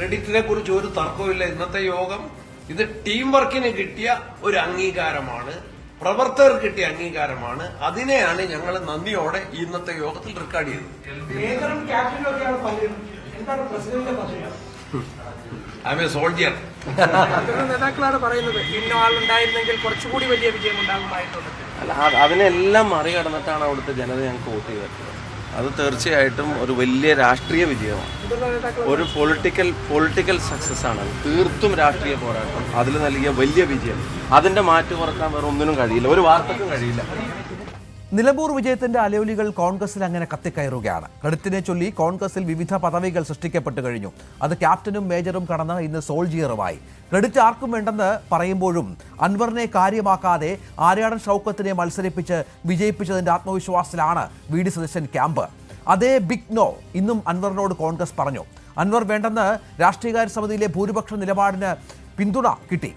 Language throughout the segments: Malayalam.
ക്രെഡിറ്റിനെ കുറിച്ച് ഒരു തർക്കവുമില്ല. ഇന്നത്തെ യോഗം ഇത് ടീം വർക്കിന് കിട്ടിയ ഒരു അംഗീകാരമാണ്, പ്രവർത്തകർക്ക് കിട്ടിയ അംഗീകാരമാണ്. അതിനെയാണ് ഞങ്ങൾ നന്ദിയോടെ ഇന്നത്തെ യോഗത്തിൽ റെക്കോർഡ് ചെയ്തത്. I M A soldier. നേതാക്കളാണ് പറയുന്നത് ഇന്ന ആളുണ്ടായിരുന്നെങ്കിൽ കുറച്ചുകൂടി വലിയ വിജയം ഉണ്ടാകുമായിട്ടുണ്ട്. അല്ല, അതിനെല്ലാം മറികടന്നിട്ടാണ് അവിടുത്തെ ജനത ഞങ്ങൾക്ക് വോട്ട് ചെയ്തിട്ടുള്ളത്. അത് തീർച്ചയായിട്ടും ഒരു വലിയ രാഷ്ട്രീയ വിജയമാണ്, ഒരു പൊളിറ്റിക്കൽ സക്സസ് ആണ്. തീർത്തും രാഷ്ട്രീയ പോരാട്ടം, അതിൽ നൽകിയ വലിയ വിജയം. അതിന്റെ മാറ്റു കുറക്കാൻ വേറെ ഒന്നിനും കഴിയില്ല, ഒരു വാർത്തക്കും കഴിയില്ല. നിലമ്പൂർ വിജയത്തിന്റെ അലയൊലികൾ കോൺഗ്രസിൽ അങ്ങനെ കത്തിക്കയറുകയാണ്. ക്രെഡിറ്റിനെ ചൊല്ലി കോൺഗ്രസിൽ വിവിധ പദവികൾ സൃഷ്ടിക്കപ്പെട്ടു കഴിഞ്ഞു. അത് ക്യാപ്റ്റനും മേജറും കടന്ന് ഇന്ന് സോൾജിയറുമായി. ക്രെഡിറ്റ് ആർക്കും വേണ്ടെന്ന് പറയുമ്പോഴും അൻവറിനെ കാര്യമാക്കാതെ ആര്യാടൻ ഷൗക്കത്തിനെ മത്സരിപ്പിച്ച് വിജയിപ്പിച്ചതിന്റെ ആത്മവിശ്വാസത്തിലാണ് വി ഡി സതീശൻ ക്യാമ്പ്. അതേ ബിഗ് നോ ഇന്നും അൻവറിനോട് കോൺഗ്രസ് പറഞ്ഞു. അൻവർ വേണ്ടെന്ന് രാഷ്ട്രീയകാര്യ സമിതിയിലെ ഭൂരിപക്ഷ നിലപാടിന് പിന്തുണ കിട്ടി.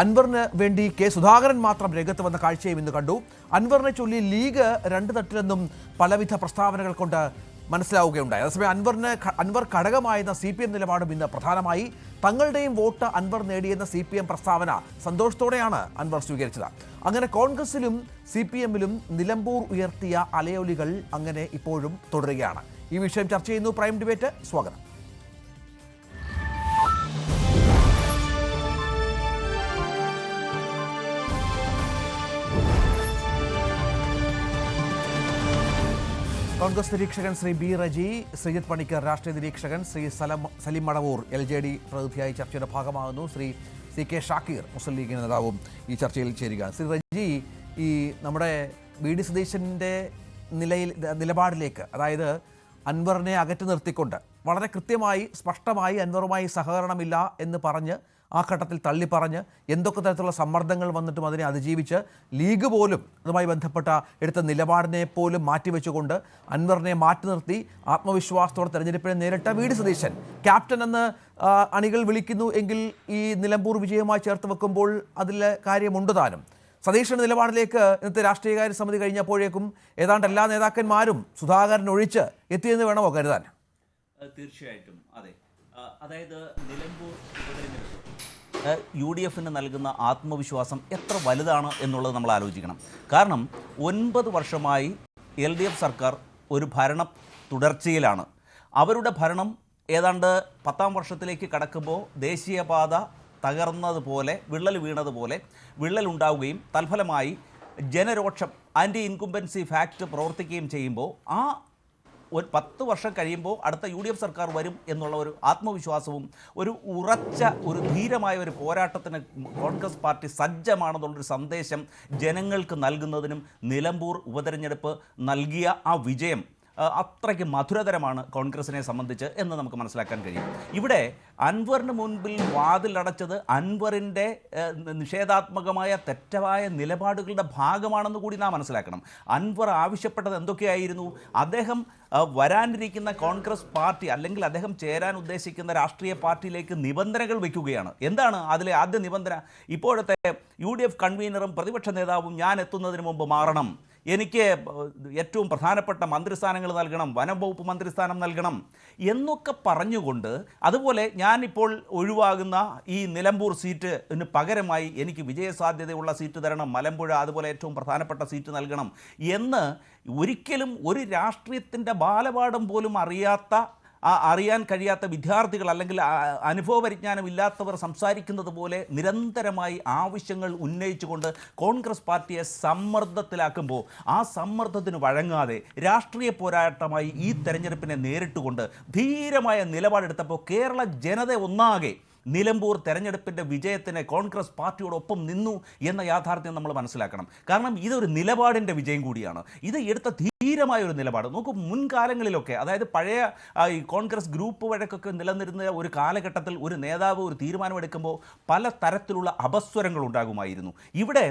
അൻവറിന് വേണ്ടി കെ സുധാകരൻ മാത്രം രംഗത്ത് വന്ന കാഴ്ചയും ഇന്ന് കണ്ടു. അൻവറിനെ ചൊല്ലി ലീഗ് രണ്ട് തട്ടിലെന്നും പലവിധ പ്രസ്താവനകൾ കൊണ്ട് മനസ്സിലാവുകയുണ്ടായി. അതേസമയം അൻവർ ഘടകമായിരുന്ന CPM നിലപാടും ഇന്ന് പ്രധാനമായി. തങ്ങളുടെയും വോട്ട് അൻവർ നേടിയെന്ന CPM പ്രസ്താവന സന്തോഷത്തോടെയാണ് അൻവർ സ്വീകരിച്ചത്. അങ്ങനെ കോൺഗ്രസിലും CPMലും നിലമ്പൂർ ഉയർത്തിയ അലയൊലികൾ അങ്ങനെ ഇപ്പോഴും തുടരുകയാണ്. ഈ വിഷയം ചർച്ച ചെയ്യുന്നു പ്രൈം ഡിബേറ്റ്. സ്വാഗതം. കോൺഗ്രസ് നിരീക്ഷകൻ ശ്രീ ബി റജി, ശ്രീജിത്ത് പണിക്കർ രാഷ്ട്രീയ നിരീക്ഷകൻ, ശ്രീ സലിം മടവൂർ LJD പ്രതിനിധിയായി ചർച്ചയുടെ ഭാഗമാകുന്നു. ശ്രീ CK ഷാക്കീർ മുസ്ലിം ലീഗ് നേതാവും ഈ ചർച്ചയിൽ ചേരുകയാണ്. ശ്രീ റജി, ഈ നമ്മുടെ വി ഡി സതീശൻ്റെ നിലപാടിലേക്ക്, അതായത് അൻവറിനെ അകറ്റി നിർത്തിക്കൊണ്ട് വളരെ കൃത്യമായി സ്പഷ്ടമായി അൻവറുമായി സഹകരണമില്ല എന്ന് പറഞ്ഞ് ആ ഘട്ടത്തിൽ തള്ളിപ്പറഞ്ഞ് എന്തൊക്കെ തരത്തിലുള്ള സമ്മർദ്ദങ്ങൾ വന്നിട്ടും അതിനെ അതിജീവിച്ച് ലീഗ് പോലും അതുമായി ബന്ധപ്പെട്ട എടുത്ത നിലപാടിനെ പോലും മാറ്റിവെച്ചുകൊണ്ട് അൻവറിനെ മാറ്റി നിർത്തി ആത്മവിശ്വാസത്തോടെ തെരഞ്ഞെടുപ്പിനെ നേരിട്ട വി ഡി സതീശൻ ക്യാപ്റ്റൻ എന്ന് അണികൾ വിളിക്കുന്നു എങ്കിൽ ഈ നിലമ്പൂർ വിജയവുമായി ചേർത്ത് വെക്കുമ്പോൾ അതിൽ കാര്യമുണ്ട് താനും. സതീശൻ്റെ നിലപാടിലേക്ക് ഇന്നത്തെ രാഷ്ട്രീയകാര്യ സമിതി കഴിഞ്ഞപ്പോഴേക്കും ഏതാണ്ട് എല്ലാ നേതാക്കന്മാരും സുധാകരൻ ഒഴിച്ച് എത്തിയെന്ന് വേണമോ കരുതാൻ? തീർച്ചയായിട്ടും അതെ. അതായത് നിലമ്പൂർ UDF നൽകുന്ന ആത്മവിശ്വാസം എത്ര വലുതാണ് എന്നുള്ളത് നമ്മൾ ആലോചിക്കണം. കാരണം 9 വർഷമായി LDF സർക്കാർ ഒരു ഭരണ തുടർച്ചയിലാണ്. അവരുടെ ഭരണം ഏതാണ്ട് 10ാം വർഷത്തിലേക്ക് കടക്കുമ്പോൾ ദേശീയപാത തകർന്നതുപോലെ, വിള്ളൽ വീണതുപോലെ വിള്ളലുണ്ടാവുകയും തൽഫലമായി ജനരോക്ഷം, ആൻറ്റി ഇൻകുംബൻസി ഫാക്ട് പ്രവർത്തിക്കുകയും ചെയ്യുമ്പോൾ ആ ഒരു 10 വർഷം കഴിയുമ്പോൾ അടുത്ത UDF സർക്കാർ വരും എന്നുള്ള ഒരു ആത്മവിശ്വാസവും ഒരു ഉറച്ച ഒരു ധീരമായ ഒരു പോരാട്ടത്തിന് കോൺഗ്രസ് പാർട്ടി സജ്ജമാണെന്നുള്ളൊരു സന്ദേശം ജനങ്ങൾക്ക് നൽകുന്നതിനും നിലമ്പൂർ ഉപതെരഞ്ഞെടുപ്പ് നൽകിയ ആ വിജയം അത്രയ്ക്ക് മധുരതരമാണ് കോൺഗ്രസിനെ സംബന്ധിച്ച് എന്ന് നമുക്ക് മനസ്സിലാക്കാൻ കഴിയും. ഇവിടെ അൻവറിന് മുൻപിൽ വാതിലടച്ചത് അൻവറിൻ്റെ നിഷേധാത്മകമായ തെറ്റായ നിലപാടുകളുടെ ഭാഗമാണെന്ന് കൂടി നാം മനസ്സിലാക്കണം. അൻവർ ആവശ്യപ്പെട്ടത് എന്തൊക്കെയായിരുന്നു? അദ്ദേഹം വരാനിരിക്കുന്ന കോൺഗ്രസ് പാർട്ടി അല്ലെങ്കിൽ അദ്ദേഹം ചേരാൻ ഉദ്ദേശിക്കുന്ന രാഷ്ട്രീയ പാർട്ടിയിലേക്ക് നിബന്ധനകൾ വയ്ക്കുകയാണ്. എന്താണ് അതിലെ ആദ്യ നിബന്ധന? ഇപ്പോഴത്തെ UDF കൺവീനറും പ്രതിപക്ഷ നേതാവും ഞാൻ എത്തുന്നതിന് മുമ്പ് മാറണം, എനിക്ക് ഏറ്റവും പ്രധാനപ്പെട്ട മന്ത്രിസ്ഥാനങ്ങൾ നൽകണം, വനം വകുപ്പ് മന്ത്രിസ്ഥാനം നൽകണം എന്നൊക്കെ പറഞ്ഞുകൊണ്ട്, അതുപോലെ ഞാനിപ്പോൾ ഒഴിവാകുന്ന ഈ നിലമ്പൂർ സീറ്റിന് പകരമായി എനിക്ക് വിജയസാധ്യതയുള്ള സീറ്റ് തരണം, മലമ്പുഴ അതുപോലെ ഏറ്റവും പ്രധാനപ്പെട്ട സീറ്റ് നൽകണം എന്ന് ഒരിക്കലും ഒരു രാഷ്ട്രീയത്തിൻ്റെ ബാലപാഠം പോലും അറിയാൻ കഴിയാത്ത വിദ്യാർത്ഥികൾ അല്ലെങ്കിൽ അനുഭവപരിജ്ഞാനം ഇല്ലാത്തവർ സംസാരിക്കുന്നത് പോലെ നിരന്തരമായി ആവശ്യങ്ങൾ ഉന്നയിച്ചുകൊണ്ട് കോൺഗ്രസ് പാർട്ടിയെ സമ്മർദ്ദത്തിലാക്കുമ്പോൾ ആ സമ്മർദ്ദത്തിന് വഴങ്ങാതെ രാഷ്ട്രീയ പോരാട്ടമായി ഈ തെരഞ്ഞെടുപ്പിനെ നേരിട്ടുകൊണ്ട് ധീരമായ നിലപാടെടുത്തപ്പോൾ കേരള ജനത ഒന്നാകെ നിലമ്പൂർ തെരഞ്ഞെടുപ്പിൻ്റെ വിജയത്തിന് കോൺഗ്രസ് പാർട്ടിയോടൊപ്പം നിന്നു എന്ന യാഥാർത്ഥ്യം നമ്മൾ മനസ്സിലാക്കണം. കാരണം ഇതൊരു നിലപാടിൻ്റെ വിജയം കൂടിയാണ്. ഇത് എടുത്ത ധീരമായൊരു നിലപാട്. നോക്കൂ, മുൻകാലങ്ങളിലൊക്കെ, അതായത് പഴയ ഈ കോൺഗ്രസ് ഗ്രൂപ്പ് വഴക്കൊക്കെ നിലനിരുന്ന ഒരു കാലഘട്ടത്തിൽ ഒരു നേതാവ് ഒരു തീരുമാനമെടുക്കുമ്പോൾ പല തരത്തിലുള്ള അപസ്വരങ്ങൾ ഉണ്ടാകുമായിരുന്നു. ഇവിടെ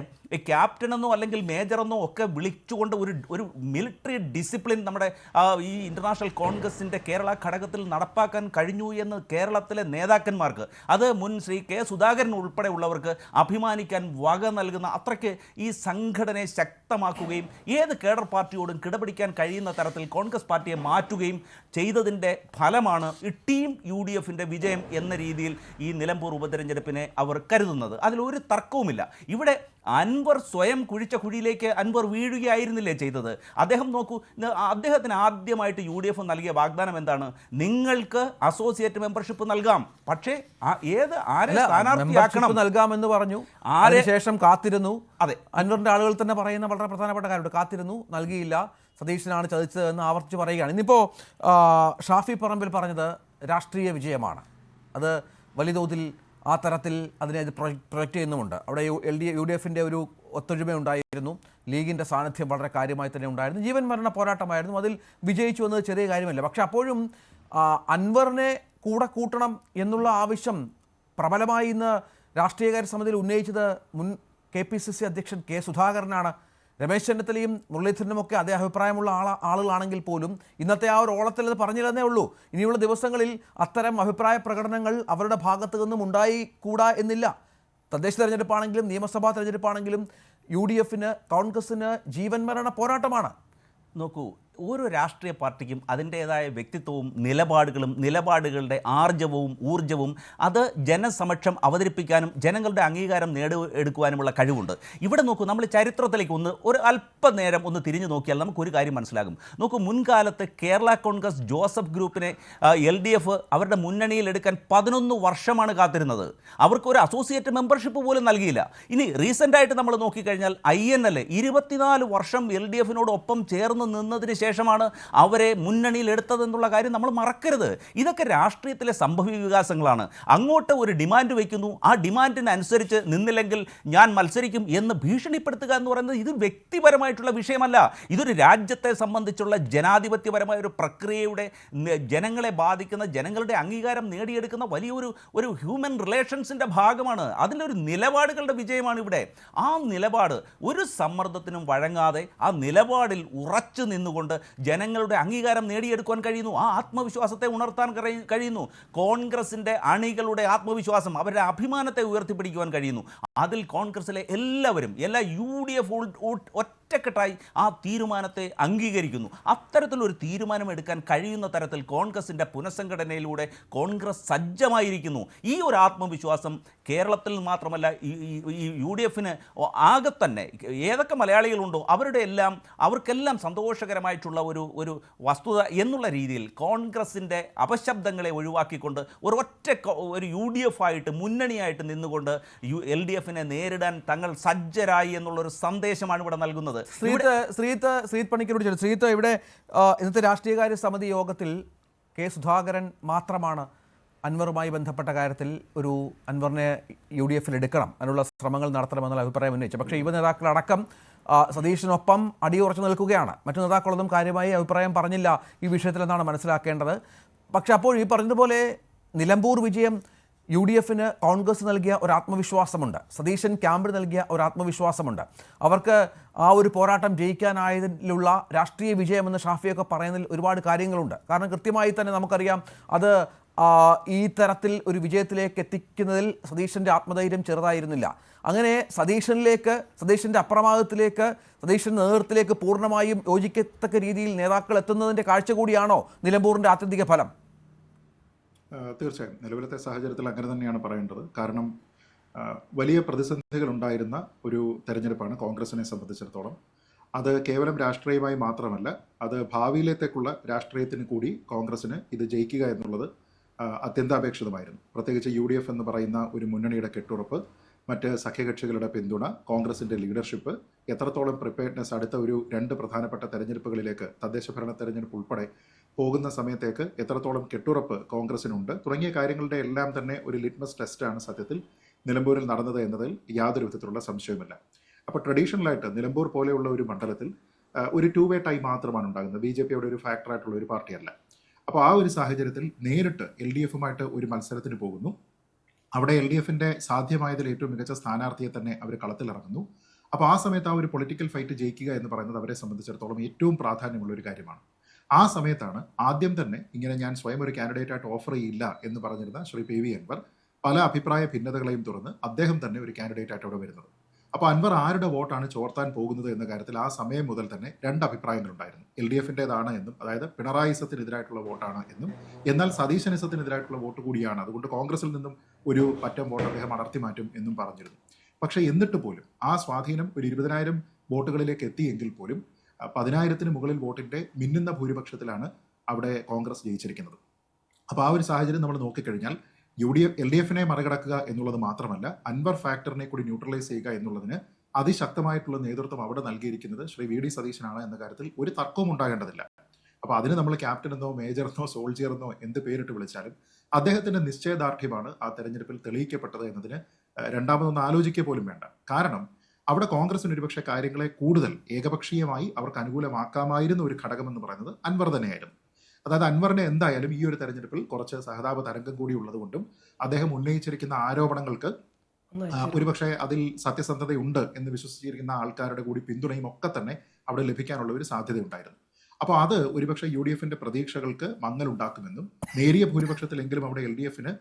ക്യാപ്റ്റനെന്നോ അല്ലെങ്കിൽ മേജറെന്നോ ഒക്കെ വിളിച്ചുകൊണ്ട് ഒരു മിലിറ്ററി ഡിസിപ്ലിൻ നമ്മുടെ ഈ ഇൻ്റർനാഷണൽ കോൺഗ്രസിൻ്റെ കേരള ഘടകത്തിൽ നടപ്പാക്കാൻ കഴിഞ്ഞു എന്ന് കേരളത്തിലെ നേതാക്കന്മാർക്ക്, അത് മുൻ ശ്രീ കെ സുധാകരൻ ഉൾപ്പെടെയുള്ളവർക്ക് അഭിമാനിക്കാൻ വക നൽകുന്ന അത്രയ്ക്ക് ഈ സംഘടനയെ ശക്തമാക്കുകയും ഏത് കേഡർ പാർട്ടിയോടും കിടപിടിക്കാൻ കഴിയുന്ന തരത്തിൽ കോൺഗ്രസ് പാർട്ടിയെ മാറ്റുകയും ചെയ്തതിൻ്റെ ഫലമാണ് ഈ ടീം UDFിൻ്റെ വിജയം എന്ന രീതിയിൽ ഈ നിലമ്പൂർ ഉപതെരഞ്ഞെടുപ്പിനെ അവർ കരുതുന്നത്. അതിലൊരു തർക്കവുമില്ല. ഇവിടെ അൻവർ സ്വയം കുഴിച്ച കുഴിയിലേക്ക് അൻവർ വീഴുകയായിരുന്നില്ലേ ചെയ്തത്? അദ്ദേഹം നോക്കൂ, അദ്ദേഹത്തിന് ആദ്യമായിട്ട് UDF നൽകിയ വാഗ്ദാനം എന്താണ്? നിങ്ങൾക്ക് അസോസിയേറ്റ് മെമ്പർഷിപ്പ് നൽകാം, പക്ഷേ ആരെ സ്ഥാനാർത്ഥിയാക്കണം നൽകാമെന്ന് പറഞ്ഞു. ശേഷം കാത്തിരുന്നു. അതെ, അൻവറിന്റെ ആളുകൾ തന്നെ പറയുന്ന വളരെ പ്രധാനപ്പെട്ട കാര്യമുണ്ട്. കാത്തിരുന്നു, നൽകിയില്ല, സതീശനാണ് ചതിച്ചതെന്ന് ആവർത്തിച്ച് പറയുകയാണ്. ഇന്നിപ്പോൾ ഷാഫി പറമ്പിൽ പറഞ്ഞത് രാഷ്ട്രീയ വിജയമാണ്. അത് വലിയ തോതിൽ ആ തരത്തിൽ അതിനെ പ്രൊജക്റ്റ് ചെയ്യുന്നുമുണ്ട്. അവിടെ UDFിൻ്റെ ഒരു ഒത്തൊരുമ ഉണ്ടായിരുന്നു. ലീഗിൻ്റെ സാന്നിധ്യം വളരെ കാര്യമായി തന്നെ ഉണ്ടായിരുന്നു. ജീവൻ മരണ പോരാട്ടമായിരുന്നു. അതിൽ വിജയിച്ചു എന്നത് ചെറിയ കാര്യമല്ല. പക്ഷെ അപ്പോഴും അൻവറിനെ കൂടെ കൂട്ടണം എന്നുള്ള ആവശ്യം പ്രബലമായി ഇന്ന് രാഷ്ട്രീയകാര്യ സമിതിയിൽ ഉന്നയിച്ചത് മുൻ KPCC അധ്യക്ഷൻ കെ സുധാകരനാണ്. രമേശ് ചെന്നിത്തലയും മുരളീധരനുമൊക്കെ അതേ അഭിപ്രായമുള്ള ആളുകളാണെങ്കിൽ പോലും ഇന്നത്തെ ആ ഒരു ഓളത്തിൽ അത് പറഞ്ഞില്ലെന്നേ ഉള്ളൂ. ഇനിയുള്ള ദിവസങ്ങളിൽ അത്തരം അഭിപ്രായ പ്രകടനങ്ങൾ അവരുടെ ഭാഗത്തു നിന്നും ഉണ്ടായിക്കൂടാ എന്നില്ല. തദ്ദേശ തെരഞ്ഞെടുപ്പാണെങ്കിലും നിയമസഭാ തെരഞ്ഞെടുപ്പാണെങ്കിലും UDFിന് കോൺഗ്രസിന് ജീവൻ മരണ പോരാട്ടമാണ്. നോക്കൂ, ഓരോ രാഷ്ട്രീയ പാർട്ടിക്കും അതിൻ്റേതായ വ്യക്തിത്വവും നിലപാടുകളുടെ ആർജവവും ഊർജ്ജവും അത് ജനസമക്ഷം അവതരിപ്പിക്കാനും ജനങ്ങളുടെ അംഗീകാരം നേടിയെടുക്കുവാനുമുള്ള കഴിവുണ്ട്. ഇവിടെ നോക്കൂ, നമ്മൾ ചരിത്രത്തിലേക്ക് ഒരു അല്പനേരം ഒന്ന് തിരിഞ്ഞു നോക്കിയാൽ നമുക്കൊരു കാര്യം മനസ്സിലാകും. നോക്കൂ, മുൻകാലത്ത് കേരള കോൺഗ്രസ് ജോസഫ് ഗ്രൂപ്പിനെ LDF അവരുടെ മുന്നണിയിൽ എടുക്കാൻ 11 വർഷമാണ് കാത്തിരുന്നത്. അവർക്കൊരു അസോസിയേറ്റ് മെമ്പർഷിപ്പ് പോലും നൽകിയില്ല. ഇനി റീസെൻ്റായിട്ട് നമ്മൾ നോക്കിക്കഴിഞ്ഞാൽ INL 24 വർഷം LDFിനോടൊപ്പം ചേർന്ന് നിന്നതിന് ശേഷമാണ് അവരെ മുന്നണിയിൽ എടുത്തതെന്നുള്ള കാര്യം നമ്മൾ മറക്കരുത്. ഇതൊക്കെ രാഷ്ട്രീയത്തിലെ സംഭവ വികാസങ്ങളാണ്. അങ്ങോട്ട് ഒരു ഡിമാൻഡ് വയ്ക്കുന്നു, ആ ഡിമാൻഡിനനുസരിച്ച് നിന്നില്ലെങ്കിൽ ഞാൻ മത്സരിക്കും എന്ന് ഭീഷണിപ്പെടുത്തുക എന്ന് പറയുന്നത് ഇത് വ്യക്തിപരമായിട്ടുള്ള വിഷയമല്ല. ഇതൊരു രാജ്യത്തെ സംബന്ധിച്ചുള്ള ജനാധിപത്യപരമായ ഒരു പ്രക്രിയയുടെ ജനങ്ങളെ ബാധിക്കുന്ന, ജനങ്ങളുടെ അംഗീകാരം നേടിയെടുക്കുന്ന വലിയൊരു ഹ്യൂമൻ റിലേഷൻസിൻ്റെ ഭാഗമാണ്. അതിലൊരു നിലപാടുകളുടെ വിജയമാണ് ഇവിടെ. ആ നിലപാട് ഒരു സമ്മർദ്ദത്തിനും വഴങ്ങാതെ ആ നിലപാടിൽ ഉറച്ചു നിന്നുകൊണ്ട് ജനങ്ങളുടെ അംഗീകാരം നേടിയെടുക്കാൻ കഴിയുന്നു. ആ ആത്മവിശ്വാസത്തെ ഉണർത്താൻ കഴിയുന്നു. കോൺഗ്രസിൻ്റെ അണികളുടെ ആത്മവിശ്വാസം, അവരുടെ അഭിമാനത്തെ ഉയർത്തിപ്പിടിക്കുവാൻ കഴിയുന്നു. അതിൽ കോൺഗ്രസിലെ എല്ലാവരും, എല്ലാ UDF ഒറ്റക്കെട്ടായി ആ തീരുമാനത്തെ അംഗീകരിക്കുന്നു. അത്തരത്തിലൊരു തീരുമാനമെടുക്കാൻ കഴിയുന്ന തരത്തിൽ കോൺഗ്രസിൻ്റെ പുനഃസംഘടനയിലൂടെ കോൺഗ്രസ് സജ്ജമായിരിക്കുന്നു. ഈ ഒരു ആത്മവിശ്വാസം കേരളത്തിൽ മാത്രമല്ല, ഈ UDFിന് ആകെ തന്നെ ഏതൊക്കെ മലയാളികളുണ്ടോ അവർക്കെല്ലാം സന്തോഷകരമായിട്ടുള്ള ഒരു വസ്തുത എന്നുള്ള രീതിയിൽ കോൺഗ്രസിൻ്റെ അപശബ്ദങ്ങളെ ഒഴിവാക്കിക്കൊണ്ട് ഒരു UDF ആയിട്ട് മുന്നണിയായിട്ട് നിന്നുകൊണ്ട് LDFിനെ നേരിടാൻ തങ്ങൾ സജ്ജരായി എന്നുള്ളൊരു സന്ദേശമാണ് ഇവിടെ നൽകുന്നത്. ശ്രീത്ത് പണിക്കരോട് ചോദിച്ചു. ശ്രീത്ത്, ഇവിടെ ഇന്നത്തെ രാഷ്ട്രീയകാര്യ സമിതി യോഗത്തിൽ കെ സുധാകരൻ മാത്രമാണ് അൻവറുമായി ബന്ധപ്പെട്ട കാര്യത്തിൽ അൻവറിനെ UDFിൽ എടുക്കണം, അതിനുള്ള ശ്രമങ്ങൾ നടത്തണമെന്നുള്ള അഭിപ്രായം ഉന്നയിച്ചു. പക്ഷേ യുവ നേതാക്കളടക്കം സതീഷിനൊപ്പം അടിയുറച്ചു നിൽക്കുകയാണ്. മറ്റു നേതാക്കളൊന്നും കാര്യമായി അഭിപ്രായം പറഞ്ഞില്ല ഈ വിഷയത്തിലെന്നാണ് മനസ്സിലാക്കേണ്ടത്. പക്ഷെ അപ്പോൾ ഈ പറഞ്ഞതുപോലെ നിലമ്പൂർ വിജയം UDFിന് കോൺഗ്രസ് നൽകിയ ഒരു ആത്മവിശ്വാസമുണ്ട്. സതീശൻ ക്യാമ്പിന് നൽകിയ ഒരു ആത്മവിശ്വാസമുണ്ട്. അവർക്ക് ആ ഒരു പോരാട്ടം ജയിക്കാനായതിലുള്ള രാഷ്ട്രീയ വിജയമെന്ന് ഷാഫിയൊക്കെ പറയുന്നതിൽ ഒരുപാട് കാര്യങ്ങളുണ്ട്. കാരണം കൃത്യമായി തന്നെ നമുക്കറിയാം, അത് ഈ തരത്തിൽ ഒരു വിജയത്തിലേക്ക് എത്തിക്കുന്നതിൽ സതീശൻ്റെ ആത്മധൈര്യം ചെറുതായിരുന്നില്ല. അങ്ങനെ സതീശൻ്റെ അപ്രമാദത്തിലേക്ക്, സതീശൻ്റെ നേതൃത്വത്തിലേക്ക് പൂർണ്ണമായും യോജിക്കത്തക്ക രീതിയിൽ നേതാക്കൾ എത്തുന്നതിൻ്റെ കാഴ്ച കൂടിയാണോ നിലമ്പൂരിൻ്റെ ആത്യന്തിക ഫലം? തീർച്ചയായും നിലവിലത്തെ സാഹചര്യത്തിൽ അങ്ങനെ തന്നെയാണ് പറയേണ്ടത്. കാരണം വലിയ പ്രതിസന്ധികൾ ഉണ്ടായിരുന്ന ഒരു തെരഞ്ഞെടുപ്പാണ് കോൺഗ്രസിനെ സംബന്ധിച്ചിടത്തോളം. അത് കേവലം രാഷ്ട്രീയമായി മാത്രമല്ല, അത് ഭാവിയിലേക്കുള്ള രാഷ്ട്രീയത്തിന് കൂടി കോൺഗ്രസിന് ഇത് ജയിക്കുക എന്നുള്ളത് അത്യന്താപേക്ഷിതമായിരുന്നു. പ്രത്യേകിച്ച് UDF എന്ന് പറയുന്ന ഒരു മുന്നണിയുടെ കെട്ടുറപ്പ്, മറ്റ് സഖ്യകക്ഷികളുടെ പിന്തുണ, കോൺഗ്രസിൻ്റെ ലീഡർഷിപ്പ്, എത്രത്തോളം പ്രിപ്പയർഡ്നെസ് അടുത്ത ഒരു 2 പ്രധാനപ്പെട്ട തെരഞ്ഞെടുപ്പുകളിലേക്ക്, തദ്ദേശ ഭരണ തെരഞ്ഞെടുപ്പ് ഉൾപ്പെടെ പോകുന്ന സമയത്തേക്ക് എത്രത്തോളം കെട്ടുറപ്പ് കോൺഗ്രസിനുണ്ട് തുടങ്ങിയ കാര്യങ്ങളുടെ എല്ലാം തന്നെ ഒരു ലിറ്റ്മസ് ടെസ്റ്റാണ് സത്യത്തിൽ നിലമ്പൂരിൽ നടന്നത് എന്നതിൽ യാതൊരു വിധത്തിലുള്ള സംശയവുമില്ല. അപ്പോൾ ട്രഡീഷണലായിട്ട് നിലമ്പൂർ പോലെയുള്ള ഒരു മണ്ഡലത്തിൽ ഒരു 2-way ടൈ മാത്രമാണ് ഉണ്ടാകുന്നത്. BJPയുടെ ഒരു ഫാക്ടറായിട്ടുള്ള ഒരു പാർട്ടിയല്ല. അപ്പോൾ ആ ഒരു സാഹചര്യത്തിൽ നേരിട്ട് LDFുമായിട്ട് ഒരു മത്സരത്തിന് പോകുന്നു. അവിടെ LDFിൻ്റെ സാധ്യമായതിൽ ഏറ്റവും മികച്ച സ്ഥാനാർത്ഥിയെ തന്നെ അവർ കളത്തിലിറങ്ങുന്നു. അപ്പോൾ ആ സമയത്ത് ആ ഒരു പൊളിറ്റിക്കൽ ഫൈറ്റ് ജയിക്കുക എന്ന് പറയുന്നത് അവരെ സംബന്ധിച്ചിടത്തോളം ഏറ്റവും പ്രാധാന്യമുള്ള ഒരു കാര്യമാണ്. ആ സമയത്താണ് ആദ്യം തന്നെ ഇങ്ങനെ ഞാൻ സ്വയം ഒരു കാൻഡിഡേറ്റായിട്ട് ഓഫർ ചെയ്യില്ല എന്ന് പറഞ്ഞിരുന്ന ശ്രീ PV അൻവർ പല അഭിപ്രായ ഭിന്നതകളെയും തുറന്ന് അദ്ദേഹം തന്നെ ഒരു കാൻഡിഡേറ്റ് ആയിട്ട് അവിടെ വരുന്നത്. അപ്പോൾ അൻവർ ആരുടെ വോട്ടാണ് ചോർത്താൻ പോകുന്നത് എന്ന കാര്യത്തിൽ ആ സമയം മുതൽ തന്നെ രണ്ട് അഭിപ്രായങ്ങളുണ്ടായിരുന്നു. LDFന്റേതാണ് എന്നും, അതായത് പിണറായിസത്തിനെതിരായിട്ടുള്ള വോട്ടാണ് എന്നും, എന്നാൽ സതീശനിസത്തിനെതിരായിട്ടുള്ള വോട്ട് കൂടിയാണ്, അതുകൊണ്ട് കോൺഗ്രസിൽ നിന്നും ഒരു പറ്റം വോട്ട് അദ്ദേഹം അടർത്തി മാറ്റും എന്നും പറഞ്ഞിരുന്നു. പക്ഷേ എന്നിട്ട് പോലും ആ സ്വാധീനം ഒരു 20,000 വോട്ടുകളിലേക്ക് എത്തിയെങ്കിൽ പോലും 10,000-ന് മുകളിൽ വോട്ടിന്റെ മിന്നുന്ന ഭൂരിപക്ഷത്തിലാണ് അവിടെ കോൺഗ്രസ് ജയിച്ചിരിക്കുന്നത്. അപ്പോൾ ആ ഒരു സാഹചര്യം നമ്മൾ നോക്കിക്കഴിഞ്ഞാൽ LDFനെ മറികടക്കുക എന്നുള്ളത് മാത്രമല്ല, അൻവർ ഫാക്ടറിനെ കൂടി ന്യൂട്രലൈസ് ചെയ്യുക എന്നുള്ളതിന് അതിശക്തമായിട്ടുള്ള നേതൃത്വം അവിടെ നൽകിയിരിക്കുന്നത് ശ്രീ VD സതീശനാണ് എന്ന കാര്യത്തിൽ ഒരു തർക്കവും ഉണ്ടാകേണ്ടതില്ല. അപ്പോൾ അതിന് നമ്മൾ ക്യാപ്റ്റൻ എന്നോ മേജർ എന്നോ സോൾജിയർ എന്നോ എന്ത് പേരിട്ട് വിളിച്ചാലും അദ്ദേഹത്തിന്റെ നിശ്ചയദാർഢ്യമാണ് ആ തെരഞ്ഞെടുപ്പിൽ തെളിയിക്കപ്പെട്ടത് എന്നതിന് രണ്ടാമതൊന്നും ആലോചിക്കുക പോലും വേണ്ട. കാരണം അവിടെ കോൺഗ്രസിന് ഒരുപക്ഷെ കാര്യങ്ങളെ കൂടുതൽ ഏകപക്ഷീയമായി അവർക്ക് അനുകൂലമാക്കാമായിരുന്ന ഒരു ഘടകമെന്ന് പറയുന്നത് അൻവർ തന്നെയായിരുന്നു. അതായത് അൻവറിനെ എന്തായാലും ഈ ഒരു തെരഞ്ഞെടുപ്പിൽ കുറച്ച് സഹതാപ തരംഗം കൂടി ഉള്ളതുകൊണ്ടും അദ്ദേഹം ഉന്നയിച്ചിരിക്കുന്ന ആരോപണങ്ങൾക്ക് ഒരുപക്ഷെ അതിൽ സത്യസന്ധതയുണ്ട് എന്ന് വിശ്വസിച്ചിരിക്കുന്ന ആൾക്കാരുടെ കൂടി പിന്തുണയും ഒക്കെ തന്നെ അവിടെ ലഭിക്കാനുള്ള ഒരു സാധ്യതയുണ്ടായിരുന്നു. അപ്പോൾ അത് ഒരുപക്ഷെ UDFന്റെ പ്രതീക്ഷകൾക്ക് മങ്ങലുണ്ടാക്കുമെന്നും നേരിയ ഭൂരിപക്ഷത്തിലെങ്കിലും അവിടെ LDFന്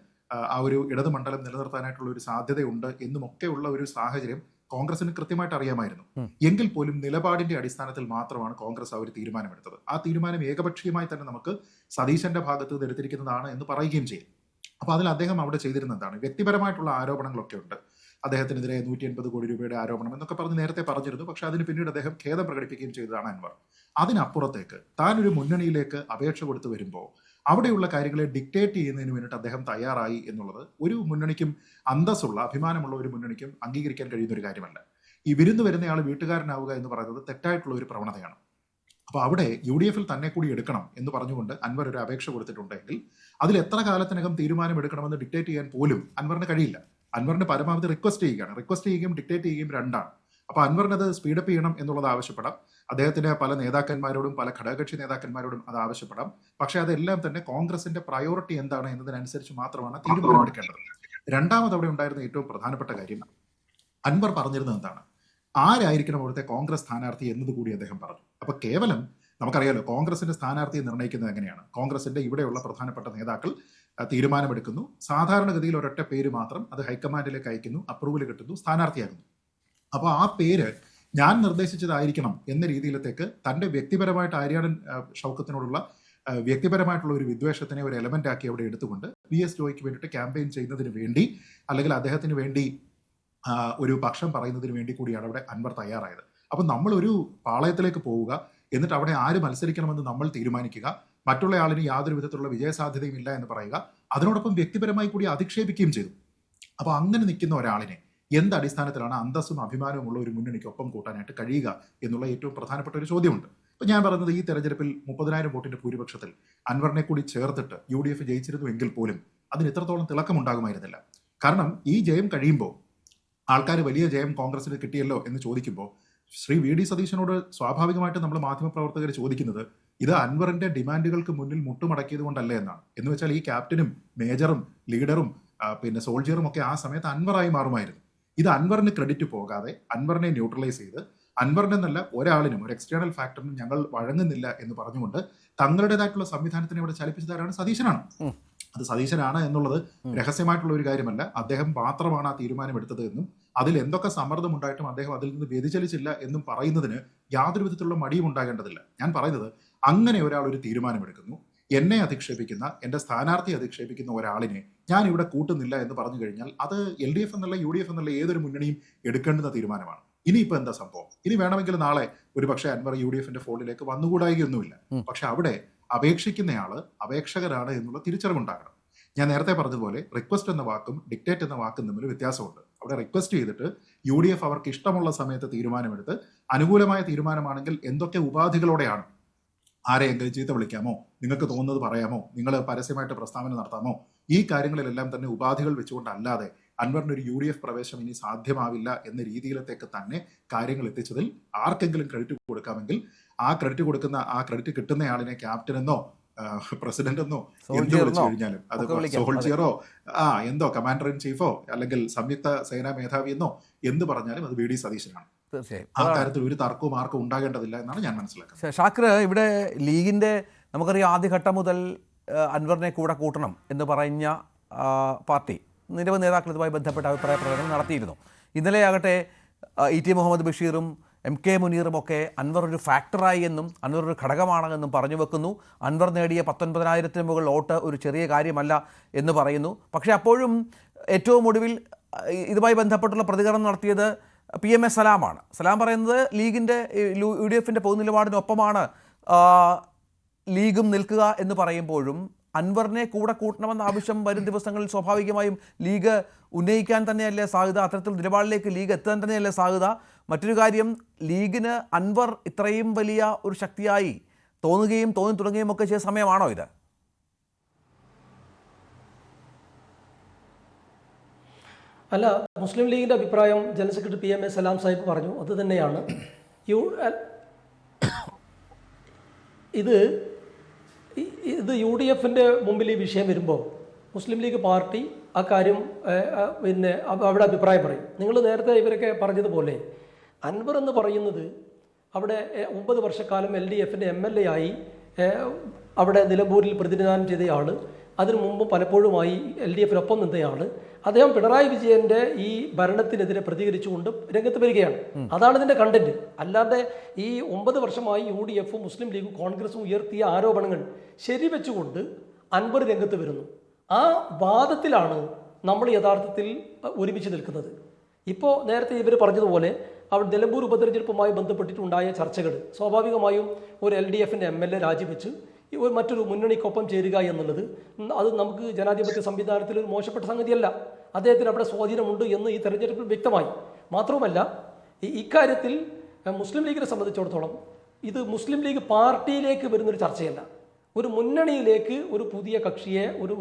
ആ ഒരു ഇടത് മണ്ഡലം നിലനിർത്താനായിട്ടുള്ള ഒരു സാധ്യതയുണ്ട് എന്നുമൊക്കെയുള്ള ഒരു സാഹചര്യം കോൺഗ്രസിന് കൃത്യമായിട്ട് അറിയാമായിരുന്നു. എങ്കിൽ പോലും നിലപാടിന്റെ അടിസ്ഥാനത്തിൽ മാത്രമാണ് കോൺഗ്രസ് ആ ഒരു തീരുമാനമെടുത്തത്. ആ തീരുമാനം ഏകപക്ഷീയമായി തന്നെ നമുക്ക് സതീശന്റെ ഭാഗത്ത് നിന്ന് എടുത്തിരിക്കുന്നതാണ് എന്ന് പറയുകയും ചെയ്യും. അപ്പോൾ അതിൽ അദ്ദേഹം അവിടെ ചെയ്തിരുന്ന എന്താണ്, വ്യക്തിപരമായിട്ടുള്ള ആരോപണങ്ങളൊക്കെ ഉണ്ട്. അദ്ദേഹത്തിനെതിരെ 180 കോടി രൂപയുടെ ആരോപണം എന്നൊക്കെ പറഞ്ഞ് നേരത്തെ പറഞ്ഞിരുന്നു. പക്ഷെ അതിന് പിന്നീട് അദ്ദേഹം ഖേദം പ്രകടിപ്പിക്കുകയും ചെയ്തതാണ് അൻവർ. അതിനപ്പുറത്തേക്ക് താൻ ഒരു മുന്നണിയിലേക്ക് അപേക്ഷ കൊടുത്തു വരുമ്പോൾ അവിടെയുള്ള കാര്യങ്ങളെ ഡിക്റ്റേറ്റ് ചെയ്യുന്നതിന് വേണ്ടിയിട്ട് അദ്ദേഹം തയ്യാറായി എന്നുള്ളത് ഒരു മുന്നണിക്കും, അന്തസ്സുള്ള അഭിമാനമുള്ള ഒരു മുന്നണിക്കും അംഗീകരിക്കാൻ കഴിയുന്ന ഒരു കാര്യമല്ല. ഈ വിരുന്ന് വരുന്നയാൾ വീട്ടുകാരനാവുക എന്ന് പറയുന്നത് തെറ്റായിട്ടുള്ള ഒരു പ്രവണതയാണ്. അപ്പോൾ അവിടെ UDFൽ തന്നെ കൂടി എടുക്കണം എന്ന് പറഞ്ഞുകൊണ്ട് അൻവർ ഒരു അപേക്ഷ കൊടുത്തിട്ടുണ്ടെങ്കിൽ അതിൽ എത്ര കാലത്തിനകം തീരുമാനമെടുക്കണമെന്ന് ഡിക്റ്റേറ്റ് ചെയ്യാൻ പോലും അൻവറിന് കഴിയില്ല. അൻവറിന് പരമാവധി റിക്വസ്റ്റ് ചെയ്യുകയാണ്. റിക്വസ്റ്റ് ചെയ്യുകയും ഡിക്റ്റേറ്റ് ചെയ്യുകയും രണ്ടാണ്. അപ്പോൾ അൻവറിന് അത് സ്പീഡപ്പ് ചെയ്യണം എന്നുള്ളത് ആവശ്യപ്പെടാം. അദ്ദേഹത്തിന് പല നേതാക്കന്മാരോടും പല ഘടകകക്ഷി നേതാക്കന്മാരോടും അത് ആവശ്യപ്പെടാം. പക്ഷേ അതെല്ലാം തന്നെ കോൺഗ്രസിന്റെ പ്രയോറിറ്റി എന്താണ് എന്നതിനനുസരിച്ച് മാത്രമാണ് തീരുമാനമെടുക്കേണ്ടത്. രണ്ടാമത് അവിടെ ഉണ്ടായിരുന്ന ഏറ്റവും പ്രധാനപ്പെട്ട കാര്യം അൻവർ പറഞ്ഞിരുന്നത് എന്താണ്, ആരായിരിക്കണം അവിടുത്തെ കോൺഗ്രസ് സ്ഥാനാർത്ഥി എന്നത് കൂടി അദ്ദേഹം പറഞ്ഞു. അപ്പൊ കേവലം നമുക്കറിയാലോ കോൺഗ്രസിന്റെ സ്ഥാനാർത്ഥിയെ നിർണ്ണയിക്കുന്നത് എങ്ങനെയാണ്. കോൺഗ്രസിന്റെ ഇവിടെയുള്ള പ്രധാനപ്പെട്ട നേതാക്കൾ തീരുമാനമെടുക്കുന്നു. സാധാരണഗതിയിൽ ഒരൊറ്റ പേര് മാത്രം അത് ഹൈക്കമാൻഡിലേക്ക് അയക്കുന്നു, അപ്രൂവൽ കിട്ടുന്നു, സ്ഥാനാർത്ഥിയാകുന്നു. അപ്പോൾ ആ പേര് ഞാൻ നിർദ്ദേശിച്ചതായിരിക്കണം എന്ന രീതിയിലത്തേക്ക് തന്റെ വ്യക്തിപരമായിട്ട് ആര്യാടൻ ഷൗക്കത്തിനോടുള്ള വ്യക്തിപരമായിട്ടുള്ള ഒരു വിദ്വേഷത്തിനെ ഒരു എലമെന്റ് ആക്കി അവിടെ എടുത്തുകൊണ്ട് VS ജോയിക്ക് വേണ്ടിയിട്ട് ക്യാമ്പയിൻ ചെയ്യുന്നതിന് വേണ്ടി, അല്ലെങ്കിൽ അദ്ദേഹത്തിന് വേണ്ടി ഒരു പക്ഷം പറയുന്നതിന് വേണ്ടി കൂടിയാണ് അവിടെ അൻവർ തയ്യാറായത്. അപ്പം നമ്മളൊരു പാളയത്തിലേക്ക് പോവുക, എന്നിട്ട് അവിടെ ആര് മത്സരിക്കണമെന്ന് നമ്മൾ തീരുമാനിക്കുക, മറ്റുള്ള ആളിന് യാതൊരു വിധത്തിലുള്ള വിജയസാധ്യതയും ഇല്ല എന്ന് പറയുക, അതിനോടൊപ്പം വ്യക്തിപരമായി കൂടി അധിക്ഷേപിക്കുകയും ചെയ്തു. അപ്പോൾ അങ്ങനെ നിൽക്കുന്ന ഒരാളിനെ എന്ത് അടിസ്ഥാനത്തിലാണ് അന്തസ്സും അഭിമാനവും ഉള്ള ഒരു മുന്നണിക്കൊപ്പം കൂട്ടാനായിട്ട് കഴിയുക എന്നുള്ള ഏറ്റവും പ്രധാനപ്പെട്ട ഒരു ചോദ്യമുണ്ട്. ഇപ്പൊ ഞാൻ പറയുന്നത് ഈ തെരഞ്ഞെടുപ്പിൽ 30,000 വോട്ടിന്റെ ഭൂരിപക്ഷത്തിൽ അൻവറിനെ കൂടി ചേർത്തിട്ട് UDF ജയിച്ചിരുന്നു എങ്കിൽ പോലും അതിന് ഇത്രത്തോളം തിളക്കമുണ്ടാകുമായിരുന്നില്ല. കാരണം ഈ ജയം കഴിയുമ്പോൾ ആൾക്കാർ വലിയ ജയം കോൺഗ്രസിന് കിട്ടിയല്ലോ എന്ന് ചോദിക്കുമ്പോൾ ശ്രീ VD സതീശനോട് സ്വാഭാവികമായിട്ട് നമ്മൾ മാധ്യമപ്രവർത്തകർ ചോദിക്കുന്നത് ഇത് അൻവറിന്റെ ഡിമാൻഡുകൾക്ക് മുന്നിൽ മുട്ടുമടക്കിയത് കൊണ്ടല്ലേ എന്നാണ്. എന്ന് വെച്ചാൽ ഈ ക്യാപ്റ്റനും മേജറും ലീഡറും പിന്നെ സോൾജിയറും ഒക്കെ ആ സമയത്ത് അൻവറായി മാറുമായിരുന്നു. ഇത് അൻവറിന് ക്രെഡിറ്റ് പോകാതെ അൻവറിനെ ന്യൂട്രലൈസ് ചെയ്ത് അൻവറിനെന്നല്ല ഒരാളിനും ഒരു എക്സ്റ്റേണൽ ഫാക്ടറിനും ഞങ്ങൾ വഴങ്ങുന്നില്ല എന്ന് പറഞ്ഞുകൊണ്ട് തങ്ങളുടേതായിട്ടുള്ള സംവിധാനത്തിനെ ഇവിടെ ചലിപ്പിച്ചതാരാണ്? സതീശനാണ്. അത് സതീശനാണ് എന്നുള്ളത് രഹസ്യമായിട്ടുള്ള ഒരു കാര്യമല്ല. അദ്ദേഹം മാത്രമാണ് ആ തീരുമാനമെടുത്തത് എന്നും അതിൽ എന്തൊക്കെ സമ്മർദ്ദം ഉണ്ടായിട്ടും അദ്ദേഹം അതിൽ നിന്ന് വ്യതിചലിച്ചില്ല എന്നും പറയുന്നതിന് യാതൊരു വിധത്തിലുള്ള മടിയും ഉണ്ടാകേണ്ടതില്ല. ഞാൻ പറയുന്നത് അങ്ങനെ ഒരാൾ ഒരു തീരുമാനമെടുക്കുന്നു, എന്നെ അധിക്ഷേപിക്കുന്ന, എന്റെ സ്ഥാനാർത്ഥിയെ അധിക്ഷേപിക്കുന്ന ഒരാളിനെ ഞാൻ ഇവിടെ കൂട്ടുന്നില്ല എന്ന് പറഞ്ഞു കഴിഞ്ഞാൽ അത് LDF എന്നല്ല UDF എന്നല്ല ഏതൊരു മുന്നണിയും എടുക്കേണ്ടുന്ന തീരുമാനമാണ്. ഇനിയിപ്പോ എന്താ സംഭവം? ഇനി വേണമെങ്കിൽ നാളെ ഒരു പക്ഷേ അൻവർ UDFന്റെ ഫോൾഡിലേക്ക് വന്നുകൂടായികയൊന്നുമില്ല. പക്ഷെ അവിടെ അപേക്ഷിക്കുന്നയാള് അപേക്ഷകരാണ് എന്നുള്ള തിരിച്ചറിവുണ്ടാകണം. ഞാൻ നേരത്തെ പറഞ്ഞതുപോലെ റിക്വസ്റ്റ് എന്ന വാക്കും ഡിക്റ്റേറ്റ് എന്ന വാക്കും തമ്മിൽ വ്യത്യാസമുണ്ട്. അവിടെ റിക്വസ്റ്റ് ചെയ്തിട്ട് UDF അവർക്ക് ഇഷ്ടമുള്ള സമയത്ത് തീരുമാനമെടുത്ത് അനുകൂലമായ തീരുമാനമാണെങ്കിൽ എന്തൊക്കെ ഉപാധികളോടെയാണ്, ആരെയെങ്കിലും ചീത്ത വിളിക്കാമോ, നിങ്ങൾക്ക് തോന്നുന്നത് പറയാമോ, നിങ്ങൾ പരസ്യമായിട്ട് പ്രസ്താവന നടത്താമോ, ഈ കാര്യങ്ങളിലെല്ലാം തന്നെ ഉപാധികൾ വെച്ചുകൊണ്ടല്ലാതെ അൻവറിന് ഒരു UDF പ്രവേശനം ഇനി സാധ്യമാവില്ല എന്ന രീതിയിലത്തേക്ക് തന്നെ കാര്യങ്ങൾ എത്തിച്ചതിൽ ആർക്കെങ്കിലും ക്രെഡിറ്റ് കൊടുക്കാമെങ്കിൽ ആ ക്രെഡിറ്റ് കിട്ടുന്നയാളിനെ ക്യാപ്റ്റനെന്നോ പ്രസിഡന്റ് എന്നോ എന്ത് വിളിച്ചു കഴിഞ്ഞാലും അത് സോൾജിയറോ എന്തോ കമാൻഡർ ഇൻ ചീഫോ അല്ലെങ്കിൽ സംയുക്ത സേനാ മേധാവി എന്നോ എന്ത് പറഞ്ഞാലും അത് VD സതീശനാണ്. ആ കാര്യത്തിൽ ഒരു തർക്കവും ആർക്കും ഉണ്ടാകേണ്ടതില്ല എന്നാണ് ഞാൻ മനസ്സിലാക്കുന്നത്. ഷാക്കിർ, ഇവിടെ ലീഗിന്റെ നമുക്കറിയാം ആദ്യഘട്ടം മുതൽ അൻവറിനെ കൂടെ കൂട്ടണം എന്ന് പറഞ്ഞ പാർട്ടി നിരവധി നേതാക്കൾ ഇതുമായി ബന്ധപ്പെട്ട അഭിപ്രായ പ്രകടനം നടത്തിയിരുന്നു. ഇന്നലെയാകട്ടെ ഇ.ടി. മുഹമ്മദ് ബഷീറും എം.കെ. മുനീറും ഒക്കെ അൻവർ ഒരു ഫാക്ടറായി എന്നും അൻവർ ഒരു ഘടകമാണെന്നും പറഞ്ഞു വെക്കുന്നു. അൻവർ നേടിയ 19,000-ന് മുകളിൽ വോട്ട് ഒരു ചെറിയ കാര്യമല്ല എന്ന് പറയുന്നു. പക്ഷേ അപ്പോഴും ഏറ്റവും ഒടുവിൽ ഇതുമായി ബന്ധപ്പെട്ടുള്ള പ്രതികരണം നടത്തിയത് PMA സലാമാണ്. സലാം പറയുന്നത് ലീഗിൻ്റെ UDF-ൻ്റെ പൊതുനിലപാടിനൊപ്പമാണ് ലീഗും നിൽക്കുക എന്ന് പറയുമ്പോഴും അൻവറിനെ കൂടെ കൂട്ടണമെന്ന ആവശ്യം വരും ദിവസങ്ങളിൽ സ്വാഭാവികമായും ലീഗ് ഉന്നയിക്കാൻ തന്നെയല്ലേ സാധ്യത? അത്തരത്തിൽ നിലപാടിലേക്ക് ലീഗ് എത്താൻ തന്നെയല്ലേ സാധ്യത? മറ്റൊരു കാര്യം, ലീഗിന് അൻവർ ഇത്രയും വലിയ ഒരു ശക്തിയായി തോന്നുകയും തുടങ്ങുകയും ഒക്കെ ചെയ്ത സമയമാണോ ഇത്? അല്ല, മുസ്ലിം ലീഗിൻ്റെ അഭിപ്രായം ജനറൽ സെക്രട്ടറി PMA സലാം സാഹിബ് പറഞ്ഞു. അത് തന്നെയാണ്. ഇത് UDF-ൻ്റെ മുമ്പിൽ ഈ വിഷയം വരുമ്പോൾ മുസ്ലിം ലീഗ് പാർട്ടി ആ കാര്യം പിന്നെ അവിടെ അഭിപ്രായം പറയും. നിങ്ങൾ നേരത്തെ ഇവരൊക്കെ പറഞ്ഞതുപോലെ അൻവർ എന്ന് പറയുന്നത് അവിടെ 9 വർഷക്കാലം LDF-ൻ്റെ MLA ആയി അവിടെ നിലമ്പൂരിൽ പ്രതിനിധാനം ചെയ്തയാൾ, അതിനു മുമ്പ് പലപ്പോഴുമായി LDF-നൊപ്പം നിന്നയാൾ. അദ്ദേഹം പിണറായി വിജയന്റെ ഈ ഭരണത്തിനെതിരെ പ്രതികരിച്ചുകൊണ്ട് രംഗത്ത് വരികയാണ്. അതാണ് ഇതിന്റെ കണ്ടന്റ്. അല്ലാതെ ഈ 9 വർഷമായി UDF-ഉം മുസ്ലിം ലീഗും കോൺഗ്രസും ഉയർത്തിയ ആരോപണങ്ങൾ ശരിവെച്ചുകൊണ്ട് അൻവർ രംഗത്ത് വരുന്നു. ആ വാദത്തിലാണ് നമ്മൾ യഥാർത്ഥത്തിൽ ഒരുമിച്ച് നിൽക്കുന്നത്. ഇപ്പോൾ നേരത്തെ ഇവർ പറഞ്ഞതുപോലെ അവിടെ നിലമ്പൂർ ഉപതെരഞ്ഞെടുപ്പുമായി ബന്ധപ്പെട്ടിട്ടുണ്ടായ ചർച്ചകൾ സ്വാഭാവികമായും ഒരു LDF-ൻ്റെ MLA രാജിവെച്ച് മറ്റൊരു മുന്നണിക്കൊപ്പം ചേരുക എന്നുള്ളത് അത് നമുക്ക് ജനാധിപത്യ സംവിധാനത്തിൽ ഒരു മോശപ്പെട്ട സംഗതിയല്ല. അദ്ദേഹത്തിന് അവിടെ സ്വാധീനമുണ്ട് എന്ന് ഈ തെരഞ്ഞെടുപ്പിൽ വ്യക്തമായി. മാത്രവുമല്ല, ഇക്കാര്യത്തിൽ മുസ്ലിം ലീഗിനെ സംബന്ധിച്ചിടത്തോളം ഇത് മുസ്ലിം ലീഗ് പാർട്ടിയിലേക്ക് വരുന്നൊരു ചർച്ചയല്ല, ഒരു മുന്നണിയിലേക്ക് ഒരു പുതിയ കക്ഷിയെ ഒരു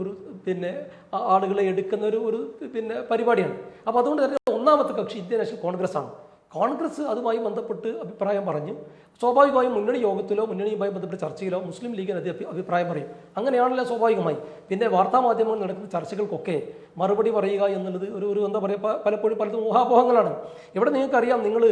പിന്നെ ആളുകളെ എടുക്കുന്ന ഒരു പിന്നെ പരിപാടിയാണ്. അപ്പോൾ അതുകൊണ്ട് തന്നെ ഒന്നാമത്തെ കക്ഷി ഇന്ത്യൻ നാഷണൽ കോൺഗ്രസ് ആണ്. കോൺഗ്രസ് അതുമായി ബന്ധപ്പെട്ട് അഭിപ്രായം പറഞ്ഞു. സ്വാഭാവികമായും മുന്നണി യോഗത്തിലോ മുന്നണിയുമായി ബന്ധപ്പെട്ട ചർച്ചയിലോ മുസ്ലിം ലീഗിനെതിരെ അഭിപ്രായം പറയും. അങ്ങനെയാണല്ലോ സ്വാഭാവികമായി. പിന്നെ വാർത്താമാധ്യമങ്ങളിൽ നടക്കുന്ന ചർച്ചകൾക്കൊക്കെ മറുപടി പറയുക എന്നുള്ളത് ഒരു എന്താ പറയുക, പലപ്പോഴും പലതും ഊഹാപോഹങ്ങളാണ്. ഇവിടെ നിങ്ങൾക്കറിയാം, നിങ്ങൾ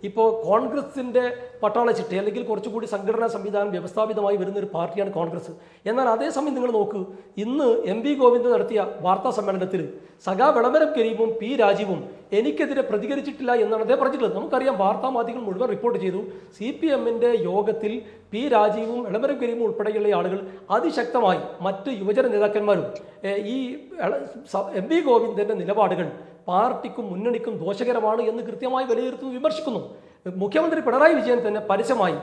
ഇപ്പോൾ കോൺഗ്രസിൻ്റെ പട്ടാള ചിട്ട അല്ലെങ്കിൽ കുറച്ചുകൂടി സംഘടനാ സംവിധാനം വ്യവസ്ഥാപിതമായി വരുന്ന ഒരു പാർട്ടിയാണ് കോൺഗ്രസ്. എന്നാൽ അതേസമയം നിങ്ങൾ നോക്കൂ, ഇന്ന് MV ഗോവിന്ദൻ നടത്തിയ വാർത്താ സമ്മേളനത്തിൽ സഖാ വെളമരം കരീമും P രാജീവും എനിക്കെതിരെ പ്രതികരിച്ചിട്ടില്ല എന്നാണ് അദ്ദേഹം പറഞ്ഞിട്ടുള്ളത്. നമുക്കറിയാം, വാർത്താ മാധ്യമങ്ങൾ മുഴുവൻ റിപ്പോർട്ട് ചെയ്തു. CPM-ൻ്റെ യോഗത്തിൽ P രാജീവും വെളമരം കരീമും ഉൾപ്പെടെയുള്ള ആളുകൾ അതിശക്തമായി മറ്റ് യുവജന നേതാക്കന്മാരും ഈ MV ഗോവിന്ദൻ്റെ നിലപാടുകൾ പാർട്ടിക്കും മുന്നണിക്കും ദോഷകരമാണ് എന്ന് കൃത്യമായി വിലയിരുത്തുന്നു, വിമർശിക്കുന്നു. മുഖ്യമന്ത്രി പിണറായി വിജയൻ തന്നെ പരസ്യമായി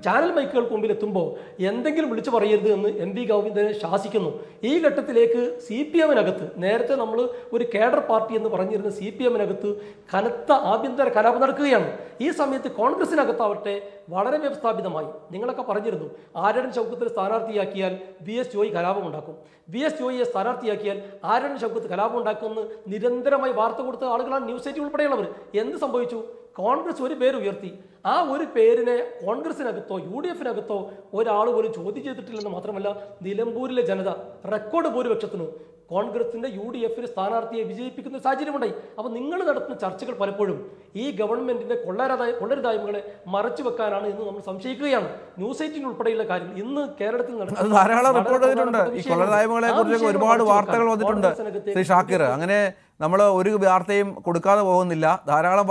ചാനൽ മൈക്കുകൾക്ക് മുമ്പിൽ എത്തുമ്പോൾ എന്തെങ്കിലും വിളിച്ചു പറയരുത് എന്ന് MV ഗോവിന്ദനെ ശാസിക്കുന്നു. ഈ ഘട്ടത്തിലേക്ക് CPM-നകത്ത് നേരത്തെ നമ്മൾ ഒരു കേഡർ പാർട്ടി എന്ന് പറഞ്ഞിരുന്ന CPM-നകത്ത് കനത്ത ആഭ്യന്തര കലാപം നടക്കുകയാണ്. ഈ സമയത്ത് കോൺഗ്രസിനകത്താവട്ടെ വളരെ വ്യവസ്ഥാപിതമായി നിങ്ങളൊക്കെ പറഞ്ഞിരുന്നു, ആര്യടൻ ഷൗക്കത്തിനെ സ്ഥാനാർത്ഥിയാക്കിയാൽ VS ജോയി കലാപമുണ്ടാക്കും, VS ജോയിയെ സ്ഥാനാർത്ഥിയാക്കിയാൽ ആര്യടൻ ഷൗക്കത്ത് കലാപം ഉണ്ടാക്കുമെന്ന് നിരന്തരമായി വാർത്ത കൊടുത്ത ആളുകളാണ് ന്യൂസ് 8 ഉൾപ്പെടെയുള്ളവർ. എന്ത് സംഭവിച്ചു? കോൺഗ്രസ് ഒരു പേര് ഉയർത്തി. ആ ഒരു പേരിനെ കോൺഗ്രസിനകത്തോ UDF-നകത്തോ ഒരാൾ പോലും ചോദ്യം ചെയ്തിട്ടില്ലെന്ന് മാത്രമല്ല, നിലമ്പൂരിലെ ജനത റെക്കോർഡ് ഭൂരിപക്ഷത്തിന് കോൺഗ്രസിന്റെ UDF-ന് സ്ഥാനാർത്ഥിയെ വിജയിപ്പിക്കുന്ന സാഹചര്യമുണ്ടായി. അപ്പോൾ നിങ്ങൾ നടത്തുന്ന ചർച്ചകൾ പലപ്പോഴും ഈ ഗവൺമെന്റിന്റെ കൊള്ളരുതായ്മകളെ മറച്ചു വെക്കാനാണ് എന്ന് നമ്മൾ സംശയിക്കുകയാണ്. ന്യൂസ് 8 ഉൾപ്പെടെയുള്ള കാര്യങ്ങൾ ഇന്ന് കേരളത്തിൽ നടക്കുന്ന ധാരാളം റിപ്പോർട്ട് ചെയ്തിട്ടുണ്ട്. ഈ കൊള്ളരുതായ്മകളെ കുറിച്ച് ഒരുപാട് വാർത്തകൾ വന്നിട്ടുണ്ട് ശ്രീ ഷാക്കിർ. അങ്ങനെ നമ്മൾ ഒരു വാർത്തയും കൊടുക്കാതെ പോകുന്നില്ല. ധാരാളം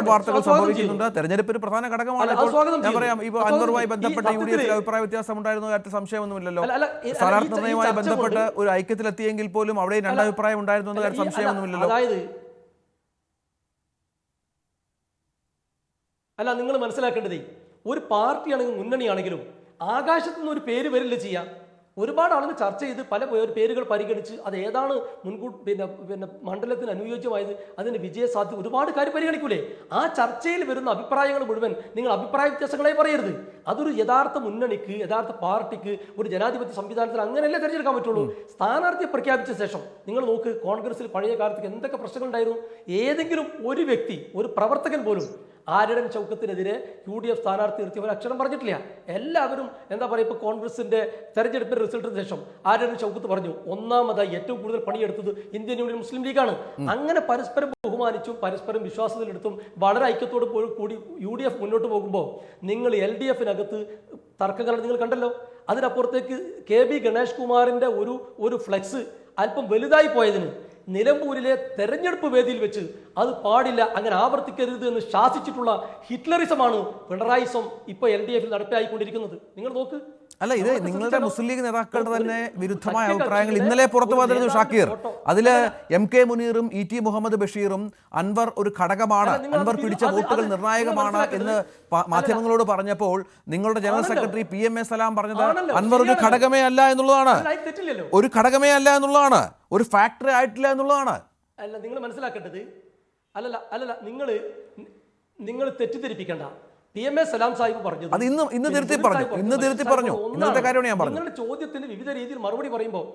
വാർത്തകൾ സംഭവിക്കുന്നുണ്ട്. തെരഞ്ഞെടുപ്പ് ഒരു പ്രധാന ഘടകമാണ്. ഞാൻ പറയാം, ഇപ്പോൾ അൻവറുമായി ബന്ധപ്പെട്ട UDF-ൽ അഭിപ്രായ വ്യത്യാസം ഉണ്ടായിരുന്നു, കാര്യത്തിൽ സംശയമൊന്നുമില്ലല്ലോ. സ്ഥാനാർത്ഥി നിർണ്ണയവുമായി ബന്ധപ്പെട്ട് ഒരു ഐക്യത്തിലെത്തിയെങ്കിൽ പോലും അവിടെ രണ്ടഭിപ്രായം ഉണ്ടായിരുന്നു എന്ന കാര്യം സംശയമൊന്നുമില്ലല്ലോ. അല്ല, നിങ്ങൾ മനസ്സിലാക്കേണ്ടത് ഒരു പാർട്ടിയാണെങ്കിലും മുന്നണിയാണെങ്കിലും ആകാശത്തു നിന്ന് ഒരു പേര് വരില്ല ചെയ്യാം. ഒരുപാട് ആളുകൾ ചർച്ച ചെയ്ത് പല പേരുകൾ പരിഗണിച്ച് അത് ഏതാണ് മുൻകൂട്ടി പിന്നെ മണ്ഡലത്തിന് അനുയോജ്യമായത്, അതിന് വിജയസാധ്യത ഒരുപാട് കാര്യം പരിഗണിക്കൂലേ. ആ ചർച്ചയിൽ വരുന്ന അഭിപ്രായങ്ങൾ മുഴുവൻ നിങ്ങൾ അഭിപ്രായ വ്യത്യാസങ്ങളായി പറയരുത്. അതൊരു യഥാർത്ഥ മുന്നണിക്ക്, യഥാർത്ഥ പാർട്ടിക്ക്, ഒരു ജനാധിപത്യ സംവിധാനത്തിൽ അങ്ങനെയല്ലേ തിരഞ്ഞെടുക്കാൻ പറ്റുള്ളൂ. സ്ഥാനാർത്ഥിയെ പ്രഖ്യാപിച്ച ശേഷം നിങ്ങൾ നോക്ക്, കോൺഗ്രസിൽ പഴയ കാലത്ത് എന്തൊക്കെ പ്രശ്നങ്ങൾ ഉണ്ടായിരുന്നു. ഏതെങ്കിലും ഒരു വ്യക്തി, ഒരു പ്രവർത്തകൻ പോലും ആര്യടൻ ഷൗക്കത്തിനെതിരെ UDF സ്ഥാനാർത്ഥി നിർത്തിയവർ അക്ഷരം പറഞ്ഞിട്ടില്ല. എല്ലാവരും എന്താ പറയുക, ഇപ്പോൾ കോൺഗ്രസിന്റെ തെരഞ്ഞെടുപ്പിന്റെ റിസൾട്ടിന് ശേഷം ആര്യടൻ ഷൗക്കത്ത് പറഞ്ഞു, ഒന്നാമതായി ഏറ്റവും കൂടുതൽ പണിയെടുത്തത് ഇന്ത്യൻ യൂണിയൻ മുസ്ലിം ലീഗാണ്. അങ്ങനെ പരസ്പരം ബഹുമാനിച്ചും പരസ്പരം വിശ്വാസത്തിലെടുത്തും വളരെ ഐക്യത്തോട് കൂടി UDF മുന്നോട്ട് പോകുമ്പോൾ നിങ്ങൾ LDF-നകത്ത് തർക്കങ്ങൾ നിങ്ങൾ കണ്ടല്ലോ. അതിനപ്പുറത്തേക്ക് KB ഗണേഷ് കുമാറിന്റെ ഒരു ഫ്ലെക്സ് അല്പം വലുതായി പോയതിന് നിലമ്പൂരിലെ തെരഞ്ഞെടുപ്പ് വേദിയിൽ വെച്ച് അത് പാടില്ല, അങ്ങനെ ആവർത്തിക്കരുത് എന്ന് ശാസിച്ചിട്ടുള്ള ഹിറ്റ്ലറിസമാണ് പിണറായിസം ഇപ്പോൾ LDF നടപ്പിലായിക്കൊണ്ടിരിക്കുന്നത്. നിങ്ങൾ നോക്ക്. അല്ല, ഇത് നിങ്ങളുടെ മുസ്ലിം ലീഗ് നേതാക്കളുടെ തന്നെ വിരുദ്ധമായ അഭിപ്രായങ്ങൾ ഇന്നലെ പുറത്തു വന്നിരുന്നു ഷാക്കീർ. അതില് MK മുനീറും ET മുഹമ്മദ് ബഷീറും അൻവർ ഒരു ഘടകമാണ്, അൻവർ പിടിച്ച വോട്ടുകൾ നിർണായകമാണ് എന്ന് മാധ്യമങ്ങളോട് പറഞ്ഞപ്പോൾ നിങ്ങളുടെ ജനറൽ സെക്രട്ടറി PMA സലാം പറഞ്ഞത് അൻവർ ഒരു ഘടകമേ അല്ല എന്നുള്ളതാണ്, ഒരു ഘടകമേ അല്ല എന്നുള്ളതാണ്, ഒരു ഫാക്ടറി ആയിട്ടില്ല എന്നുള്ളതാണ്. അല്ല, നിങ്ങൾ മനസ്സിലാക്കേണ്ടത് അല്ലല്ല നിങ്ങൾ തെറ്റിദ്ധരിപ്പിക്കേണ്ട. PMA സലാം സാഹിബ് പറഞ്ഞത് അത് ഇന്ന് തിരുത്തി പറഞ്ഞു. ഇന്നത്തെ കാര്യമാണ് ഞാൻ പറഞ്ഞത്. നിങ്ങളുടെ ചോദ്യത്തിന് വിവിധ രീതിയിൽ മറുപടി പറയുമ്പോൾ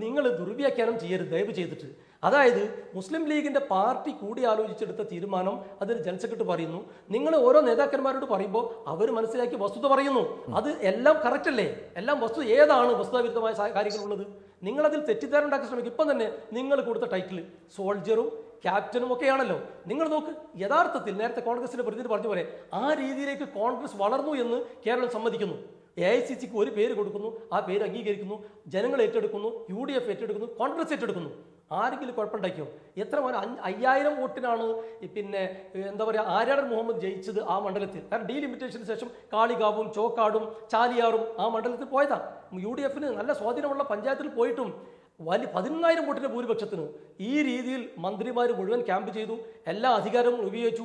നിങ്ങൾ ദുർവ്യാഖ്യാനം ചെയ്യരുത് ദയവ് ചെയ്തിട്ട്. അതായത് മുസ്ലിം ലീഗിന്റെ പാർട്ടി കൂടി ആലോചിച്ചെടുത്ത തീരുമാനം അതിന് ജനറൽ സെക്രട്ടറി പറയുന്നു, നിങ്ങൾ ഓരോ നേതാക്കന്മാരോട് പറയുമ്പോൾ അവർ മനസ്സിലാക്കി വസ്തുത പറയുന്നു. അത് എല്ലാം കറക്റ്റ് അല്ലേ? എല്ലാം ഏതാണ് വസ്തുതാവിരുദ്ധമായ കാര്യങ്ങളുള്ളത്? നിങ്ങളതിൽ തെറ്റിദ്ധാരണ ഉണ്ടാക്കാൻ ശ്രമിക്കും. ഇപ്പം തന്നെ നിങ്ങൾ കൊടുത്ത ടൈറ്റിൽ സോൾജറും ക്യാപ്റ്റനും ഒക്കെയാണല്ലോ. നിങ്ങൾ നോക്ക്, യഥാർത്ഥത്തിൽ നേരത്തെ കോൺഗ്രസിന്റെ പ്രതിനിധി പറഞ്ഞ പോലെ ആ രീതിയിലേക്ക് കോൺഗ്രസ് വളർന്നു എന്ന് കേരളം സമ്മതിക്കുന്നു. AICCക്ക് ഒരു പേര് കൊടുക്കുന്നു, ആ പേര് അംഗീകരിക്കുന്നു, ജനങ്ങൾ ഏറ്റെടുക്കുന്നു, UDF ഏറ്റെടുക്കുന്നു, കോൺഗ്രസ് ഏറ്റെടുക്കുന്നു. ആരെങ്കിലും കുഴപ്പമുണ്ടാക്കിയോ? എത്ര 5000 വോട്ടിനാണ് പിന്നെ എന്താ പറയുക ആര്യാടൻ മുഹമ്മദ് ജയിച്ചത് ആ മണ്ഡലത്തിൽ. കാരണം ഡീലിമിറ്റേഷന് ശേഷം കാളികാവും ചോക്കാടും ചാലിയാറും ആ മണ്ഡലത്തിൽ പോയതാണ്. UDFന് നല്ല സ്വാധീനമുള്ള പഞ്ചായത്തിൽ പോയിട്ടും 11,000 വോട്ടിന്റെ ഭൂരിപക്ഷത്തിന് ഈ രീതിയിൽ മന്ത്രിമാർ മുഴുവൻ ക്യാമ്പ് ചെയ്തു, എല്ലാ അധികാരവും ഉപയോഗിച്ചു,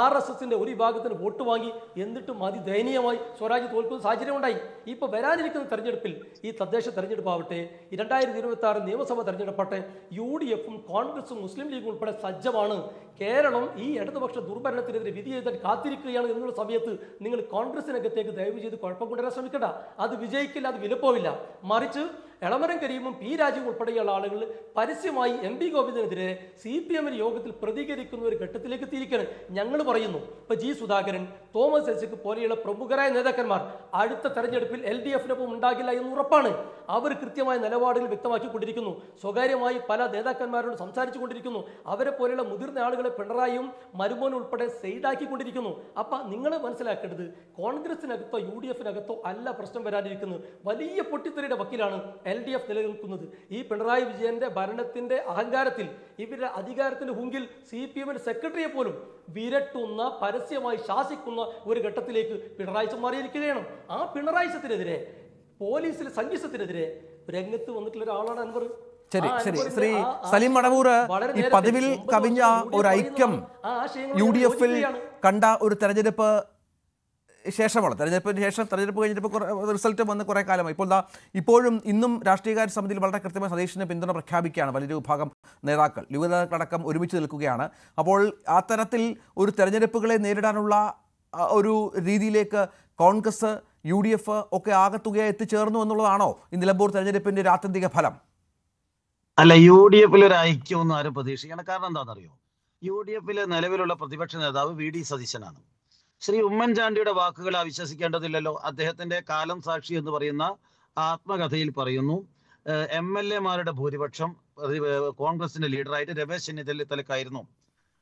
RSSന്റെ ഒരു വിഭാഗത്തിന് വോട്ട് വാങ്ങി, എന്നിട്ടും ദയനീയമായി സ്വരാജ് തോൽക്കുന്ന സാഹചര്യം ഉണ്ടായി. ഇപ്പോൾ വരാനിരിക്കുന്ന തെരഞ്ഞെടുപ്പിൽ, ഈ തദ്ദേശ തെരഞ്ഞെടുപ്പാവട്ടെ, 2026 നിയമസഭ തെരഞ്ഞെടുപ്പാട്ടെ, UDFും കോൺഗ്രസും മുസ്ലിം ലീഗും ഉൾപ്പെടെ സജ്ജമാണ്. കേരളം ഈ ഇടതുപക്ഷ ദുർഭരണത്തിനെതിരെ വിധി എഴുതാൻ കാത്തിരിക്കുകയാണ് എന്നുള്ള സമയത്ത് നിങ്ങൾ കോൺഗ്രസിനകത്തേക്ക് ദയവ് ചെയ്ത് കുഴപ്പം കൊണ്ടുവരാൻ ശ്രമിക്കണ്ട. അത് വിജയിക്കില്ല, അത് വിലപ്പോവില്ല. മറിച്ച് എളമരം കരീമും P രാജീവും ഉൾപ്പെടെയുള്ള ആളുകൾ പരസ്യമായി MP ഗോവിന്ദനെതിരെ CPM യോഗത്തിൽ പ്രതികരിക്കുന്ന ഒരു ഘട്ടത്തിലേക്ക് എത്തിയിരിക്കുകയാണ്. ഞങ്ങൾ പറയുന്നു, ഇപ്പൊ G സുധാകരൻ, തോമസ് ഐസക് പോലെയുള്ള പ്രമുഖരായ നേതാക്കന്മാർ അടുത്ത തെരഞ്ഞെടുപ്പിൽ LDFനൊപ്പം ഉണ്ടാകില്ല എന്ന് ഉറപ്പാണ്. അവർ കൃത്യമായ നിലപാടുകൾ വ്യക്തമാക്കിക്കൊണ്ടിരിക്കുന്നു. സ്വകാര്യമായി പല നേതാക്കന്മാരോട് സംസാരിച്ചു കൊണ്ടിരിക്കുന്നു. അവരെ പോലെയുള്ള മുതിർന്ന ആളുകളെ പിണറായിയും മരുമോനും ഉൾപ്പെടെ സൈഡാക്കിക്കൊണ്ടിരിക്കുന്നു. അപ്പൊ നിങ്ങൾ മനസ്സിലാക്കേണ്ടത് കോൺഗ്രസിനകത്തോ UDFനകത്തോ അല്ല പ്രശ്നം വരാനിരിക്കുന്നത്. വലിയ പൊട്ടിത്തെറിയുടെ വക്കീലാണ് LDF നിലനിൽക്കുന്നത്. ഈ പിണറായി വിജയന്റെ ഭരണത്തിന്റെ അഹങ്കാരത്തിൽ, ഇവരുടെ അധികാരത്തിന്റെ ഹുങ്കിൽ CPM സെക്രട്ടറിയെ പോലും വിരട്ടുന്ന, പരസ്യമായി ശാസിക്കുന്ന ഒരു ഘട്ടത്തിലേക്ക് പിണറായിസം മാറിയിരിക്കുകയാണ്. ആ പിണറായിസത്തിനെതിരെ, പോലീസിലെ സംഘർഷത്തിനെതിരെ രംഗത്ത് വന്നിട്ടുള്ള ഒരാളാണ് അൻവർ. ശരി. ശ്രീ സലീം മടവൂർ, ഈ പതിവിൽ കവിഞ്ഞ ഒരു ഐക്യം UDFൽ കണ്ട ഒരു തെരഞ്ഞെടുപ്പ് ശേഷമാണ്. തെരഞ്ഞെടുപ്പിന് ശേഷം, തെരഞ്ഞെടുപ്പ് കഴിഞ്ഞിട്ട് റിസൾട്ട് വന്ന് കുറേ കാലമായി. ഇപ്പോഴും ഇന്നും രാഷ്ട്രീയകാര്യ സമിതിയിൽ വളരെ കൃത്യമായി സതീഷിന് പിന്തുണ പ്രഖ്യാപിക്കുകയാണ് വലിയൊരു വിഭാഗം നേതാക്കൾ, യുവനേതാക്കളടക്കം ഒരുമിച്ച് നിൽക്കുകയാണ്. അപ്പോൾ ആ തരത്തിൽ ഒരു തെരഞ്ഞെടുപ്പുകളെ നേരിടാനുള്ള ഒരു രീതിയിലേക്ക് കോൺഗ്രസ്, UDF ഒക്കെ ആകത്തുകയായി എത്തിച്ചേർന്നു എന്നുള്ളതാണോ ഈ നിലമ്പൂർ തെരഞ്ഞെടുപ്പിന്റെ ഒരു ആത്യന്തിക ഫലം? അല്ല, UDFൽ ഒരു ഐക്യമൊന്നും ആരും പ്രതീക്ഷിക്കണം. കാരണം എന്താണെന്നറിയോ? UDFലെ നിലവിലുള്ള പ്രതിപക്ഷ നേതാവ് VD സതീശനാണ്. ശ്രീ ഉമ്മൻചാണ്ടിയുടെ വാക്കുകൾ അവിശ്വസിക്കേണ്ടതില്ലല്ലോ. അദ്ദേഹത്തിന്റെ കാലം സാക്ഷി എന്ന് പറയുന്ന ആത്മകഥയിൽ പറയുന്നു, MLA മാരുടെ ഭൂരിപക്ഷം കോൺഗ്രസിന്റെ ലീഡറായിട്ട് രമേശ് ചെന്നിത്തലക്കായിരുന്നു.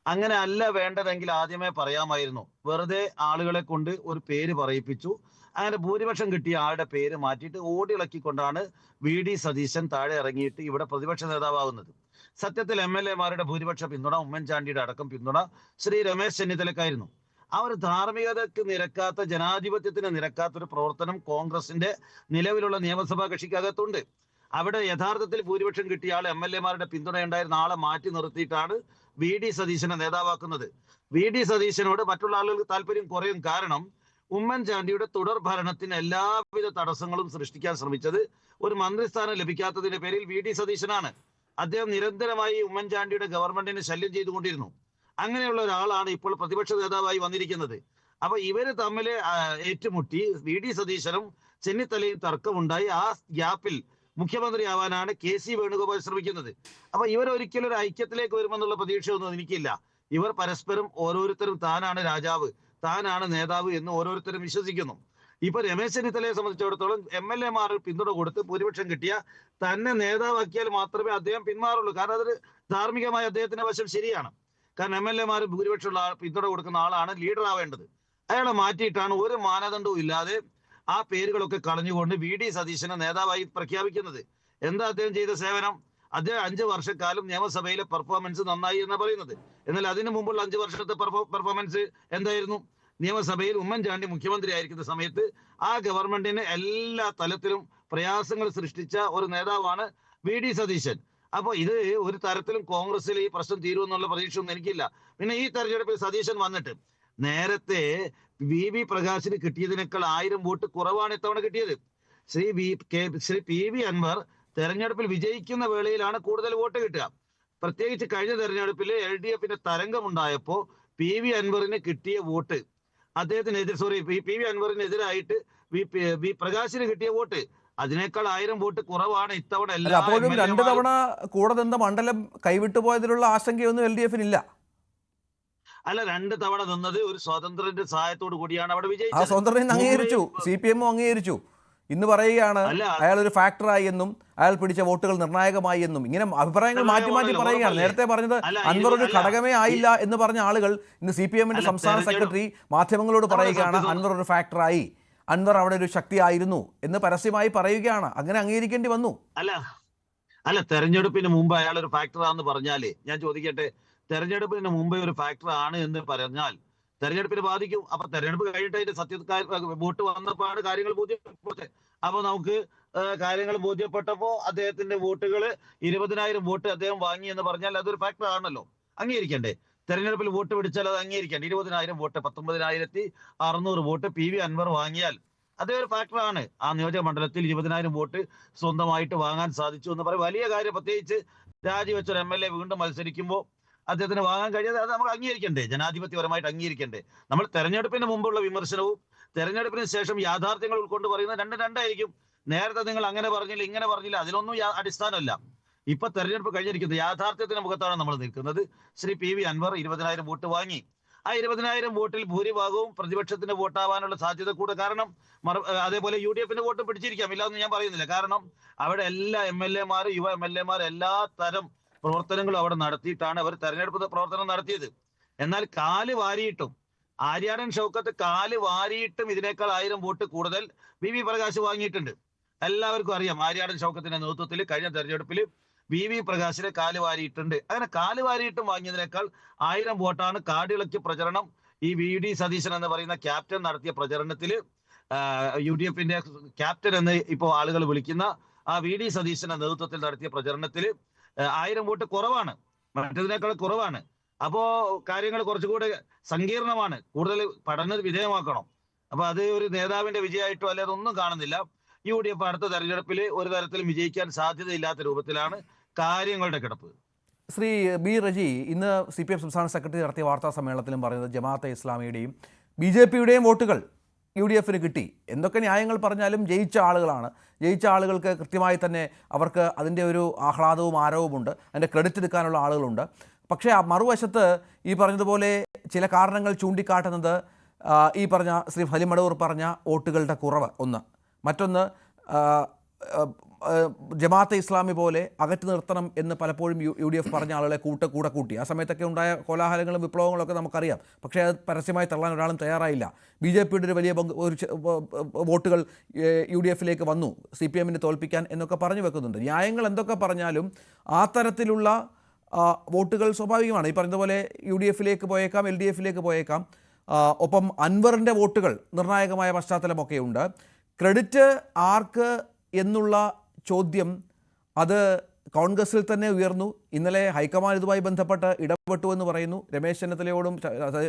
അങ്ങനെ അല്ല വേണ്ടതെങ്കിൽ ആദ്യമേ പറയാമായിരുന്നു. വെറുതെ ആളുകളെ കൊണ്ട് ഒരു പേര് പറയിപ്പിച്ചു. അങ്ങനെ ഭൂരിപക്ഷം കിട്ടിയ ആളുടെ പേര് മാറ്റിയിട്ട് ഓടിയിളക്കിക്കൊണ്ടാണ് VD സതീശൻ താഴെ ഇറങ്ങിയിട്ട് ഇവിടെ പ്രതിപക്ഷ നേതാവാകുന്നത്. സത്യത്തിൽ MLA മാരുടെ ഭൂരിപക്ഷ പിന്തുണ, ഉമ്മൻചാണ്ടിയുടെ അടക്കം പിന്തുണ ശ്രീ രമേശ് ചെന്നിത്തലക്കായിരുന്നു. ആ ഒരു ധാർമ്മികതയ്ക്ക് നിരക്കാത്ത, ജനാധിപത്യത്തിന് നിരക്കാത്ത ഒരു പ്രവർത്തനം കോൺഗ്രസിന്റെ നിലവിലുള്ള നിയമസഭാ കക്ഷിക്കകത്തുണ്ട്. അവിടെ യഥാർത്ഥത്തിൽ ഭൂരിപക്ഷം കിട്ടിയ ആൾ, MLA മാരുടെ പിന്തുണയുണ്ടായിരുന്ന ആളെ മാറ്റി നിർത്തിയിട്ടാണ് VD സതീശനെ നേതാവാക്കുന്നത്. VD സതീശനോട് മറ്റുള്ള ആളുകൾക്ക് താല്പര്യം കുറയും. കാരണം ഉമ്മൻചാണ്ടിയുടെ തുടർ ഭരണത്തിന് എല്ലാവിധ തടസ്സങ്ങളും സൃഷ്ടിക്കാൻ ശ്രമിച്ചത് ഒരു മന്ത്രിസ്ഥാനം ലഭിക്കാത്തതിന്റെ പേരിൽ VD സതീശനാണ്. അദ്ദേഹം നിരന്തരമായി ഉമ്മൻചാണ്ടിയുടെ ഗവൺമെന്റിനെ ശല്യം ചെയ്തുകൊണ്ടിരുന്നു. അങ്ങനെയുള്ള ഒരാളാണ് ഇപ്പോൾ പ്രതിപക്ഷ നേതാവായി വന്നിരിക്കുന്നത്. അപ്പൊ ഇവര് തമ്മിൽ ഏറ്റുമുട്ടി VD സതീശനും ചെന്നിത്തലയും തർക്കമുണ്ടായി. ആ ഗ്യാപ്പിൽ മുഖ്യമന്ത്രിയാവാനാണ് KC വേണുഗോപാൽ ശ്രമിക്കുന്നത്. അപ്പൊ ഇവരൊരിക്കലും ഒരു ഐക്യത്തിലേക്ക് വരുമെന്നുള്ള പ്രതീക്ഷയൊന്നും എനിക്കില്ല. ഇവർ പരസ്പരം ഓരോരുത്തരും താനാണ് രാജാവ്, താനാണ് നേതാവ് എന്ന് ഓരോരുത്തരും വിശ്വസിക്കുന്നു. ഇപ്പൊ രമേശ് ചെന്നിത്തലയെ സംബന്ധിച്ചിടത്തോളം MLA മാർ പിന്തുണ കൊടുത്ത് ഭൂരിപക്ഷം കിട്ടിയ തന്നെ നേതാവാക്കിയാൽ മാത്രമേ അദ്ദേഹം പിന്മാറുള്ളൂ. കാരണം അതൊരു ധാർമ്മികമായ അദ്ദേഹത്തിന്റെ വശം ശരിയാണ്. കാരണം MLA മാർ ഭൂരിപക്ഷമുള്ള പിന്തുണ കൊടുക്കുന്ന ആളാണ് ലീഡർ ആവേണ്ടത്. അയാളെ മാറ്റിയിട്ടാണ് ഒരു മാനദണ്ഡവും ഇല്ലാതെ ആ പേരുകളൊക്കെ കളഞ്ഞുകൊണ്ട് VD സതീശനെ നേതാവായി പ്രഖ്യാപിക്കുന്നത്. എന്താ അദ്ദേഹം ചെയ്ത സേവനം? അദ്ദേഹം 5 വർഷക്കാലം നിയമസഭയിലെ പെർഫോമൻസ് നന്നായി എന്ന് പറയുന്നത്. എന്നാൽ അതിനു മുമ്പുള്ള 5 വർഷത്തെ പെർഫോമൻസ് എന്തായിരുന്നു? നിയമസഭയിൽ ഉമ്മൻചാണ്ടി മുഖ്യമന്ത്രി ആയിരിക്കുന്ന സമയത്ത് ആ ഗവൺമെന്റിന് എല്ലാ തലത്തിലും പ്രയാസങ്ങൾ സൃഷ്ടിച്ച ഒരു നേതാവാണ് VD സതീശൻ. അപ്പൊ ഇത് ഒരു തരത്തിലും കോൺഗ്രസിൽ ഈ പ്രശ്നം തീരുമെന്നുള്ള പ്രതീക്ഷയൊന്നും എനിക്കില്ല. പിന്നെ ഈ തെരഞ്ഞെടുപ്പിൽ സതീശൻ വന്നിട്ട് നേരത്തെ VV പ്രകാശിന് കിട്ടിയതിനേക്കാൾ 1000 വോട്ട് കുറവാണ് ഇത്തവണ കിട്ടിയത്. ശ്രീ PV അൻവർ തെരഞ്ഞെടുപ്പിൽ വിജയിക്കുന്ന വേളയിലാണ് കൂടുതൽ വോട്ട് കിട്ടുക. പ്രത്യേകിച്ച് കഴിഞ്ഞ തെരഞ്ഞെടുപ്പിൽ LDFന്റെ തരംഗമുണ്ടായപ്പോ PV അൻവറിന് കിട്ടിയ വോട്ട് PV അൻവറിനെതിരായിട്ട് പ്രകാശിന് കിട്ടിയ വോട്ട് അതിനേക്കാൾ 1000 വോട്ട് കുറവാണ് ഇത്തവണ. അപ്പോഴും 2 തവണ കൂടെ നിന്ന മണ്ഡലം കൈവിട്ടു പോയതിലുള്ള ആശങ്കയൊന്നും LDFിനില്ല. അല്ല, 2 തവണ നിന്നത് ഒരു സ്വതന്ത്രന്റെ സഹായത്തോടു കൂടിയാണ് അവിടെ ആ വിജയിച്ചത്. സ്വതന്ത്രൻ അംഗീകരിച്ചു, CPM അംഗീകരിച്ചു. ഇന്ന് പറയുകയാണ് അയാൾ ഒരു ഫാക്ടറായി എന്നും അയാൾ പിടിച്ച വോട്ടുകൾ നിർണായകമായി എന്നും. ഇങ്ങനെ അഭിപ്രായങ്ങൾ മാറ്റി മാറ്റി പറയുകയാണ്. നേരത്തെ പറഞ്ഞത് അൻവർ ഒരു ഘടകമേ ആയില്ല എന്ന് പറഞ്ഞ ആളുകൾ ഇന്ന് CPMന്റെ സംസ്ഥാന സെക്രട്ടറി മാധ്യമങ്ങളോട് പറയുകയാണ് അൻവർ ഒരു ഫാക്ടറായി, അൻവർ അവിടെ ഒരു ശക്തിയായിരുന്നു എന്ന് പരസ്യമായി പറയുകയാണ്. അങ്ങനെ അംഗീകരിക്കേണ്ടി വന്നു. അല്ല തെരഞ്ഞെടുപ്പിന് മുമ്പ് അയാൾ ഒരു ഫാക്ടറാന്ന് പറഞ്ഞാലേ, ഞാൻ ചോദിക്കട്ടെ, തെരഞ്ഞെടുപ്പിന് മുമ്പേ ഒരു ഫാക്ടർ ആണ് എന്ന് പറഞ്ഞാൽ തെരഞ്ഞെടുപ്പിന് ബാധിക്കും. അപ്പൊ തെരഞ്ഞെടുപ്പ് കഴിഞ്ഞിട്ട് അതിന്റെ വോട്ട് വന്നപ്പോഴാണ് കാര്യങ്ങൾ ബോധ്യപ്പെട്ടത്. അപ്പൊ നമുക്ക് കാര്യങ്ങൾ ബോധ്യപ്പെട്ടപ്പോ അദ്ദേഹത്തിന്റെ വോട്ടുകൾ 20,000 വോട്ട് അദ്ദേഹം വാങ്ങി എന്ന് പറഞ്ഞാൽ അതൊരു ഫാക്ടർ ആണല്ലോ, അംഗീകരിക്കണ്ടേ? തെരഞ്ഞെടുപ്പിൽ വോട്ട് പിടിച്ചാൽ അത് അംഗീകരിക്കണ്ടേ? 20,000 വോട്ട് 19,600 വോട്ട് PV അൻവർ വാങ്ങിയാൽ അതേ ഒരു ഫാക്ടറാണ്. ആ നിയോജക മണ്ഡലത്തിൽ 20,000 വോട്ട് സ്വന്തമായിട്ട് വാങ്ങാൻ സാധിച്ചു എന്ന് പറയും വലിയ കാര്യം. പ്രത്യേകിച്ച് രാജിവെച്ചൊരു MLA വീണ്ടും മത്സരിക്കുമ്പോൾ അദ്ദേഹത്തിന് വാങ്ങാൻ കഴിയാതെ അത് നമുക്ക് അംഗീകരിക്കണ്ടേ? ജനാധിപത്യപരമായിട്ട് അംഗീകരിക്കണ്ടേ? നമ്മൾ തെരഞ്ഞെടുപ്പിന് മുമ്പുള്ള വിമർശനവും തെരഞ്ഞെടുപ്പിന് ശേഷം യാഥാർത്ഥ്യങ്ങൾ ഉൾക്കൊണ്ട് പറയുന്നത് രണ്ടായിരിക്കും. നേരത്തെ നിങ്ങൾ അങ്ങനെ പറഞ്ഞില്ല ഇങ്ങനെ പറഞ്ഞില്ല, അതിലൊന്നും അടിസ്ഥാനമില്ല. ഇപ്പൊ തെരഞ്ഞെടുപ്പ് കഴിഞ്ഞിരിക്കുന്നത് യാഥാർത്ഥ്യത്തിന് മുഖത്താണ് നമ്മൾ നിൽക്കുന്നത്. ശ്രീ PV അൻവർ 20,000 വോട്ട് വാങ്ങി. ആ 20,000 വോട്ടിൽ ഭൂരിഭാഗവും പ്രതിപക്ഷത്തിന്റെ വോട്ടാവാനുള്ള സാധ്യത കൂടെ. കാരണം അതേപോലെ UDFന്റെ വോട്ട് പിടിച്ചിരിക്കാം, ഇല്ലാന്ന് ഞാൻ പറയുന്നില്ല. കാരണം അവിടെ എല്ലാ MLA മാർ, യുവ MLA മാർ എല്ലാ തരം പ്രവർത്തനങ്ങളും അവിടെ നടത്തിയിട്ടാണ് അവർ തെരഞ്ഞെടുപ്പ് പ്രവർത്തനം നടത്തിയത്. എന്നാൽ കാല് വാരിയിട്ടും ആര്യാടൻ ഷൗക്കത്ത് കാല് വാരിയിട്ടും ഇതിനേക്കാൾ 1000 വോട്ട് കൂടുതൽ VV പ്രകാശ് വാങ്ങിയിട്ടുണ്ട്. എല്ലാവർക്കും അറിയാം ആര്യാടൻ ഷൗക്കത്തിന്റെ നേതൃത്വത്തിൽ കഴിഞ്ഞ തെരഞ്ഞെടുപ്പിൽ VV പ്രകാശിനെ കാല് വാരിയിട്ടുണ്ട്. അങ്ങനെ കാല് വാരിയിട്ടും വാങ്ങിയതിനേക്കാൾ 1000 വോട്ടാണ് കാടിളക്കിയ പ്രചരണം ഈ VD സതീശൻ എന്ന് പറയുന്ന ക്യാപ്റ്റൻ നടത്തിയ പ്രചരണത്തിൽ. UDFന്റെ ക്യാപ്റ്റൻ എന്ന് ഇപ്പോൾ ആളുകൾ വിളിക്കുന്ന ആ VD സതീശന്റെ നേതൃത്വത്തിൽ നടത്തിയ പ്രചരണത്തിൽ 1000 വോട്ട് കുറവാണ്, മറ്റതിനേക്കാൾ കുറവാണ്. അപ്പോ കാര്യങ്ങൾ കുറച്ചുകൂടെ സങ്കീർണമാണ്, കൂടുതൽ പഠന വിധേയമാക്കണം. അപ്പൊ അത് ഒരു നേതാവിന്റെ വിജയമായിട്ടോ അല്ലെ അതൊന്നും കാണുന്നില്ല. UDF അടുത്ത തെരഞ്ഞെടുപ്പിൽ ഒരു തരത്തിലും വിജയിക്കാൻ സാധ്യതയില്ലാത്ത രൂപത്തിലാണ് കാര്യങ്ങളുടെ കിടപ്പ്. ശ്രീ B. റജി, ഇന്ന് CPM സംസ്ഥാന സെക്രട്ടറി നടത്തിയ വാർത്താ സമ്മേളനത്തിലും പറയുന്നത് ജമാഅത്തെ ഇസ്ലാമിയുടെയും BJPയുടെയും വോട്ടുകൾ UDFന് കിട്ടി. എന്തൊക്കെ ന്യായങ്ങൾ പറഞ്ഞാലും ജയിച്ച ആളുകളാണ്. ജയിച്ച ആളുകൾക്ക് കൃത്യമായി തന്നെ അവർക്ക് അതിൻ്റെ ഒരു ആഹ്ലാദവും ആരവവുമുണ്ട്, അതിൻ്റെ ക്രെഡിറ്റ് എടുക്കാനുള്ള ആളുകളുണ്ട്. പക്ഷേ മറുവശത്ത് ഈ പറഞ്ഞതുപോലെ ചില കാരണങ്ങൾ ചൂണ്ടിക്കാട്ടുന്നത് ഈ പറഞ്ഞ ശ്രീ ഹലീം മടവൂർ പറഞ്ഞ വോട്ടുകളുടെ കുറവ് ഒന്ന്, മറ്റൊന്ന് ജമാഅത്തെ ഇസ്ലാമി പോലെ അകറ്റി നിർത്തണം എന്ന് പലപ്പോഴും UDF പറഞ്ഞ ആളുകളെ കൂടെ കൂട്ടി. ആ സമയത്തൊക്കെ ഉണ്ടായ കോലാഹലങ്ങളും വിപ്ലവങ്ങളൊക്കെ നമുക്കറിയാം. പക്ഷേ അത് പരസ്യമായി തള്ളാൻ ഒരാളും തയ്യാറായില്ല. BJPയുടെ ഒരു വലിയ വോട്ടുകൾ UDFിലേക്ക് വന്നു CPMനെ തോൽപ്പിക്കാൻ എന്നൊക്കെ പറഞ്ഞു വെക്കുന്നുണ്ട്. ന്യായങ്ങൾ എന്തൊക്കെ പറഞ്ഞാലും ആ തരത്തിലുള്ള വോട്ടുകൾ സ്വാഭാവികമാണ്. ഈ പറഞ്ഞതുപോലെ UDFിലേക്ക് പോയേക്കാം, LDFിലേക്ക് പോയേക്കാം. ഒപ്പം അൻവറിൻ്റെ വോട്ടുകൾ നിർണായകമായ പശ്ചാത്തലമൊക്കെയുണ്ട്. ക്രെഡിറ്റ് ആർക്ക് എന്നുള്ള ചോദ്യം അത് കോൺഗ്രസിൽ തന്നെ ഉയർന്നു. ഇന്നലെ ഹൈക്കമാൻഡ് ഇതുമായി ബന്ധപ്പെട്ട് ഇടപെട്ടു എന്ന് പറയുന്നു. രമേശ് ചെന്നിത്തലയോടും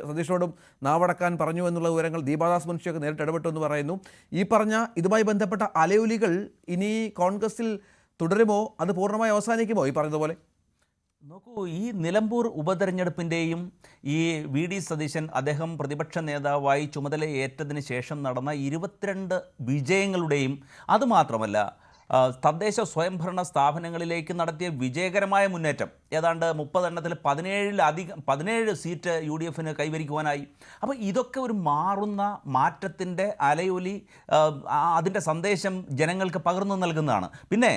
സതീഷിനോടും നാവടക്കാൻ പറഞ്ഞു എന്നുള്ള വിവരങ്ങൾ ദീപാദാസ് മുൻഷിയൊക്കെ നേരിട്ട് ഇടപെട്ടു എന്ന് പറയുന്നു. ഈ പറഞ്ഞ ഇതുമായി ബന്ധപ്പെട്ട അലയൊലികൾ ഇനി കോൺഗ്രസിൽ തുടരുമോ, അത് പൂർണ്ണമായി അവസാനിക്കുമോ ഈ പറഞ്ഞതുപോലെ? നോക്കൂ, ഈ നിലമ്പൂർ ഉപതെരഞ്ഞെടുപ്പിൻ്റെയും ഈ VD സതീശൻ അദ്ദേഹം പ്രതിപക്ഷ നേതാവായി ചുമതലയേറ്റതിന് ശേഷം നടന്ന 22 വിജയങ്ങളുടെയും അതുമാത്രമല്ല തദ്ദേശ സ്വയംഭരണ സ്ഥാപനങ്ങളിലേക്ക് നടത്തിയ വിജയകരമായ മുന്നേറ്റം ഏതാണ്ട് 30 എണ്ണത്തിൽ 17 സീറ്റ് UDF കൈവരിക്കുവാനായി. അപ്പോൾ ഇതൊക്കെ ഒരു മാറുന്ന മാറ്റത്തിൻ്റെ അലയൊലി, അതിൻ്റെ സന്ദേശം ജനങ്ങൾക്ക് പകർന്നു നൽകുന്നതാണ്. പിന്നെ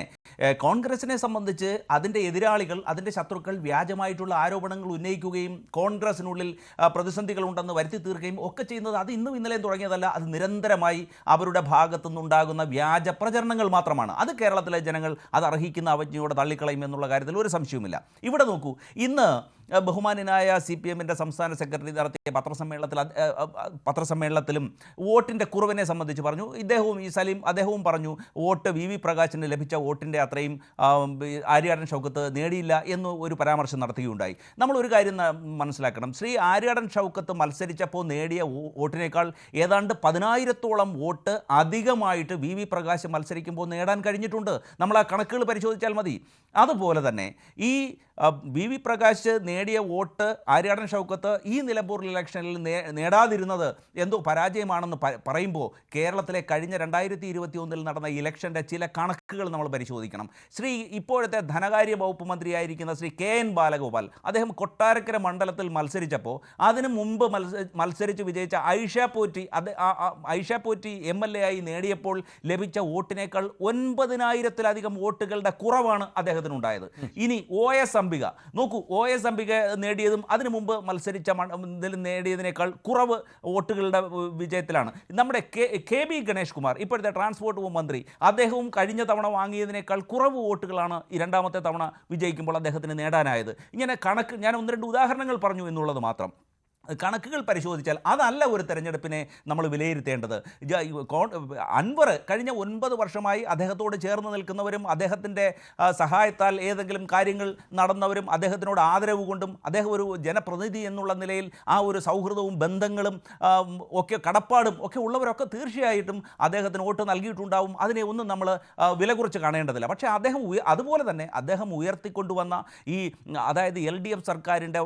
കോൺഗ്രസിനെ സംബന്ധിച്ച് അതിൻ്റെ എതിരാളികൾ, അതിൻ്റെ ശത്രുക്കൾ വ്യാജമായിട്ടുള്ള ആരോപണങ്ങൾ ഉന്നയിക്കുകയും കോൺഗ്രസിനുള്ളിൽ പ്രതിസന്ധികളുണ്ടെന്ന് വരുത്തി തീർക്കുകയും ഒക്കെ ചെയ്യുന്നത് അത് ഇന്നും ഇന്നലെയും തുടങ്ങിയതല്ല. അത് നിരന്തരമായി അവരുടെ ഭാഗത്തു നിന്നുണ്ടാകുന്ന വ്യാജ പ്രചരണങ്ങൾ മാത്രമാണ്. അത് കേരളത്തിലെ ജനങ്ങൾ അത് അർഹിക്കുന്ന അവജ്ഞയോടെ തള്ളിക്കളയും എന്നുള്ള കാര്യത്തിൽ ഒരു സംശയവുമില്ല. ഇവിടെ നോക്കൂ, ഇന്ന് ബഹുമാന്യനായ CPM സംസ്ഥാന സെക്രട്ടറി നടത്തിയ പത്രസമ്മേളനത്തിലും വോട്ടിൻ്റെ കുറവിനെ സംബന്ധിച്ച് പറഞ്ഞു. ഇദ്ദേഹവും ഈ സലീം അദ്ദേഹവും പറഞ്ഞു വോട്ട് VV പ്രകാശിന് ലഭിച്ച വോട്ടിൻ്റെ അത്രയും ആര്യാടൻ ഷൗക്കത്ത് നേടിയില്ല എന്ന് ഒരു പരാമർശം നടത്തുകയുണ്ടായി. നമ്മൾ ഒരു കാര്യം മനസ്സിലാക്കണം. ശ്രീ ആര്യാടൻ ഷൗക്കത്ത് മത്സരിച്ചപ്പോൾ നേടിയ വോട്ടിനേക്കാൾ ഏതാണ്ട് 10,000-ഓളം വോട്ട് അധികമായിട്ട് VV പ്രകാശ് മത്സരിക്കുമ്പോൾ നേടാൻ കഴിഞ്ഞിട്ടുണ്ട്. നമ്മൾ ആ കണക്കുകൾ പരിശോധിച്ചാൽ മതി. അതുപോലെ തന്നെ ഈ VV പ്രകാശ് നേടിയ വോട്ട് ആര്യാടൻ ഷൗക്കത്ത് ഈ നിലമ്പൂർ ഇലക്ഷനിൽ നേടാതിരുന്നത് എന്തോ പരാജയമാണെന്ന് പറയുമ്പോൾ കേരളത്തിലെ കഴിഞ്ഞ 2021 നടന്ന ഇലക്ഷൻ്റെ ചില കണക്കുകൾ നമ്മൾ പരിശോധിക്കണം. ഇപ്പോഴത്തെ ധനകാര്യ വകുപ്പ് മന്ത്രിയായിരിക്കുന്ന ശ്രീ KN ബാലഗോപാൽ അദ്ദേഹം കൊട്ടാരക്കര മണ്ഡലത്തിൽ മത്സരിച്ചപ്പോൾ അതിനു മുമ്പ് മത്സരിച്ച് വിജയിച്ച ഐഷ പോറ്റി MLA ആയി നേടിയപ്പോൾ ലഭിച്ച വോട്ടിനേക്കാൾ 9,000-ലധികം വോട്ടുകളുടെ കുറവാണ് അദ്ദേഹത്തിനുണ്ടായത്. ഇനി OS അംബിക നോക്കൂ, OS അംബിക നേടിയതും അതിനു മുമ്പ് മത്സരിച്ച നേടിയതിനേക്കാൾ കുറവ് വോട്ടുകളുടെ വിജയത്തിലാണ്. നമ്മുടെ KB ഗണേഷ് കുമാർ, ഇപ്പോഴത്തെ ട്രാൻസ്പോർട്ട് മന്ത്രി, അദ്ദേഹവും കഴിഞ്ഞ തവണ വാങ്ങിയതിനേക്കാൾ കുറവ് വോട്ടുകളാണ് ഈ രണ്ടാമത്തെ തവണ വിജയിക്കുമ്പോൾ അദ്ദേഹത്തിന് നേടാനായത്. ഇങ്ങനെ കണക്ക് ഞാൻ 1-2 ഉദാഹരണങ്ങൾ പറഞ്ഞു എന്നുള്ളത് മാത്രം. കണക്കുകൾ പരിശോധിച്ചാൽ അതല്ല ഒരു തെരഞ്ഞെടുപ്പിനെ നമ്മൾ വിലയിരുത്തേണ്ടത്. അൻവർ കഴിഞ്ഞ 9 വർഷമായി അദ്ദേഹത്തോട് ചേർന്ന് നിൽക്കുന്നവരും അദ്ദേഹത്തിൻ്റെ സഹായത്താൽ ഏതെങ്കിലും കാര്യങ്ങൾ നടന്നവരും അദ്ദേഹത്തിനോട് ആദരവ് കൊണ്ടും അദ്ദേഹം ഒരു ജനപ്രതിനിധി എന്നുള്ള നിലയിൽ ആ ഒരു സൗഹൃദവും ബന്ധങ്ങളും ഒക്കെ കടപ്പാടും ഒക്കെ ഉള്ളവരൊക്കെ തീർച്ചയായിട്ടും അദ്ദേഹത്തിന് വോട്ട് നൽകിയിട്ടുണ്ടാവും. അതിനെ ഒന്നും നമ്മൾ വില കുറിച്ച് കാണേണ്ടതില്ല. പക്ഷേ അതുപോലെ തന്നെ അദ്ദേഹം ഉയർത്തിക്കൊണ്ടുവന്ന ഈ അതായത് LDF സർക്കാരിൻ്റെ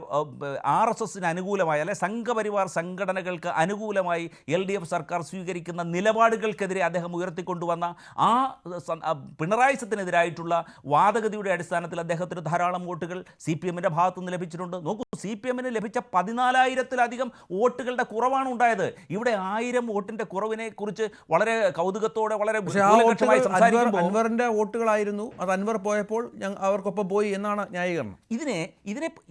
RSSന് അനുകൂലമായ സംഘപരിവാർ സംഘടനകൾക്ക് അനുകൂലമായി LDF സർക്കാർ സ്വീകരിക്കുന്ന നിലപാടുകൾക്കെതിരെ അദ്ദേഹം ഉയർത്തിക്കൊണ്ടുവന്ന ആ പിണറായി സത്തിനെതിരായിട്ടുള്ള വാദഗതിയുടെ അടിസ്ഥാനത്തിൽ അദ്ദേഹത്തിന് ധാരാളം വോട്ടുകൾ CPMൻ്റെ ഭാഗത്തുനിന്ന് ലഭിച്ചിട്ടുണ്ട്. നോക്കൂ, CPMന് ലഭിച്ച 14,000-ലധികം വോട്ടുകളുടെ കുറവാണ് ഉണ്ടായത്. ഇവിടെ 1000 വോട്ടിൻ്റെ കുറവിനെ കുറിച്ച് വളരെ കൗതുകത്തോടെ വളരെ അൻവറിന്റെ വോട്ടുകളായിരുന്നു. അത് അൻവർ പോയപ്പോൾ അവർക്കൊപ്പം പോയി എന്നാണ് ന്യായീകരണം.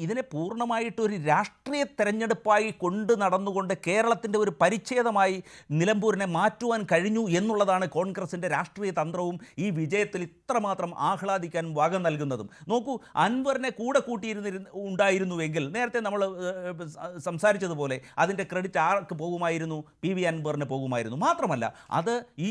ഇതിനെ പൂർണ്ണമായിട്ടൊരു രാഷ്ട്രീയ തെരഞ്ഞെടുപ്പായി കൊണ്ട് നടന്നുകൊണ്ട് കേരളത്തിൻ്റെ ഒരു പരിച്ഛേദമായി നിലമ്പൂരിനെ മാറ്റുവാൻ കഴിഞ്ഞു എന്നുള്ളതാണ് കോൺഗ്രസിൻ്റെ രാഷ്ട്രീയ തന്ത്രവും ഈ വിജയത്തിൽ ഇത്രമാത്രം ആഹ്ലാദിക്കാൻ വക നൽകുന്നതും. നോക്കൂ, അൻവറിനെ കൂടെ ഉണ്ടായിരുന്നുവെങ്കിൽ നേരത്തെ നമ്മൾ സംസാരിച്ചതുപോലെ അതിൻ്റെ ക്രെഡിറ്റ് ആർക്ക് പോകുമായിരുന്നു? PV അൻവറിന് പോകുമായിരുന്നു. മാത്രമല്ല അത് ഈ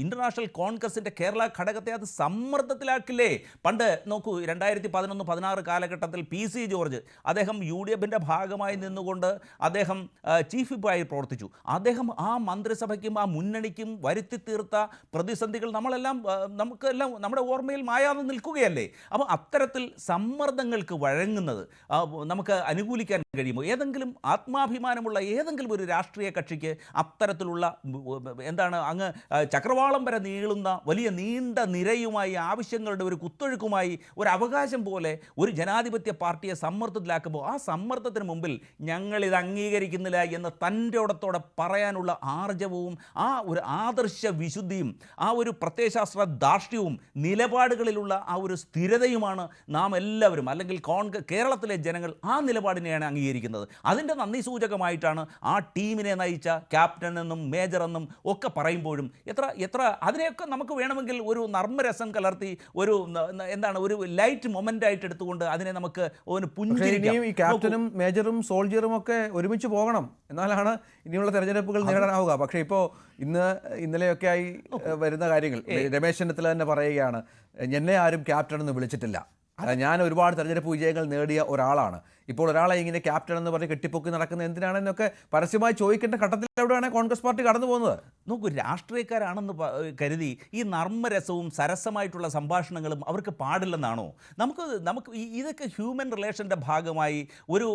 ഇൻ്റർനാഷണൽ കോൺഗ്രസിൻ്റെ കേരള ഘടകത്തെ അത് സമ്മർദ്ദത്തിലാക്കില്ലേ? പണ്ട് നോക്കൂ, 2011-16 കാലഘട്ടത്തിൽ PC ജോർജ് അദ്ദേഹം UDFൻ്റെ ഭാഗമായി നിന്നുകൊണ്ട് അദ്ദേഹം ചീഫ് വിപ്പായി പ്രവർത്തിച്ചു. അദ്ദേഹം ആ മന്ത്രിസഭയ്ക്കും ആ മുന്നണിക്കും വരുത്തി തീർത്ത പ്രതിസന്ധികൾ നമുക്കെല്ലാം നമ്മുടെ ഓർമ്മയിൽ മായാതെ നിൽക്കുകയല്ലേ. അപ്പോൾ അത്തരത്തിൽ സമ്മർദ്ദങ്ങൾക്ക് വഴങ്ങുന്നത് നമുക്ക് അനുകൂലിക്കാൻ കഴിയുമോ? ഏതെങ്കിലും ആത്മാഭിമാനമുള്ള ഏതെങ്കിലും ഒരു രാഷ്ട്രീയ കക്ഷിക്ക് അത്തരത്തിലുള്ള അങ്ങ് ചക്രവാളം വരെ നീളുന്ന വലിയ നീണ്ട നിരയുമായി ആവശ്യങ്ങളുടെ ഒരു കുത്തൊഴുക്കുമായി ഒരു അവകാശം പോലെ ഒരു ജനാധിപത്യ പാർട്ടിയെ സമ്മർദ്ദത്തിലാക്കുമ്പോൾ ആ സമ്മർദ്ദത്തിന് മുമ്പിൽ ഞങ്ങളിത് അംഗീകരിക്കുന്നില്ല എന്ന് തൻ്റെയോടത്തോടെ പറയാനുള്ള ആർജവവും ആ ഒരു ആദർശ വിശുദ്ധിയും ആ ഒരു പ്രത്യയശാസ്ത്ര ധാർഷ്ട്യവും നിലപാടുകളിലുള്ള ആ ഒരു സ്ഥിരതയുമാണ് നാം എല്ലാവരും, അല്ലെങ്കിൽ കേരളത്തിലെ ജനങ്ങൾ ആ നിലപാടിനെയാണ് അംഗീകരിക്കുന്നത്. അതിൻ്റെ നന്ദി സൂചകമായിട്ടാണ് ആ ടീമിനെ നയിച്ച ക്യാപ്റ്റൻ എന്നും മേജർ എന്നും ഒക്കെ പറയുമ്പോഴും എത്ര അതിനെയൊക്കെ നമുക്ക് വേണമെങ്കിൽ ഒരു നർമ്മരസം കലർത്തി ഒരു ഒരു ലൈറ്റ് മൊമെൻ്റ് ആയിട്ട് എടുത്തുകൊണ്ട് അതിനെ നമുക്ക് പുഞ്ചിരിക്കാം. ഈ ക്യാപ്റ്റനും മേജറും സോൾജിയറും ഒക്കെ ഒരുമിച്ച് പോകണം, എന്നാലാണ് ഇനിയുള്ള തെരഞ്ഞെടുപ്പുകൾ നേടാനാവുക. പക്ഷേ ഇപ്പോൾ ഇന്നലെയൊക്കെ ആയി വരുന്ന കാര്യങ്ങൾ രമേശ് ചെന്നിത്തല തന്നെ പറയുകയാണ്, എന്നെ ആരും ക്യാപ്റ്റൻ എന്ന് വിളിച്ചിട്ടില്ല, ഞാൻ ഒരുപാട് തെരഞ്ഞെടുപ്പ് വിജയങ്ങൾ നേടിയ ഒരാളാണ്. ഇപ്പോൾ ഒരാളെ ഇങ്ങനെ ക്യാപ്റ്റൻ എന്ന് പറഞ്ഞ് കെട്ടിപ്പൊക്കി നടക്കുന്ന എന്തിനാണെന്നൊക്കെ പരസ്യമായി ചോദിക്കേണ്ട ഘട്ടത്തിൽ എവിടെയാണ് കോൺഗ്രസ് പാർട്ടി കടന്നു പോകുന്നത്? നോക്കൂ, രാഷ്ട്രീയക്കാരാണെന്ന് കരുതി ഈ നർമ്മരസവും സരസമായിട്ടുള്ള സംഭാഷണങ്ങളും അവർക്ക് പാടില്ലെന്നാണോ? നമുക്ക് ഇതൊക്കെ ഹ്യൂമൻ റിലേഷൻ്റെ ഭാഗമായി ഒരു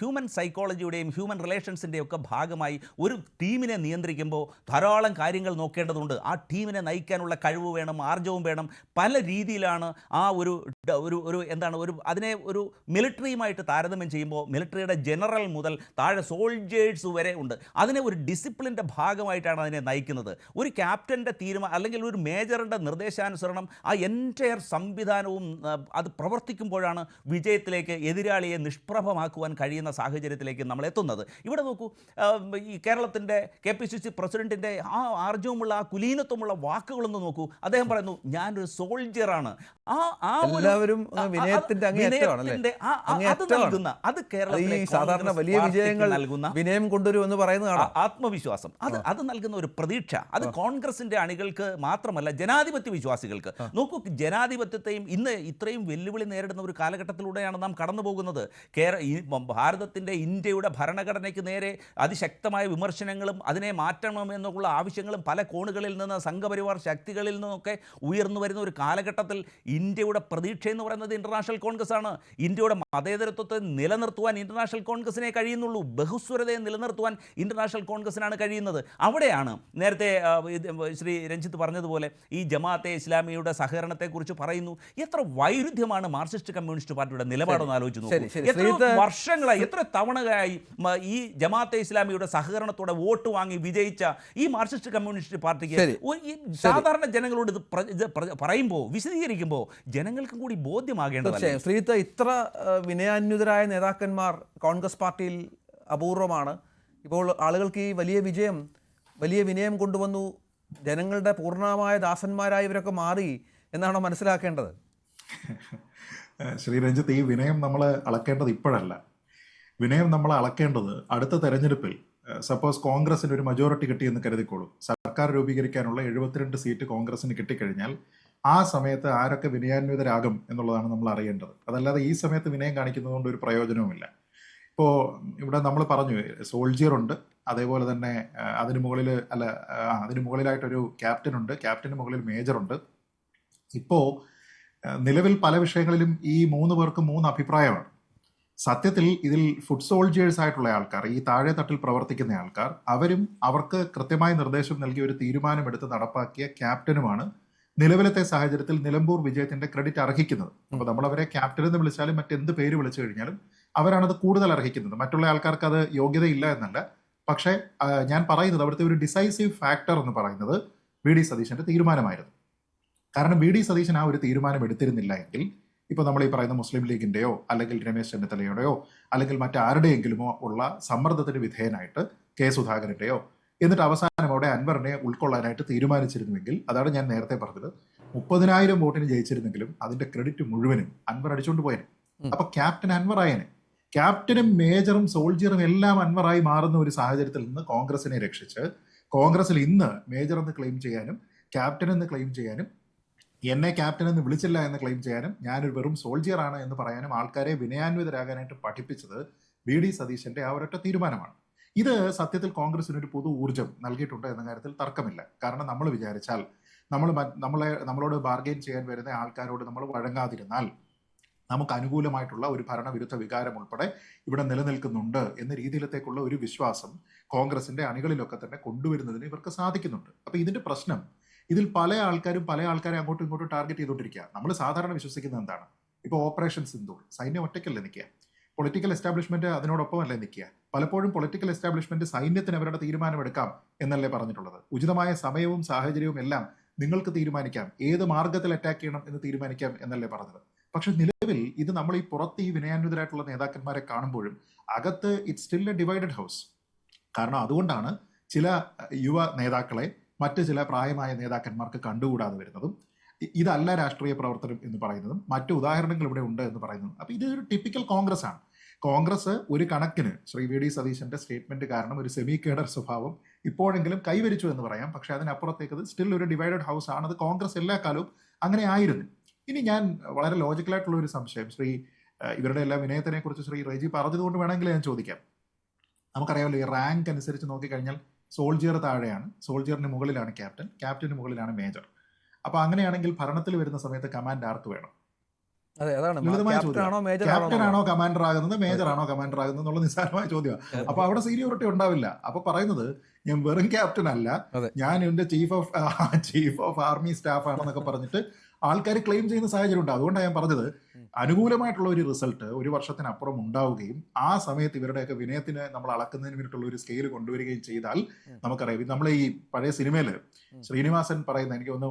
ഹ്യൂമൻ സൈക്കോളജിയുടെയും ഹ്യൂമൻ റിലേഷൻസിൻ്റെയും ഒക്കെ ഭാഗമായി ഒരു ടീമിനെ നിയന്ത്രിക്കുമ്പോൾ ധാരാളം കാര്യങ്ങൾ നോക്കേണ്ടതുണ്ട്. ആ ടീമിനെ നയിക്കാനുള്ള കഴിവ് വേണം, ആർജവും വേണം. പല രീതിയിലാണ് ആ ഒരു അതിനെ ഒരു മിലിറ്ററിയുമായിട്ട് താരതമ്യം ചെയ്യുമ്പോൾ മിലിറ്ററിയുടെ ജനറൽ മുതൽ താഴെ സോൾജേഴ്സ് വരെ ഉണ്ട്. അതിനെ ഒരു ഡിസിപ്ലിൻ്റെ ഭാഗമായിട്ടാണ് അതിനെ നയിക്കുന്നത്. ഒരു ക്യാപ്റ്റൻ്റെ തീരുമാനം അല്ലെങ്കിൽ ഒരു മേജറിൻ്റെ നിർദ്ദേശാനുസരണം ആ എൻറ്റയർ സംവിധാനവും അത് പ്രവർത്തിക്കുമ്പോഴാണ് വിജയത്തിലേക്ക് എതിരാളിയെ നിഷ്പ്രഭമാക്കുവാൻ കഴിയുന്ന സാഹചര്യത്തിലേക്ക് നമ്മൾ എത്തുന്നത്. ഇവിടെ നോക്കൂ, ഈ കേരളത്തിൻ്റെ KPCC പ്രസിഡന്റിൻ്റെ ആ ആർജവുമുള്ള ആ കുലീനത്വമുള്ള വാക്കുകളൊന്ന് നോക്കൂ. അദ്ദേഹം പറയുന്നു, ഞാനൊരു സോൾജിയറാണ്. അത് കേരളത്തിലെ സാധാരണ വലിയ വിജയങ്ങൾ വിനയം കൊണ്ടുവരുമെന്ന് പറയുന്നതാണ് ആത്മവിശ്വാസം. അത് നൽകുന്ന ഒരു പ്രതീക്ഷ. അത് കോൺഗ്രസിന്റെ അണികൾക്ക് മാത്രമല്ല, ജനാധിപത്യ വിശ്വാസികൾക്ക്. നോക്കൂ, ജനാധിപത്യത്തെയും ഇന്ന് ഇത്രയും വെല്ലുവിളി നേരിടുന്ന ഒരു കാലഘട്ടത്തിലൂടെയാണ് നാം കടന്നു പോകുന്നത്. ഇന്ത്യയുടെ ഭരണഘടനയ്ക്ക് നേരെ അതിശക്തമായ വിമർശനങ്ങളും അതിനെ മാറ്റണമെന്നുള്ള ആവശ്യങ്ങളും പല കോണുകളിൽ നിന്ന്, സംഘപരിവാർ ശക്തികളിൽ നിന്നൊക്കെ ഉയർന്നു വരുന്ന ഒരു കാലഘട്ടത്തിൽ ഇന്ത്യയുടെ പ്രതീക്ഷ എന്ന് പറയുന്നത് ഇന്റർനാഷണൽ കോൺഗ്രസ് ആണ്. ഇന്ത്യയുടെ മതേതരത്വത്തെ നിലനിർത്തുവാൻ ഇന്റർനാഷണൽ കോൺഗ്രസിനെ കഴിയുന്നുള്ളൂ. ബഹുസ്വരതയെ നിലനിർത്തുവാൻ ഇന്റർനാഷണൽ കോൺഗ്രസിനാണ് കഴിയുന്നത്. അവിടെയാണ് നേരത്തെ ശ്രീ രഞ്ജിത്ത് പറഞ്ഞതുപോലെ ഈ ജമാഅത്തെ ഇസ്ലാമിയുടെ സഹകരണത്തെക്കുറിച്ച് പറയുന്നു. എത്ര വൈരുദ്ധ്യമാണ് മാർക്സിസ്റ്റ് കമ്മ്യൂണിസ്റ്റ് പാർട്ടിയുടെ നിലപാടെന്ന് ആലോചിച്ച് നോക്കൂ. എത്ര വർഷങ്ങളായി, എത്ര തവണകളായി ഈ ജമാഅത്തെ ഇസ്ലാമിയുടെ സഹകരണത്തോടെ വോട്ട് വാങ്ങി വിജയിച്ച ഈ മാർക്സിസ്റ്റ് കമ്മ്യൂണിസ്റ്റ് പാർട്ടിക്ക് ഈ സാധാരണ ജനങ്ങളോട് ഇത് പറയുമ്പോൾ, വിശദീകരിക്കുമ്പോൾ ജനങ്ങൾക്കും കൂടി ബോധ്യമാകേണ്ടത്. ശ്രീജിത്ത്, ഇത്ര വിനയാന്വിതരായ നേതാക്കന്മാർ കോൺഗ്രസ് പാർട്ടിയിൽ അപൂർവമാണ്. ഇപ്പോൾ ആളുകൾക്ക് ഈ വലിയ വിനയം കൊണ്ടുവന്നു, ജനങ്ങളുടെ പൂർണ്ണമായ ദാസന്മാരായി ഇവരൊക്കെ മാറി എന്നാണോ മനസ്സിലാക്കേണ്ടത്? ശ്രീ രഞ്ജിത്ത്, ഈ വിനയം നമ്മൾ അളക്കേണ്ടത് ഇപ്പോഴല്ല. വിനയം നമ്മൾ അളക്കേണ്ടത് അടുത്ത തെരഞ്ഞെടുപ്പിൽ സപ്പോസ് കോൺഗ്രസിന് ഒരു മജോറിറ്റി കിട്ടിയെന്ന് കരുതിക്കോളൂ. സർക്കാർ രൂപീകരിക്കാനുള്ള 72 സീറ്റ് കോൺഗ്രസിന് കിട്ടിക്കഴിഞ്ഞാൽ ആ സമയത്ത് ആരൊക്കെ വിനയാന്വിതരാകും എന്നുള്ളതാണ് നമ്മൾ അറിയേണ്ടത്. അതല്ലാതെ ഈ സമയത്ത് വിനയം കാണിക്കുന്നത് കൊണ്ട് ഒരു പ്രയോജനവുമില്ല. ഇപ്പോൾ ഇവിടെ നമ്മൾ പറഞ്ഞു, സോൾജിയർ ഉണ്ട്, അതേപോലെ തന്നെ അതിന് മുകളിലായിട്ടൊരു ക്യാപ്റ്റൻ ഉണ്ട്, ക്യാപ്റ്റന് മുകളിൽ മേജറുണ്ട്. ഇപ്പോൾ നിലവിൽ പല വിഷയങ്ങളിലും ഈ 3 പേർക്കും 3 അഭിപ്രായമാണ്. സത്യത്തിൽ ഇതിൽ ഫുഡ് സോൾജിയേഴ്സ് ആയിട്ടുള്ള ആൾക്കാർ, ഈ താഴെ തട്ടിൽ പ്രവർത്തിക്കുന്ന ആൾക്കാർ, അവർക്ക് കൃത്യമായ നിർദ്ദേശം നൽകി ഒരു തീരുമാനമെടുത്ത് നടപ്പാക്കിയ ക്യാപ്റ്റനുമാണ് നിലവിലത്തെ സാഹചര്യത്തിൽ നിലമ്പൂർ വിജയത്തിന്റെ ക്രെഡിറ്റ് അർഹിക്കുന്നത്. അപ്പോൾ നമ്മൾ അവരെ ക്യാപ്റ്റൻ എന്ന് വിളിച്ചാലും മറ്റെന്ത് പേര് വിളിച്ചു കഴിഞ്ഞാലും അവരാണത് കൂടുതൽ അർഹിക്കുന്നത്. മറ്റുള്ള ആൾക്കാർക്ക് അത് യോഗ്യതയില്ല എന്നല്ല. പക്ഷേ ഞാൻ പറയുന്നത് അവിടുത്തെ ഒരു ഡിസൈസീവ് ഫാക്ടർ എന്ന് പറയുന്നത് VD സതീശന്റെ തീരുമാനമായിരുന്നു. കാരണം VD സതീശൻ ആ ഒരു തീരുമാനം എടുത്തിരുന്നില്ല എങ്കിൽ ഇപ്പോൾ നമ്മൾ ഈ പറയുന്ന മുസ്ലിം ലീഗിന്റെയോ അല്ലെങ്കിൽ രമേശ് ചെന്നിത്തലയുടെയോ അല്ലെങ്കിൽ മറ്റാരുടെയെങ്കിലുമോ ഉള്ള സമ്മർദ്ദത്തിന് വിധേയനായിട്ട് K സുധാകരന്റെയോ എന്നിട്ട് അവസാനം അവിടെ അൻവറിനെ ഉൾക്കൊള്ളാനായിട്ട് തീരുമാനിച്ചിരുന്നുവെങ്കിൽ, അതാണ് ഞാൻ നേരത്തെ പറഞ്ഞത്, 30,000 വോട്ടിന് ജയിച്ചിരുന്നെങ്കിലും അതിന്റെ ക്രെഡിറ്റ് മുഴുവനും അൻവർ അടിച്ചുകൊണ്ട് പോയേനെ. അപ്പൊ ക്യാപ്റ്റൻ അൻവർ ആയേനെ. ക്യാപ്റ്റനും മേജറും സോൾജിയറും എല്ലാം അൻവറായി മാറുന്ന ഒരു സാഹചര്യത്തിൽ നിന്ന് കോൺഗ്രസിനെ രക്ഷിച്ച് കോൺഗ്രസിൽ ഇന്ന് മേജർ എന്ന് ക്ലെയിം ചെയ്യാനും ക്യാപ്റ്റൻ എന്ന് ക്ലെയിം ചെയ്യാനും എന്നെ ക്യാപ്റ്റൻ എന്ന് വിളിച്ചില്ല എന്ന് ക്ലെയിം ചെയ്യാനും ഞാനൊരു വെറും സോൾജിയർ ആണ് എന്ന് പറയാനും ആൾക്കാരെ വിനയാന്വിതരാകാനായിട്ട് പഠിപ്പിച്ചത് VD സതീശന്റെ ആ ഒരൊറ്റ തീരുമാനമാണ്. ഇത് സത്യത്തിൽ കോൺഗ്രസിന് ഒരു പുതു ഊർജ്ജം നൽകിയിട്ടുണ്ട് എന്ന കാര്യത്തിൽ തർക്കമില്ല. കാരണം നമ്മൾ വിചാരിച്ചാൽ നമ്മളോട് ബാർഗെയിൻ ചെയ്യാൻ വരുന്ന ആൾക്കാരോട് നമ്മൾ വഴങ്ങാതിരുന്നാൽ നമുക്ക് അനുകൂലമായിട്ടുള്ള ഒരു ഭരണവിരുദ്ധ വികാരം ഉൾപ്പെടെ ഇവിടെ നിലനിൽക്കുന്നുണ്ട് എന്ന രീതിയിലത്തേക്കുള്ള ഒരു വിശ്വാസം കോൺഗ്രസിന്റെ അണികളിലൊക്കെ തന്നെ കൊണ്ടുവരുന്നതിന് ഇവർക്ക് സാധിക്കുന്നുണ്ട്. അപ്പൊ ഇതിന്റെ പ്രശ്നം, ഇതിൽ പല ആൾക്കാരെ അങ്ങോട്ടും ഇങ്ങോട്ടും ടാർഗറ്റ് ചെയ്തുകൊണ്ടിരിക്കുക. നമ്മൾ സാധാരണ വിശ്വസിക്കുന്നത് എന്താണ്? ഇപ്പോൾ ഓപ്പറേഷൻ സിന്ദൂർ, സൈന്യം ഒറ്റയ്ക്കല്ലേ നിൽക്കുക, പൊളിറ്റിക്കൽ എസ്റ്റാബ്ലിഷ്മെന്റ് അതിനോടൊപ്പമല്ലേ നിൽക്കുക. പലപ്പോഴും പൊളിറ്റിക്കൽ എസ്റ്റാബ്ലിഷ്മെന്റ് സൈന്യത്തിന് അവരുടെ തീരുമാനമെടുക്കാം എന്നല്ലേ പറഞ്ഞിട്ടുള്ളത്. ഉചിതമായ സമയവും സാഹചര്യവും എല്ലാം നിങ്ങൾക്ക് തീരുമാനിക്കാം, ഏത് മാർഗത്തിൽ അറ്റാക്ക് ചെയ്യണം എന്ന് തീരുമാനിക്കാം എന്നല്ലേ പറഞ്ഞത്. പക്ഷെ നിലവിൽ ഇത് നമ്മൾ ഈ പുറത്ത് ഈ വിനയാന്വിതരായിട്ടുള്ള നേതാക്കന്മാരെ കാണുമ്പോഴും അകത്ത് it's still A divided house. കാരണം അതുകൊണ്ടാണ് ചില യുവ നേതാക്കളെ മറ്റ് ചില പ്രായമായ നേതാക്കന്മാർക്ക് കണ്ടുകൂടാതെ വരുന്നതും ഇതല്ല രാഷ്ട്രീയ പ്രവർത്തനം എന്ന് പറയുന്നതും മറ്റു ഉദാഹരണങ്ങൾ ഇവിടെ ഉണ്ട് എന്ന് പറയുന്നതും. അപ്പൊ ഇതൊരു ടിപ്പിക്കൽ കോൺഗ്രസ് ആണ്. കോൺഗ്രസ് ഒരു കണക്കിന് ശ്രീ VD സതീശന്റെ സ്റ്റേറ്റ്മെന്റ് കാരണം ഒരു സെമി കേഡർ സ്വഭാവം ഇപ്പോഴെങ്കിലും കൈവരിച്ചു എന്ന് പറയാം. പക്ഷെ അതിനപ്പുറത്തേക്ക് സ്റ്റിൽ ഒരു ഡിവൈഡഡ് ഹൗസ് ആണ്. അത് കോൺഗ്രസ് എല്ലാ കാലവും അങ്ങനെ ആയിരുന്നു. ഇനി ഞാൻ വളരെ ലോജിക്കലായിട്ടുള്ള ഒരു സംശയം, ഇവരുടെ എല്ലാ വിനയത്തിനെ കുറിച്ച് ശ്രീ റെജി പറഞ്ഞതുകൊണ്ട് വേണമെങ്കിൽ ഞാൻ ചോദിക്കാം. നമുക്കറിയാമല്ലോ ഈ റാങ്ക് അനുസരിച്ച് നോക്കിക്കഴിഞ്ഞാൽ സോൾജിയർ താഴെയാണ്, സോൾജിയറിന് മുകളിലാണ് ക്യാപ്റ്റൻ, ക്യാപ്റ്റന് മുകളിലാണ് മേജർ. അപ്പോൾ അങ്ങനെയാണെങ്കിൽ ഭരണത്തിൽ വരുന്ന സമയത്ത് കമാൻഡ് ആർക്ക് വേണം? അതെ, അതാണ് ലളിതമായ ക്യാപ്റ്റനാണോ ചോദ്യം. മേജർ ക്യാപ്റ്റൻ ആണോ ആണോ കമാൻഡർ ആകുന്നത്, മേജർ ആണോ കമാൻഡർ ആകുന്നത് എന്നുള്ള നിസ്സാരമായ ചോദ്യമാണ്. അപ്പൊ അവിടെ സീനിയോറിറ്റി ഉണ്ടാവില്ല. അപ്പൊ പറയുന്നത് ഞാൻ വെറും ക്യാപ്റ്റൻ അല്ല, അതെ. ഞാൻ എന്റെ ചീഫ് ഓഫ് ആർമി സ്റ്റാഫ് ആണെന്നൊക്കെ പറഞ്ഞിട്ട് ആൾക്കാർ ക്ലെയിം ചെയ്യുന്ന സാഹചര്യം ഉണ്ട്. അതുകൊണ്ടാണ് ഞാൻ പറഞ്ഞത് അനുകൂലമായിട്ടുള്ള ഒരു റിസൾട്ട് ഒരു വർഷത്തിനപ്പുറം ഉണ്ടാവുകയും ആ സമയത്ത് ഇവരുടെയൊക്കെ വിനയത്തിന് നമ്മൾ അളക്കുന്നതിന് വേണ്ടിയിട്ടുള്ള ഒരു സ്കെയിൽ കൊണ്ടുവരികയും ചെയ്താൽ നമുക്കറിയാം. നമ്മൾ ഈ പഴയ സിനിമയില് ശ്രീനിവാസൻ പറയുന്ന, എനിക്ക് ഒന്ന്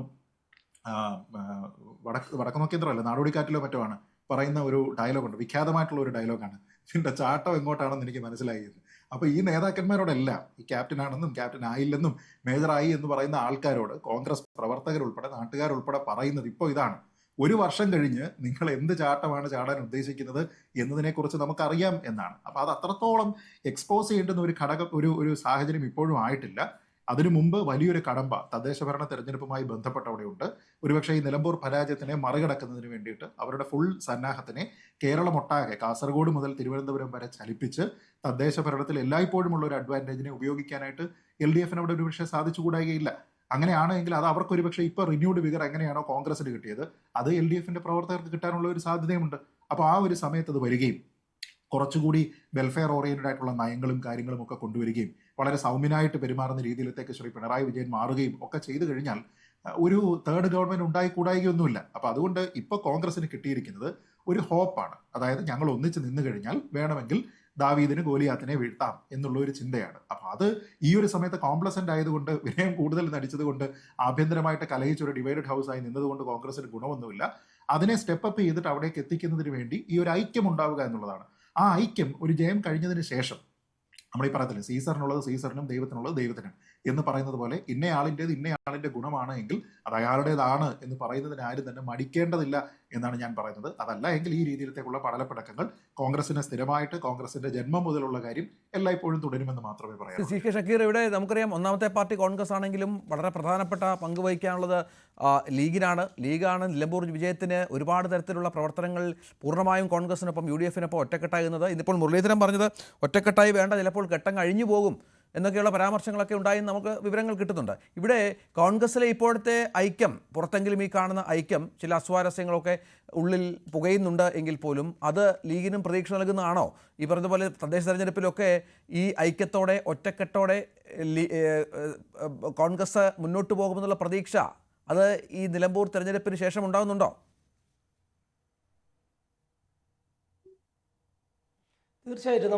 വടക്ക് നോക്കിയന്ത്രമല്ല നാടോടിക്കാറ്റിലോ മറ്റോ ആണ് പറയുന്ന ഒരു ഡയലോഗുണ്ട്, വിഖ്യാതമായിട്ടുള്ള ഒരു ഡയലോഗാണ്, ഇതിന്റെ ചാട്ടം എങ്ങോട്ടാണെന്ന് എനിക്ക് മനസ്സിലായത്. അപ്പൊ ഈ നേതാക്കന്മാരോടെല്ലാം, ഈ ക്യാപ്റ്റൻ ആണെന്നും ക്യാപ്റ്റൻ ആയില്ലെന്നും മേജറായി എന്ന് പറയുന്ന ആൾക്കാരോട് കോൺഗ്രസ് പ്രവർത്തകരുൾപ്പെടെ നാട്ടുകാരുൾപ്പെടെ പറയുന്നത് ഇപ്പോൾ ഇതാണ്: ഒരു വർഷം കഴിഞ്ഞ് നിങ്ങൾ എന്ത് ചാട്ടമാണ് ചാടാൻ ഉദ്ദേശിക്കുന്നത് എന്നതിനെക്കുറിച്ച് നമുക്കറിയാം എന്നാണ്. അപ്പൊ അത് അത്രത്തോളം എക്സ്പോസ് ചെയ്യേണ്ടുന്ന ഒരു ഘടകം, ഒരു സാഹചര്യം ഇപ്പോഴും ആയിട്ടില്ല. അതിനു മുമ്പ് വലിയൊരു കടമ്പ തദ്ദേശ ഭരണ തെരഞ്ഞെടുപ്പുമായി ബന്ധപ്പെട്ടവിടെ ഉണ്ട്. ഒരുപക്ഷെ ഈ നിലമ്പൂർ പരാജയത്തിനെ മറികടക്കുന്നതിന് വേണ്ടിയിട്ട് അവരുടെ ഫുൾ സന്നാഹത്തിനെ കേരളമൊട്ടാകെ കാസർഗോഡ് മുതൽ തിരുവനന്തപുരം വരെ ചലിപ്പിച്ച് തദ്ദേശ ഭരണത്തിൽ എല്ലായ്പ്പോഴുമുള്ള ഒരു അഡ്വാൻറ്റേജിനെ ഉപയോഗിക്കാനായിട്ട് LDF അവിടെ ഒരുപക്ഷെ സാധിച്ചുകൂടായികയില്ല. അങ്ങനെയാണെങ്കിൽ അത് അവർക്ക് ഒരുപക്ഷെ ഇപ്പോൾ റിന്യൂഡ് വിഗർ എങ്ങനെയാണോ കോൺഗ്രസിന് കിട്ടിയത്, അത് LDF പ്രവർത്തകർക്ക് കിട്ടാനുള്ള ഒരു സാധ്യതയുമുണ്ട്. അപ്പോൾ ആ ഒരു സമയത്ത് അത് വരികയും കുറച്ചുകൂടി വെൽഫെയർ ഓറിയന്റഡ് ആയിട്ടുള്ള നയങ്ങളും കാര്യങ്ങളും ഒക്കെ കൊണ്ടുവരികയും വളരെ സൗമ്യനായിട്ട് പെരുമാറുന്ന രീതിയിലത്തേക്ക് ശ്രീ പിണറായി വിജയൻ മാറുകയും ഒക്കെ ചെയ്തു കഴിഞ്ഞാൽ ഒരു തേർഡ് ഗവൺമെന്റ് ഉണ്ടായിക്കൂടായികയൊന്നുമില്ല. അപ്പൊ അതുകൊണ്ട് ഇപ്പൊ കോൺഗ്രസിന് കിട്ടിയിരിക്കുന്നത് ഒരു ഹോപ്പാണ്. അതായത് ഞങ്ങൾ ഒന്നിച്ച് നിന്ന് കഴിഞ്ഞാൽ വേണമെങ്കിൽ ദാവീദിന് ഗോലിയാത്തിനെ വീഴ്ത്താം എന്നുള്ള ഒരു ചിന്തയാണ്. അപ്പൊ അത് ഈ ഒരു സമയത്ത് കോംപ്ലസന്റ് ആയതുകൊണ്ട്, വിനയം കൂടുതൽ നടിച്ചത് കൊണ്ട്, ആഭ്യന്തരമായിട്ട് കലഹിച്ചൊരു ഡിവൈഡഡ് ഹൗസ് ആയി നിന്നതുകൊണ്ട് കോൺഗ്രസിന് ഗുണമൊന്നുമില്ല. അതിനെ സ്റ്റെപ്പ് അപ്പ് ചെയ്തിട്ട് അവിടേക്ക് എത്തിക്കുന്നതിന് വേണ്ടി ഈ ഒരു ഐക്യം ഉണ്ടാവുക എന്നുള്ളതാണ്. ആ ഐക്യം ഒരു ജയം കഴിഞ്ഞതിന് ശേഷം നമ്മൾ ഈ പറയത്തില്ലേ, സീസറിനുള്ളത് സീസറിനും ദൈവത്തിനുള്ളത് ദൈവത്തിനും എന്ന് പറയുന്നത് പോലെ ഇന്നയാളിൻ്റെത് ഇന്നയാളിൻ്റെ ഗുണമാണ് എങ്കിൽ അത് അയാളുടേതാണ് എന്ന് പറയുന്നതിന് ആരും തന്നെ മടിക്കേണ്ടതില്ല എന്നാണ് ഞാൻ പറയുന്നത്. അതല്ല എങ്കിൽ ഈ രീതിയിലത്തേക്കുള്ള പടലപ്പിടക്കങ്ങൾ കോൺഗ്രസിന് സ്ഥിരമായിട്ട് കോൺഗ്രസിന്റെ ജന്മം മുതലുള്ള കാര്യം എല്ലായ്പ്പോഴും തുടരുമെന്ന് മാത്രമേ പറയാം. CK ഷക്കീർ, ഇവിടെ നമുക്കറിയാം ഒന്നാമത്തെ പാർട്ടി കോൺഗ്രസ് ആണെങ്കിലും വളരെ പ്രധാനപ്പെട്ട പങ്ക് വഹിക്കാനുള്ളത് ലീഗാണ്. നിലമ്പൂർ വിജയത്തിന് ഒരുപാട് തരത്തിലുള്ള പ്രവർത്തനങ്ങൾ പൂർണ്ണമായും കോൺഗ്രസിനൊപ്പം UDF-നൊപ്പം ഒറ്റക്കെട്ടായി എന്നത്. ഇന്നിപ്പോൾ മുരളീധരൻ പറഞ്ഞത് ഒറ്റക്കെട്ടായി വേണ്ട, ചിലപ്പോൾ ഘട്ടം കഴിഞ്ഞു പോകും എന്നൊക്കെയുള്ള പരാമർശങ്ങളൊക്കെ ഉണ്ടായി നമുക്ക് വിവരങ്ങൾ കിട്ടുന്നുണ്ട്. ഇവിടെ കോൺഗ്രസിലെ ഇപ്പോഴത്തെ ഐക്യം, പുറത്തെങ്കിലും ഈ കാണുന്ന ഐക്യം ചില അസ്വാരസ്യങ്ങളൊക്കെ ഉള്ളിൽ പുകയുന്നുണ്ട് എങ്കിൽ പോലും അത് ലീഗിനും പ്രതീക്ഷ നൽകുന്നതാണോ? ഈ പറഞ്ഞതുപോലെ തദ്ദേശ തെരഞ്ഞെടുപ്പിലൊക്കെ ഈ ഐക്യത്തോടെ ഒറ്റക്കെട്ടോടെ കോൺഗ്രസ് മുന്നോട്ട് പോകുമെന്നുള്ള പ്രതീക്ഷ അത് ഈ നിലമ്പൂർ തെരഞ്ഞെടുപ്പിന് ശേഷം ഉണ്ടാകുന്നുണ്ടോ? തീർച്ചയായിട്ടും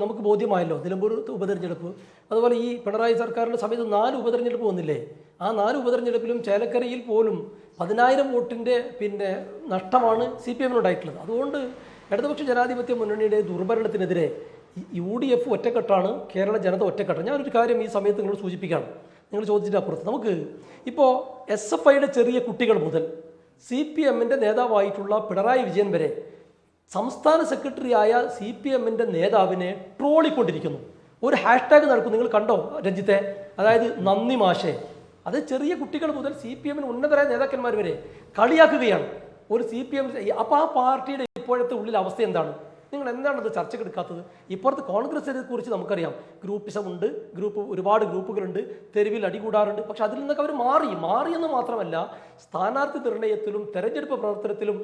നമുക്ക് ബോധ്യമായല്ലോ നിലമ്പൂർ ഉപതെരഞ്ഞെടുപ്പ്. അതുപോലെ ഈ പിണറായി സർക്കാരിൻ്റെ സമയത്ത് 4 ഉപതെരഞ്ഞെടുപ്പ് വന്നില്ലേ? ആ 4 ഉപതെരഞ്ഞെടുപ്പിലും ചേലക്കരയിൽ പോലും 10,000 വോട്ടിൻ്റെ നഷ്ടമാണ് CPM ഉണ്ടായിട്ടുള്ളത്. അതുകൊണ്ട് ഇടതുപക്ഷ ജനാധിപത്യ മുന്നണിയുടെ ദുർഭരണത്തിനെതിരെ UDF ഒറ്റക്കെട്ടാണ്, കേരള ജനത ഒറ്റക്കെട്ടാണ്. ഞാനൊരു കാര്യം ഈ സമയത്ത് നിങ്ങൾ സൂചിപ്പിക്കുകയാണ്, നിങ്ങൾ ചോദിച്ചിട്ട് അപ്പുറത്ത്. നമുക്ക് ഇപ്പോൾ SFIയുടെ ചെറിയ കുട്ടികൾ മുതൽ CPM-ന്റെ നേതാവായിട്ടുള്ള പിണറായി വിജയൻ വരെ സംസ്ഥാന സെക്രട്ടറിയായ CPM-ന്റെ നേതാവിനെ ട്രോളിക്കൊണ്ടിരിക്കുന്നു. ഒരു #, നടക്കും, നിങ്ങൾ കണ്ടോ രഞ്ജിത്തെ? അതായത് നന്ദി മാഷേ. അത് ചെറിയ കുട്ടികൾ മുതൽ CPM-ന് ഉന്നതരായ നേതാക്കന്മാർ വരെ കളിയാക്കുകയാണ് ഒരു CPM. അപ്പോൾ ആ പാർട്ടിയുടെ ഇപ്പോഴത്തെ ഉള്ളിൽ അവസ്ഥ എന്താണ്? നിങ്ങൾ എന്താണത് ചർച്ചക്കെടുക്കാത്തത്? ഇപ്പുറത്ത് കോൺഗ്രസിനെ കുറിച്ച് നമുക്കറിയാം, ഗ്രൂപ്പിസം ഉണ്ട്, ഒരുപാട് ഗ്രൂപ്പുകളുണ്ട്, തെരുവിൽ അടികൂടാറുണ്ട്. പക്ഷെ അതിൽ നിന്നൊക്കെ അവർ മാറിയെന്ന് മാത്രമല്ല, സ്ഥാനാർത്ഥി നിർണയത്തിലും തെരഞ്ഞെടുപ്പ് പ്രവർത്തനത്തിലും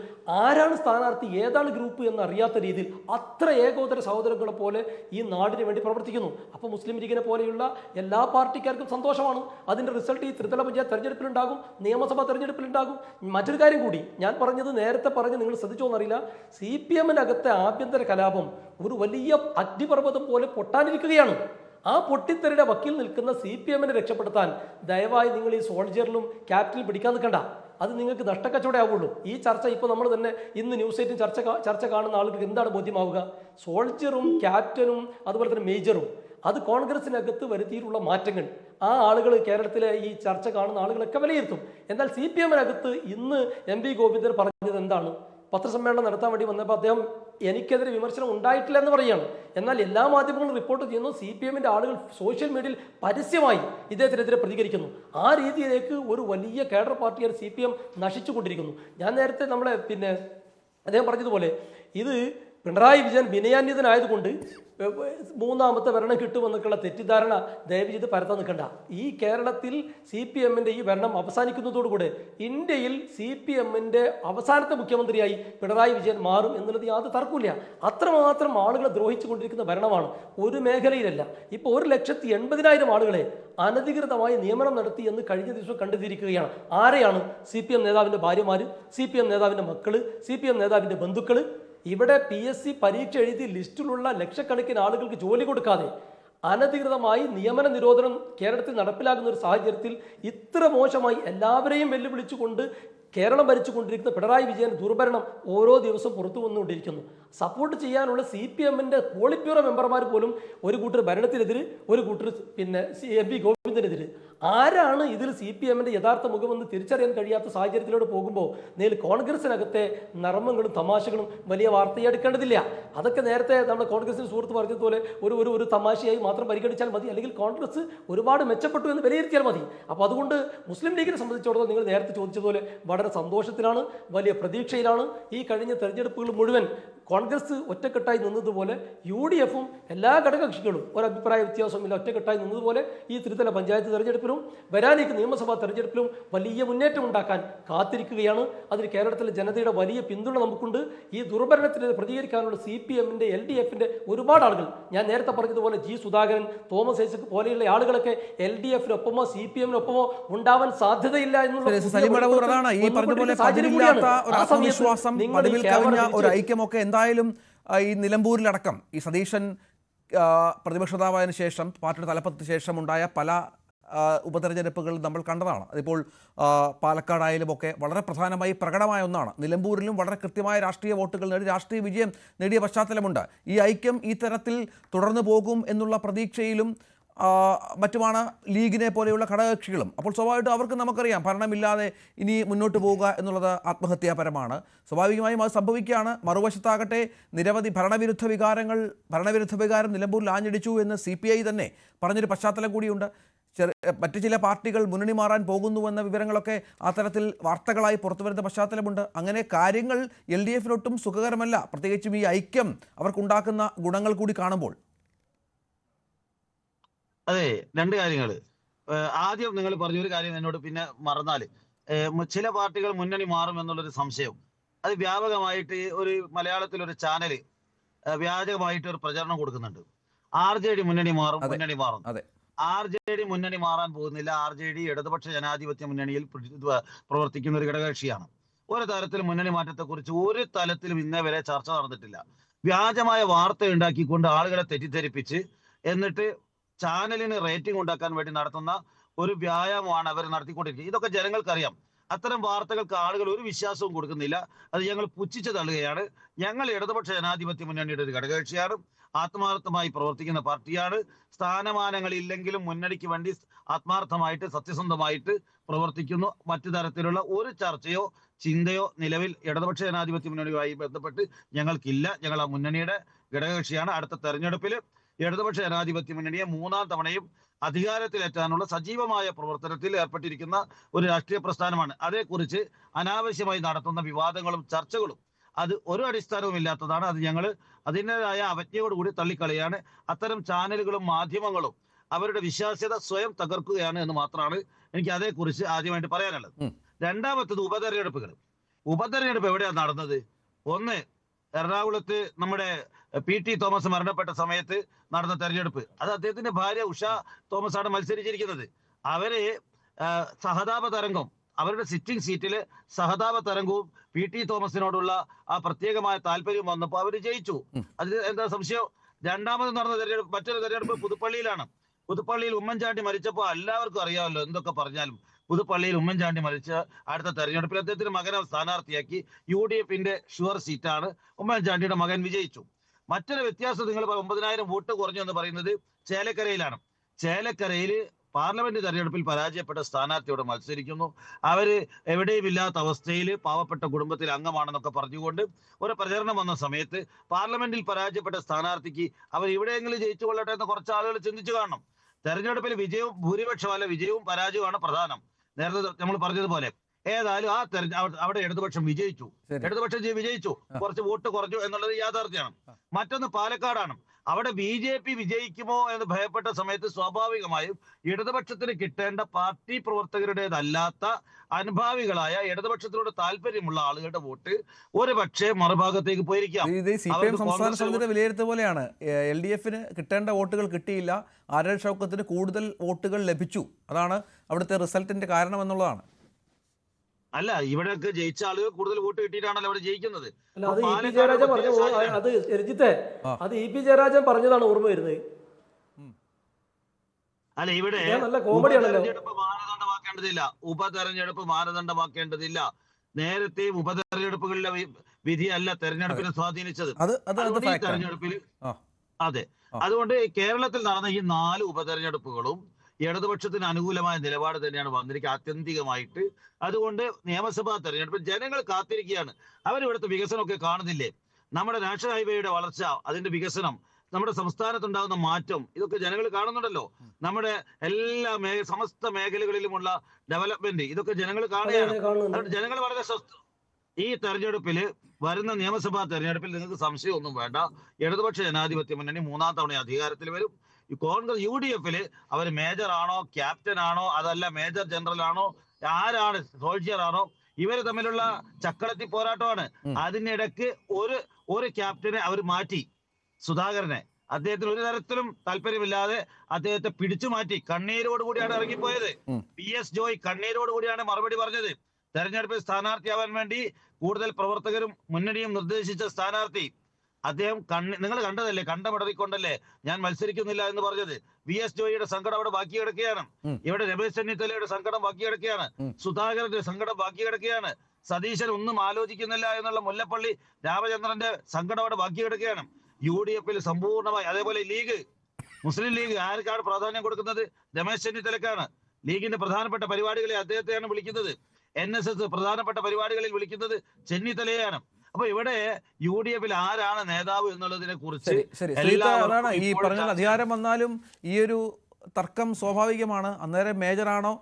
ആരാണ് സ്ഥാനാർത്ഥി, ഏതാണ് ഗ്രൂപ്പ് എന്നറിയാത്ത രീതിയിൽ അത്ര ഏകോദര സഹോദരങ്ങളെ പോലെ ഈ നാടിന് വേണ്ടി പ്രവർത്തിക്കുന്നു. അപ്പോൾ മുസ്ലിം ലീഗിനെ പോലെയുള്ള എല്ലാ പാർട്ടിക്കാർക്കും സന്തോഷമാണ്. അതിൻ്റെ റിസൾട്ട് ഈ ത്രിതല പഞ്ചായത്ത് തെരഞ്ഞെടുപ്പിലുണ്ടാകും, നിയമസഭാ തെരഞ്ഞെടുപ്പിലുണ്ടാകും. മറ്റൊരു കാര്യം കൂടി ഞാൻ പറഞ്ഞത്, നേരത്തെ പറഞ്ഞ് നിങ്ങൾ ശ്രദ്ധിച്ചോന്നറിയില്ല, CPM-നകത്തെ ആഭ്യന്തര കലാപം ഒരു വലിയ അഗ്നിപർവ്വതം പോലെ പൊട്ടാനിരിക്കുകയാണ്. ആ പൊട്ടിത്തെറിയുടെ വക്കിൽ നിൽക്കുന്ന CPM-നെ രക്ഷപ്പെടുത്താൻ ദയവായി നിങ്ങൾ ഈ സോൾജിയറിലും ക്യാപ്റ്റനിൽ പിടിക്കാൻ നിൽക്കണ്ട. അത് നിങ്ങൾക്ക് നഷ്ടക്കച്ചവടം ആവുള്ളൂ. ഈ ചർച്ച ഇപ്പോൾ നമ്മൾ തന്നെ ഇന്ന് ന്യൂസ് 8 ചർച്ച കാണുന്ന ആളുകൾക്ക് എന്താണ് ബോധ്യമാവുക? സോൾജിയറും ക്യാപ്റ്റനും അതുപോലെ തന്നെ മേജറും അത് കോൺഗ്രസിനകത്ത് വരുത്തിയിട്ടുള്ള മാറ്റങ്ങൾ ആ ആളുകൾ, കേരളത്തിലെ ഈ ചർച്ച കാണുന്ന ആളുകളൊക്കെ വിലയിരുത്തും. എന്നാൽ CPM-നകത്ത് ഇന്ന് MV ഗോവിന്ദൻ പറഞ്ഞത് എന്താണ്? പത്രസമ്മേളനം നടത്താൻ വേണ്ടി വന്നപ്പോൾ അദ്ദേഹം എനിക്കെതിരെ വിമർശനം ഉണ്ടായിട്ടില്ല എന്ന് പറയുകയാണ്. എന്നാൽ എല്ലാ മാധ്യമങ്ങളും റിപ്പോർട്ട് ചെയ്യുന്നു, CPM-ന്റെ ആളുകൾ സോഷ്യൽ മീഡിയയിൽ പരസ്യമായി ഇദ്ദേഹത്തിനെതിരെ പ്രതികരിക്കുന്നു. ആ രീതിയിലേക്ക് ഒരു വലിയ കേഡർ പാർട്ടിയായ CPM നശിച്ചുകൊണ്ടിരിക്കുന്നു. ഞാൻ നേരത്തെ അദ്ദേഹം പറഞ്ഞതുപോലെ ഇത് പിണറായി വിജയൻ വിനയാന്വിതനായതുകൊണ്ട് മൂന്നാമത്തെ ഭരണം കിട്ടുമെന്നൊക്കെയുള്ള തെറ്റിദ്ധാരണ ദയവ് ചെയ്ത് പരത്താൻ നിൽക്കണ്ട. ഈ കേരളത്തിൽ CPM-ന്റെ ഈ ഭരണം അവസാനിക്കുന്നതോടുകൂടെ ഇന്ത്യയിൽ CPM-ന്റെ അവസാനത്തെ മുഖ്യമന്ത്രിയായി പിണറായി വിജയൻ മാറും എന്നുള്ളത് യാതൊരു തർക്കമില്ല. അത്രമാത്രം ആളുകളെ ദ്രോഹിച്ചുകൊണ്ടിരിക്കുന്ന ഭരണമാണ്. ഒരു മേഖലയിലല്ല. ഇപ്പോൾ 1,80,000 ആളുകളെ അനധികൃതമായി നിയമനം നടത്തി എന്ന് കഴിഞ്ഞ ദിവസം കണ്ടെത്തിയിരിക്കുകയാണ്. ആരെയാണ്? CPM നേതാവിൻ്റെ ഭാര്യമാർ, CPM നേതാവിൻ്റെ മക്കള്, CPM നേതാവിൻ്റെ ബന്ധുക്കൾ. ഇവിടെ PSC പരീക്ഷ എഴുതി ലിസ്റ്റിലുള്ള ലക്ഷക്കണക്കിന് ആളുകൾക്ക് ജോലി കൊടുക്കാതെ അനധികൃതമായി നിയമന നിരോധനം കേരളത്തിൽ നടപ്പിലാക്കുന്ന ഒരു സാഹചര്യത്തിൽ ഇത്ര മോശമായി എല്ലാവരെയും വെല്ലുവിളിച്ചുകൊണ്ട് കേരളം ഭരിച്ചുകൊണ്ടിരിക്കുന്ന പിണറായി വിജയൻ ദുർഭരണം ഓരോ ദിവസവും പുറത്തു വന്നുകൊണ്ടിരിക്കുന്നു. സപ്പോർട്ട് ചെയ്യാനുള്ള CPM-ന്റെ പോളിറ്റ് ബ്യൂറോ മെമ്പർമാർ പോലും ഒരു കൂട്ടർ ഭരണത്തിനെതിരെ, ഒരു കൂട്ടർ MP ഗോവിന്ദനെതിരെ. ആരാണ് ഇതിൽ CPM-ന്റെ യഥാർത്ഥ മുഖമെന്ന് തിരിച്ചറിയാൻ കഴിയാത്ത സാഹചര്യത്തിലൂടെ പോകുമ്പോൾ കോൺഗ്രസിനകത്തെ നർമ്മങ്ങളും തമാശകളും വലിയ വാർത്തയെടുക്കേണ്ടതില്ല. അതൊക്കെ നേരത്തെ നമ്മുടെ കോൺഗ്രസിന് സുഹൃത്ത് പറഞ്ഞതുപോലെ ഒരു തമാശയായി മാത്രം പരിഗണിച്ചാൽ മതി, അല്ലെങ്കിൽ കോൺഗ്രസ് ഒരുപാട് മെച്ചപ്പെട്ടു എന്ന് വിലയിരുത്തിയാൽ മതി. അപ്പോൾ അതുകൊണ്ട് മുസ്ലിം ലീഗിനെ സംബന്ധിച്ചിടത്തോളം നിങ്ങൾ നേരത്തെ ചോദിച്ചതുപോലെ വളരെ സന്തോഷത്തിലാണ്, വലിയ പ്രതീക്ഷയിലാണ്. ഈ കഴിഞ്ഞ തെരഞ്ഞെടുപ്പുകൾ മുഴുവൻ കോൺഗ്രസ് ഒറ്റക്കെട്ടായി നിന്നതുപോലെ UDF-ഉം എല്ലാ ഘടകകക്ഷികളും ഒരഭിപ്രായ വ്യത്യാസമില്ല ഒറ്റക്കെട്ടായി നിന്നതുപോലെ ഈ ത്രിതല പഞ്ചായത്ത് തെരഞ്ഞെടുപ്പിലും വരാനിരിക്കുന്ന നിയമസഭാ തെരഞ്ഞെടുപ്പിലും വലിയ മുന്നേറ്റം ഉണ്ടാക്കാൻ കാത്തിരിക്കുകയാണ്. അതിന് കേരളത്തിലെ ജനതയുടെ വലിയ പിന്തുണ നമുക്കുണ്ട്. ഈ ദുർഭരണത്തിനെതിരെ പ്രതികരിക്കാനുള്ള CPM-ന്റെ LDF-ന്റെ ഒരുപാട് ആളുകൾ, ഞാൻ നേരത്തെ പറഞ്ഞതുപോലെ G. സുധാകരൻ, തോമസ് ഐസക് പോലെയുള്ള ആളുകളൊക്കെ LDF-നൊപ്പമോ CPM-നൊപ്പമോ ഉണ്ടാവാൻ സാധ്യതയില്ല എന്നുള്ള ഈ പറഞ്ഞതുപോലെ പതിവില്ലാത്ത ഒരു ആത്മവിശ്വാസം, പതിവിൽ കവിഞ്ഞ ഒരു ഐക്യമൊക്കെ എന്തായാലും ഈ നിലമ്പൂരിലടക്കം ഈ സതീശൻ പ്രതിപക്ഷ നേതാവായതിനു ശേഷം പാർട്ടിയുടെ തലപ്പത്തിന് ശേഷം ഉണ്ടായ പല ഉപതെരഞ്ഞെടുപ്പുകൾ നമ്മൾ കണ്ടതാണ്. അതിപ്പോൾ പാലക്കാടായാലും ഒക്കെ വളരെ പ്രധാനമായി പ്രകടമായ ഒന്നാണ്. നിലമ്പൂരിലും വളരെ കൃത്യമായ രാഷ്ട്രീയ വോട്ടുകൾ നേടി രാഷ്ട്രീയ വിജയം നേടിയ പശ്ചാത്തലമുണ്ട്. ഈ ഐക്യം ഈ തരത്തിൽ തുടർന്നു പോകും എന്നുള്ള പ്രതീക്ഷയിലും മറ്റുമാണ് ലീഗിനെ പോലെയുള്ള ഘടകകക്ഷികളും. അപ്പോൾ സ്വാഭാവികമായിട്ടും അവർക്ക് നമുക്കറിയാം ഭരണമില്ലാതെ ഇനി മുന്നോട്ട് പോവുക എന്നുള്ളത് ആത്മഹത്യാപരമാണ്. സ്വാഭാവികമായും അത് സംഭവിക്കുകയാണ്. മറുവശത്താകട്ടെ നിരവധി ഭരണവിരുദ്ധ വികാരം നിലമ്പൂരിൽ ആഞ്ഞടിച്ചു എന്ന് CPI തന്നെ പറഞ്ഞൊരു പശ്ചാത്തലം കൂടിയുണ്ട്. മറ്റു ചില പാർട്ടികൾ മുന്നണി മാറാൻ പോകുന്നുവെന്ന വിവരങ്ങളൊക്കെ ആ തരത്തിൽ വാർത്തകളായി പുറത്തുവരുന്ന പശ്ചാത്തലമുണ്ട്. അങ്ങനെ കാര്യങ്ങൾ LDF-നൊട്ടും സുഖകരമല്ല, പ്രത്യേകിച്ചും ഈ ഐക്യം അവർക്കുണ്ടാക്കുന്ന ഗുണങ്ങൾ കൂടി കാണുമ്പോൾ. അതെ, രണ്ട് കാര്യങ്ങൾ. ആദ്യം നിങ്ങൾ പറഞ്ഞൊരു കാര്യം എന്നോട് പിന്നെ മറന്നാൽ, ചില പാർട്ടികൾ മുന്നണി മാറും എന്നുള്ളൊരു സംശയം അത് വ്യാപകമായിട്ട് ഒരു മലയാളത്തിലൊരു ചാനൽ വ്യാപകമായിട്ട് ഒരു പ്രചരണം കൊടുക്കുന്നുണ്ട്. RJD മുന്നണി മാറും. RJD മുന്നണി മാറാൻ പോകുന്നില്ല. RJD ഇടതുപക്ഷ ജനാധിപത്യ മുന്നണിയിൽ പ്രവർത്തിക്കുന്ന ഒരു ഘടകകക്ഷിയാണ്. ഒരു തരത്തിലും മുന്നണി മാറ്റത്തെക്കുറിച്ച് ഒരു തലത്തിലും ഇന്നേ വരെ ചർച്ച നടന്നിട്ടില്ല. വ്യാജമായ വാർത്ത ഉണ്ടാക്കിക്കൊണ്ട് ആളുകളെ തെറ്റിദ്ധരിപ്പിച്ച് എന്നിട്ട് ചാനലിന് റേറ്റിംഗ് ഉണ്ടാക്കാൻ വേണ്ടി നടത്തുന്ന ഒരു വ്യായാമമാണ് അവർ നടത്തിക്കൊണ്ടിരിക്കുന്നത്. ഇതൊക്കെ ജനങ്ങൾക്കറിയാം. അത്തരം വാർത്തകൾക്ക് ആളുകൾ ഒരു വിശ്വാസവും കൊടുക്കുന്നില്ല. അത് ഞങ്ങൾ പുച്ഛിച്ചു തള്ളുകയാണ്. ഞങ്ങൾ ഇടതുപക്ഷ ജനാധിപത്യ മുന്നണിയുടെ ഒരു ഘടകകക്ഷിയാണ്, ആത്മാർത്ഥമായി പ്രവർത്തിക്കുന്ന പാർട്ടിയാണ്. സ്ഥാനമാനങ്ങളില്ലെങ്കിലും മുന്നണിക്ക് വേണ്ടി ആത്മാർത്ഥമായിട്ട് സത്യസന്ധമായിട്ട് പ്രവർത്തിക്കുന്നു. മറ്റു തരത്തിലുള്ള ഒരു ചർച്ചയോ ചിന്തയോ നിലവിൽ ഇടതുപക്ഷ ജനാധിപത്യ മുന്നണിയുമായി ബന്ധപ്പെട്ട് ഞങ്ങൾക്കില്ല. ഞങ്ങൾ ആ മുന്നണിയുടെ ഘടകകക്ഷിയാണ്. അടുത്ത തെരഞ്ഞെടുപ്പിൽ ഇടതുപക്ഷ ജനാധിപത്യ മുന്നണിയെ 3ാം തവണയും അധികാരത്തിലെത്താനുള്ള സജീവമായ പ്രവർത്തനത്തിൽ ഏർപ്പെട്ടിരിക്കുന്ന ഒരു രാഷ്ട്രീയ പ്രസ്ഥാനമാണ്. അതേക്കുറിച്ച് അനാവശ്യമായി നടത്തുന്ന വിവാദങ്ങളും ചർച്ചകളും അത് ഒരു അടിസ്ഥാനവും ഇല്ലാത്തതാണ്. അത് ഞങ്ങൾ അതിൻ്റെതായ അവജ്ഞയോടുകൂടി തള്ളിക്കളയാണ്. അത്തരം ചാനലുകളും മാധ്യമങ്ങളും അവരുടെ വിശ്വാസ്യത സ്വയം തകർക്കുകയാണ് എന്ന് മാത്രമാണ് എനിക്ക് അതേക്കുറിച്ച് ആദ്യമായിട്ട് പറയാനുള്ളത്. രണ്ടാമത്തത് ഉപതെരഞ്ഞെടുപ്പ് എവിടെയാണ് നടന്നത്? ഒന്ന്, എറണാകുളത്ത് നമ്മുടെ PT തോമസ് മരണപ്പെട്ട സമയത്ത് നടന്ന തെരഞ്ഞെടുപ്പ്. അത് അദ്ദേഹത്തിന്റെ ഭാര്യ ഉഷ തോമസ് ആണ് മത്സരിച്ചിരിക്കുന്നത്. അവര് സഹതാപ തരംഗം, അവരുടെ സിറ്റിംഗ് സീറ്റില് സഹതാപ തരംഗവും PT തോമസിനോടുള്ള ആ പ്രത്യേകമായ താല്പര്യം വന്നപ്പോൾ അവർ ജയിച്ചു. അതിൽ എന്താ സംശയം? രണ്ടാമത് നടന്ന തെരഞ്ഞെടുപ്പ്, മറ്റൊരു തെരഞ്ഞെടുപ്പ് പുതുപ്പള്ളിയിലാണ്. പുതുപ്പള്ളിയിൽ ഉമ്മൻചാണ്ടി മരിച്ചപ്പോൾ എല്ലാവർക്കും അറിയാമല്ലോ, എന്തൊക്കെ പറഞ്ഞാലും പുതുപ്പള്ളിയിൽ ഉമ്മൻചാണ്ടി മരിച്ച അടുത്ത തെരഞ്ഞെടുപ്പിൽ അദ്ദേഹത്തിന്റെ മകനെ സ്ഥാനാർത്ഥിയാക്കി. UDF-ന്റെ ഷുവർ സീറ്റാണ്. ഉമ്മൻചാണ്ടിയുടെ മകൻ വിജയിച്ചു. മറ്റൊരു വ്യത്യാസം, നിങ്ങൾ 9,000 വോട്ട് കുറഞ്ഞു എന്ന് പറയുന്നത് ചേലക്കരയിലാണ്. ചേലക്കരയിൽ പാർലമെന്റ് തെരഞ്ഞെടുപ്പിൽ പരാജയപ്പെട്ട സ്ഥാനാർത്ഥിയോട് മത്സരിക്കുന്നു. അവര് എവിടെയും ഇല്ലാത്ത അവസ്ഥയിൽ പാവപ്പെട്ട കുടുംബത്തിലെ അംഗമാണെന്നൊക്കെ പറഞ്ഞുകൊണ്ട് ഒരു പ്രചരണം വന്ന സമയത്ത് പാർലമെന്റിൽ പരാജയപ്പെട്ട സ്ഥാനാർത്ഥിക്ക് അവർ ഇവിടെയെങ്കിലും ജയിച്ചു കൊള്ളട്ടെ എന്ന് കുറച്ച് ആളുകൾ ചിന്തിച്ചു കാണണം. തെരഞ്ഞെടുപ്പിൽ വിജയവും ഭൂരിപക്ഷമല്ല, വിജയവും പരാജയവുമാണ് പ്രധാനം. നേരത്തെ നമ്മൾ പറഞ്ഞതുപോലെ ഏതായാലും അവിടെ ഇടതുപക്ഷം വിജയിച്ചു. ഇടതുപക്ഷം വിജയിച്ചു, കുറച്ച് വോട്ട് കുറഞ്ഞു എന്നുള്ളത് യാഥാർത്ഥ്യമാണ്. മറ്റൊന്ന് പാലക്കാടാണ്. അവിടെ BJP വിജയിക്കുമോ എന്ന് ഭയപ്പെട്ട സമയത്ത് സ്വാഭാവികമായും ഇടതുപക്ഷത്തിന് കിട്ടേണ്ട പാർട്ടി പ്രവർത്തകരുടേതല്ലാത്ത അനുഭാവികളായ ഇടതുപക്ഷത്തിനോട് താല്പര്യമുള്ള ആളുകളുടെ വോട്ട് ഒരു പക്ഷേ മറുഭാഗത്തേക്ക് പോയിരിക്കാം. ഇത് CPM സംസ്ഥാന സമിതിയുടെ വിലയിരുത്തൽ പോലെയാണ്. LDFന് കിട്ടേണ്ട വോട്ടുകൾ കിട്ടിയില്ല, ആര്യാടൻ ഷൗക്കത്തിന് കൂടുതൽ വോട്ടുകൾ ലഭിച്ചു. അതാണ് അവിടുത്തെ റിസൾട്ടിന്റെ കാരണം എന്നുള്ളതാണ്. അല്ല, ഇവിടെയൊക്കെ ജയിച്ച ആളുകൾ കൂടുതൽ വോട്ട് കിട്ടിയിട്ടാണല്ലോ അവിടെ ജയിക്കുന്നത്. അല്ല, അത് EP ജയരാജൻ പറഞ്ഞു. അത് രഞ്ജിത്തെ, അത് EP ജയരാജൻ പറഞ്ഞതാണ് ഓർമ്മ വരുന്നത്. അല്ല, ഇവിടെ നല്ല കോമഡിയാണല്ലോ. ഉപതെരഞ്ഞെടുപ്പ് മാനദണ്ഡമാക്കേണ്ടതില്ല. നേരത്തെയും ഉപതെരഞ്ഞെടുപ്പുകളിലെ വിധി അല്ല തെരഞ്ഞെടുപ്പിനെ സ്വാധീനിച്ചത്. തെരഞ്ഞെടുപ്പിൽ അതെ. അതുകൊണ്ട് കേരളത്തിൽ നടന്ന ഈ 4 ഉപതെരഞ്ഞെടുപ്പുകളും ഇടതുപക്ഷത്തിന് അനുകൂലമായ നിലപാട് തന്നെയാണ് വന്നിരിക്കുക ആത്യന്തികമായിട്ട്. അതുകൊണ്ട് നിയമസഭാ തെരഞ്ഞെടുപ്പ് ജനങ്ങൾ കാത്തിരിക്കുകയാണ്. അവരിവിടുത്തെ വികസനമൊക്കെ കാണുന്നില്ലേ? നമ്മുടെ നാഷണൽ ഹൈവേയുടെ വളർച്ച, അതിന്റെ വികസനം, നമ്മുടെ സംസ്ഥാനത്തുണ്ടാകുന്ന മാറ്റം, ഇതൊക്കെ ജനങ്ങൾ കാണുന്നുണ്ടല്ലോ. നമ്മുടെ എല്ലാ സമസ്ത മേഖലകളിലുമുള്ള ഡെവലപ്മെന്റ്, ഇതൊക്കെ ജനങ്ങൾ കാണുകയാണ്. അതുകൊണ്ട് ജനങ്ങൾ വളരെ ഈ തെരഞ്ഞെടുപ്പിൽ, വരുന്ന നിയമസഭാ തെരഞ്ഞെടുപ്പിൽ നിങ്ങൾക്ക് സംശയമൊന്നും വേണ്ട, ഇടതുപക്ഷ ജനാധിപത്യ മുന്നണി 3ാം തവണ അധികാരത്തിൽ വരും. കോൺഗ്രസ് UDFല് അവർ മേജർ ആണോ, ക്യാപ്റ്റൻ ആണോ, അതല്ല മേജർ ജനറൽ ആണോ, ആരാണ്, സോൾജിയർ ആണോ, ഇവര് തമ്മിലുള്ള ചക്കളത്തി പോരാട്ടമാണ്. അതിനിടയ്ക്ക് ഒരു ക്യാപ്റ്റനെ അവർ മാറ്റി, സുധാകരനെ. അദ്ദേഹത്തിന് ഒരു തരത്തിലും താല്പര്യമില്ലാതെ അദ്ദേഹത്തെ പിടിച്ചു മാറ്റി. കണ്ണീരോടുകൂടിയാണ് ഇറങ്ങിപ്പോയത്. PS ജോയ് കണ്ണീരോടുകൂടിയാണ് മറുപടി പറഞ്ഞത്. തെരഞ്ഞെടുപ്പിൽ സ്ഥാനാർത്ഥിയാവാൻ വേണ്ടി കൂടുതൽ പ്രവർത്തകരും മുന്നണിയും നിർദ്ദേശിച്ച സ്ഥാനാർത്ഥി അദ്ദേഹം നിങ്ങൾ കണ്ടതല്ലേ, കണ്ടമിടറിക്കൊണ്ടല്ലേ ഞാൻ മത്സരിക്കുന്നില്ല എന്ന് പറഞ്ഞത്. VS ജോയിയുടെ സങ്കടം അവിടെ ബാക്കി കിടക്കുകയാണ്. ഇവിടെ രമേശ് ചെന്നിത്തലയുടെ സങ്കടം ബാക്കി കിടക്കുകയാണ്. സുധാകരന്റെ സങ്കടം ബാക്കി കിടക്കുകയാണ്. സതീശൻ ഒന്നും ആലോചിക്കുന്നില്ല എന്നുള്ള മുല്ലപ്പള്ളി രാമചന്ദ്രന്റെ സങ്കടം അവിടെ ബാക്കി കിടക്കുകയാണ്. UDFൽ സമ്പൂർണ്ണമായി, അതേപോലെ മുസ്ലിം ലീഗ് ആർക്കാണ് പ്രാധാന്യം കൊടുക്കുന്നത്? രമേശ് ചെന്നിത്തലക്കാണ്. ലീഗിന്റെ പ്രധാനപ്പെട്ട പരിപാടികളെ അദ്ദേഹത്തെയാണ് വിളിക്കുന്നത്. NSS പ്രധാനപ്പെട്ട പരിപാടികളിൽ വിളിക്കുന്നത് ചെന്നിത്തലയാണ്. അപ്പൊ ഇവിടെ UDFൽ ആരാണ് നേതാവ് എന്നുള്ളതിനെ കുറിച്ച് അതാണ് ഈ പറഞ്ഞ അധികാരം വന്നാലും ഈ ഒരു തർക്കം സ്വാഭാവികമാണ്. അന്നേരം മേജറാണോ,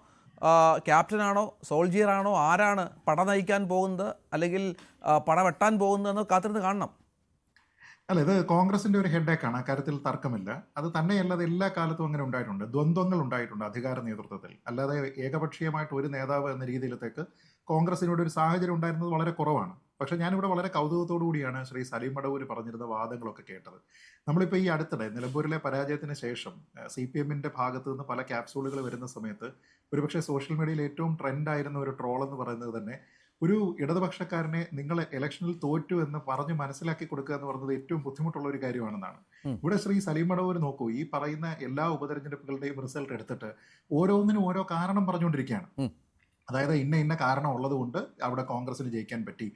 ക്യാപ്റ്റനാണോ, സോൾജിയർ ആണോ, ആരാണ് പട നയിക്കാൻ പോകുന്നത് അല്ലെങ്കിൽ പട വെട്ടാൻ പോകുന്നതെന്ന് കാത്തിരുന്ന് കാണണം. അല്ല, ഇത് കോൺഗ്രസിന്റെ ഒരു ഹെഡേക്കാണ്, അക്കാര്യത്തിൽ തർക്കമില്ല. അത് തന്നെയല്ല, അത് എല്ലാ കാലത്തും അങ്ങനെ ഉണ്ടായിട്ടുണ്ട്. ദ്വന്ദ്വങ്ങൾ ഉണ്ടായിട്ടുണ്ട് അധികാര നേതൃത്വത്തിൽ. അല്ലാതെ ഏകപക്ഷീയമായിട്ട് ഒരു നേതാവ് എന്ന രീതിയിലത്തേക്ക് കോൺഗ്രസിനോട് ഒരു സാഹചര്യം ഉണ്ടായിരുന്നത് വളരെ കുറവാണ്. പക്ഷെ ഞാനിവിടെ വളരെ കൗതുകത്തോടു കൂടിയാണ് ശ്രീ സലീം മടവൂർ പറഞ്ഞിരുന്ന വാദങ്ങളൊക്കെ കേട്ടത്. നമ്മളിപ്പോൾ ഈ അടുത്തിടെ നിലമ്പൂരിലെ പരാജയത്തിന് ശേഷം CPMന്റെ ഭാഗത്ത് നിന്ന് പല ക്യാപ്സൂളുകൾ വരുന്ന സമയത്ത് ഒരുപക്ഷെ സോഷ്യൽ മീഡിയയിൽ ഏറ്റവും ട്രെൻഡായിരുന്ന ഒരു ട്രോൾ എന്ന് പറയുന്നത് തന്നെ ഒരു ഇടതുപക്ഷക്കാരനെ നിങ്ങൾ ഇലക്ഷനിൽ തോറ്റു എന്ന് പറഞ്ഞ് മനസ്സിലാക്കി കൊടുക്കുക എന്ന് പറയുന്നത് ഏറ്റവും ബുദ്ധിമുട്ടുള്ള ഒരു കാര്യമാണെന്നാണ്. ഇവിടെ ശ്രീ സലീം മടവൂർ നോക്കൂ, ഈ പറയുന്ന എല്ലാ ഉപതെരഞ്ഞെടുപ്പുകളുടെയും റിസൾട്ട് എടുത്തിട്ട് ഓരോന്നിനും ഓരോ കാരണം പറഞ്ഞുകൊണ്ടിരിക്കുകയാണ്. അതായത് ഇന്ന കാരണം ഉള്ളത് കൊണ്ട് അവിടെ കോൺഗ്രസിന് ജയിക്കാൻ പറ്റി,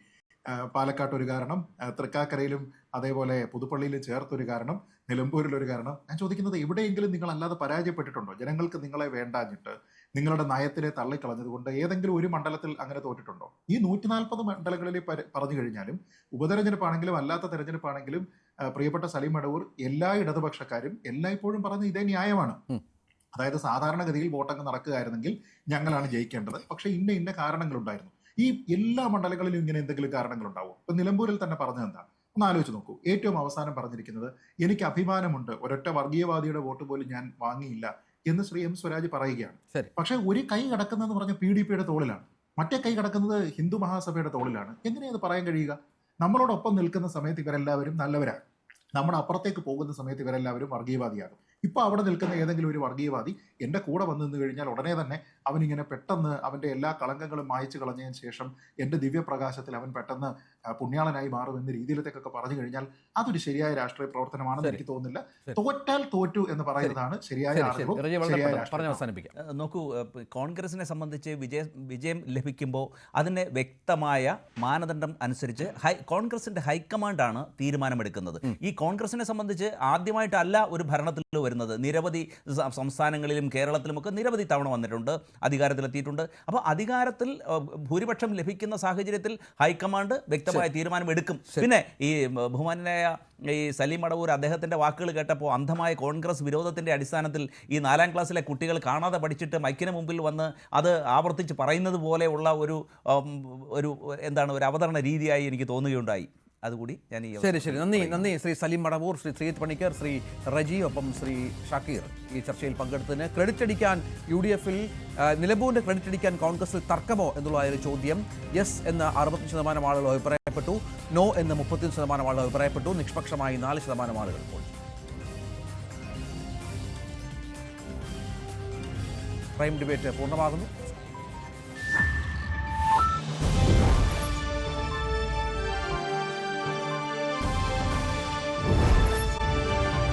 പാലക്കാട്ട് ഒരു കാരണം, തൃക്കാക്കരയിലും അതേപോലെ പുതുപ്പള്ളിയിലും ചേർത്തൊരു കാരണം, നിലമ്പൂരിലൊരു കാരണം. ഞാൻ ചോദിക്കുന്നത്, എവിടെയെങ്കിലും നിങ്ങൾ അല്ലാതെ പരാജയപ്പെട്ടിട്ടുണ്ടോ? ജനങ്ങൾക്ക് നിങ്ങളെ വേണ്ടാഞ്ഞിട്ട്, നിങ്ങളുടെ നയത്തിനെ തള്ളിക്കളഞ്ഞതുകൊണ്ട് ഏതെങ്കിലും ഒരു മണ്ഡലത്തിൽ അങ്ങനെ തോറ്റിട്ടുണ്ടോ? ഈ 140 മണ്ഡലങ്ങളിൽ പറഞ്ഞു കഴിഞ്ഞാലും, ഉപതെരഞ്ഞെടുപ്പാണെങ്കിലും അല്ലാത്ത തെരഞ്ഞെടുപ്പാണെങ്കിലും, പ്രിയപ്പെട്ട സലീം മടവൂർ, എല്ലാ ഇടതുപക്ഷക്കാരും എല്ലായ്പ്പോഴും പറഞ്ഞ ഇതേ ന്യായമാണ്. അതായത് സാധാരണഗതിയിൽ വോട്ടങ്ങ് നടക്കുകയായിരുന്നെങ്കിൽ ഞങ്ങളാണ് ജയിക്കേണ്ടത്, പക്ഷെ ഇന്ന കാരണങ്ങളുണ്ടായിരുന്നു. ഈ എല്ലാ മണ്ഡലങ്ങളിലും ഇങ്ങനെ എന്തെങ്കിലും കാരണങ്ങളുണ്ടാവും. ഇപ്പൊ നിലമ്പൂരിൽ തന്നെ പറഞ്ഞത് എന്താ ഒന്ന് ആലോചിച്ച് നോക്കൂ. ഏറ്റവും അവസാനം പറഞ്ഞിരിക്കുന്നത്, എനിക്ക് അഭിമാനമുണ്ട്, ഒരൊറ്റ വർഗീയവാദിയുടെ വോട്ട് പോലും ഞാൻ വാങ്ങിയില്ല എന്ന് ശ്രീ M സ്വരാജ് പറയുകയാണ്. പക്ഷെ ഒരു കൈ കിടക്കുന്നതെന്ന് പറഞ്ഞ PDPയുടെ തോളിലാണ്, മറ്റേ കൈ കിടക്കുന്നത് ഹിന്ദു മഹാസഭയുടെ തോളിലാണ്. എങ്ങനെയത് പറയാൻ കഴിയുക? നമ്മളോടൊപ്പം നിൽക്കുന്ന സമയത്ത് ഇവരെല്ലാവരും നല്ലവരാണ്, നമ്മുടെ അപ്പുറത്തേക്ക് പോകുന്ന സമയത്ത് ഇവരെല്ലാവരും വർഗീയവാദിയാകും. ഇപ്പൊ അവിടെ നിൽക്കുന്ന ഏതെങ്കിലും ഒരു വർഗീയവാദി എന്റെ കൂടെ വന്നു നിന്ന് കഴിഞ്ഞാൽ ഉടനെ തന്നെ അവനിങ്ങനെ പെട്ടെന്ന് അവന്റെ എല്ലാ കളങ്കങ്ങളും മായച്ചു കളഞ്ഞതിന് ശേഷം എന്റെ ദിവ്യപ്രകാശത്തിൽ അവൻ പെട്ടെന്ന് പുണ്യാളനായി മാറും എന്ന രീതിയിലത്തേക്കൊക്കെ പറഞ്ഞു കഴിഞ്ഞാൽ അതൊരു ശരിയായ രാഷ്ട്രീയ പ്രവർത്തനമാണെന്ന് എനിക്ക് തോന്നുന്നില്ല. തോറ്റാൽ തോറ്റു എന്ന് പറയുന്നതാണ് ശരിയായ നോക്കൂ, കോൺഗ്രസിനെ സംബന്ധിച്ച് വിജയം ലഭിക്കുമ്പോൾ അതിന് വ്യക്തമായ മാനദണ്ഡം അനുസരിച്ച് കോൺഗ്രസിന്റെ ഹൈക്കമാൻഡാണ് തീരുമാനമെടുക്കുന്നത്. ഈ കോൺഗ്രസിനെ സംബന്ധിച്ച് ആദ്യമായിട്ടല്ല ഒരു ഭരണത്തിൽ വരുന്നത്. നിരവധി സംസ്ഥാനങ്ങളിലും കേരളത്തിലുമൊക്കെ നിരവധി തവണ വന്നിട്ടുണ്ട്, അധികാരത്തിലെത്തിയിട്ടുണ്ട്. അപ്പോൾ അധികാരത്തിൽ ഭൂരിപക്ഷം ലഭിക്കുന്ന സാഹചര്യത്തിൽ ഹൈക്കമാൻഡ് വ്യക്തമായി വ്യക്തമായ തീരുമാനം എടുക്കും. പിന്നെ ഈ ബഹുമാനായ ഈ സലീം മടവൂർ അദ്ദേഹത്തിൻ്റെ വാക്കുകൾ കേട്ടപ്പോൾ അന്ധമായ കോൺഗ്രസ് വിരോധത്തിൻ്റെ അടിസ്ഥാനത്തിൽ ഈ 4ാം ക്ലാസ്സിലെ കുട്ടികൾ കാണാതെ പഠിച്ചിട്ട് മൈക്കിന് മുമ്പിൽ വന്ന് അത് ആവർത്തിച്ച് പറയുന്നത് പോലെയുള്ള ഒരു അവതരണ രീതിയായി എനിക്ക് തോന്നുകയുണ്ടായി. അതുകൂടി ഞാൻ ശരി നന്ദി ശ്രീ സലീം മടവൂർ, ശ്രീ ശ്രീജിത്ത് പണിക്കർ, ശ്രീ റജി, ഒപ്പം ശ്രീ ഷക്കീർ ഈ ചർച്ചയിൽ പങ്കെടുത്തതിന്. ക്രെഡിറ്റ് അടിക്കാൻ UDF-ൽ നിലമ്പൂരിന്റെ ക്രെഡിറ്റ് അടിക്കാൻ കോൺഗ്രസിൽ തർക്കമോ എന്നുള്ളൊരു ചോദ്യം. യെസ് എന്ന് 65% ആളുകൾ അഭിപ്രായപ്പെട്ടു, നോ എന്ന് 31% ആളുകൾ അഭിപ്രായപ്പെട്ടു, നിഷ്പക്ഷമായി 4% ആളുകൾ. ഇപ്പോൾ പ്രൈം ഡിബേറ്റ് പൂർണ്ണമാകുന്നു.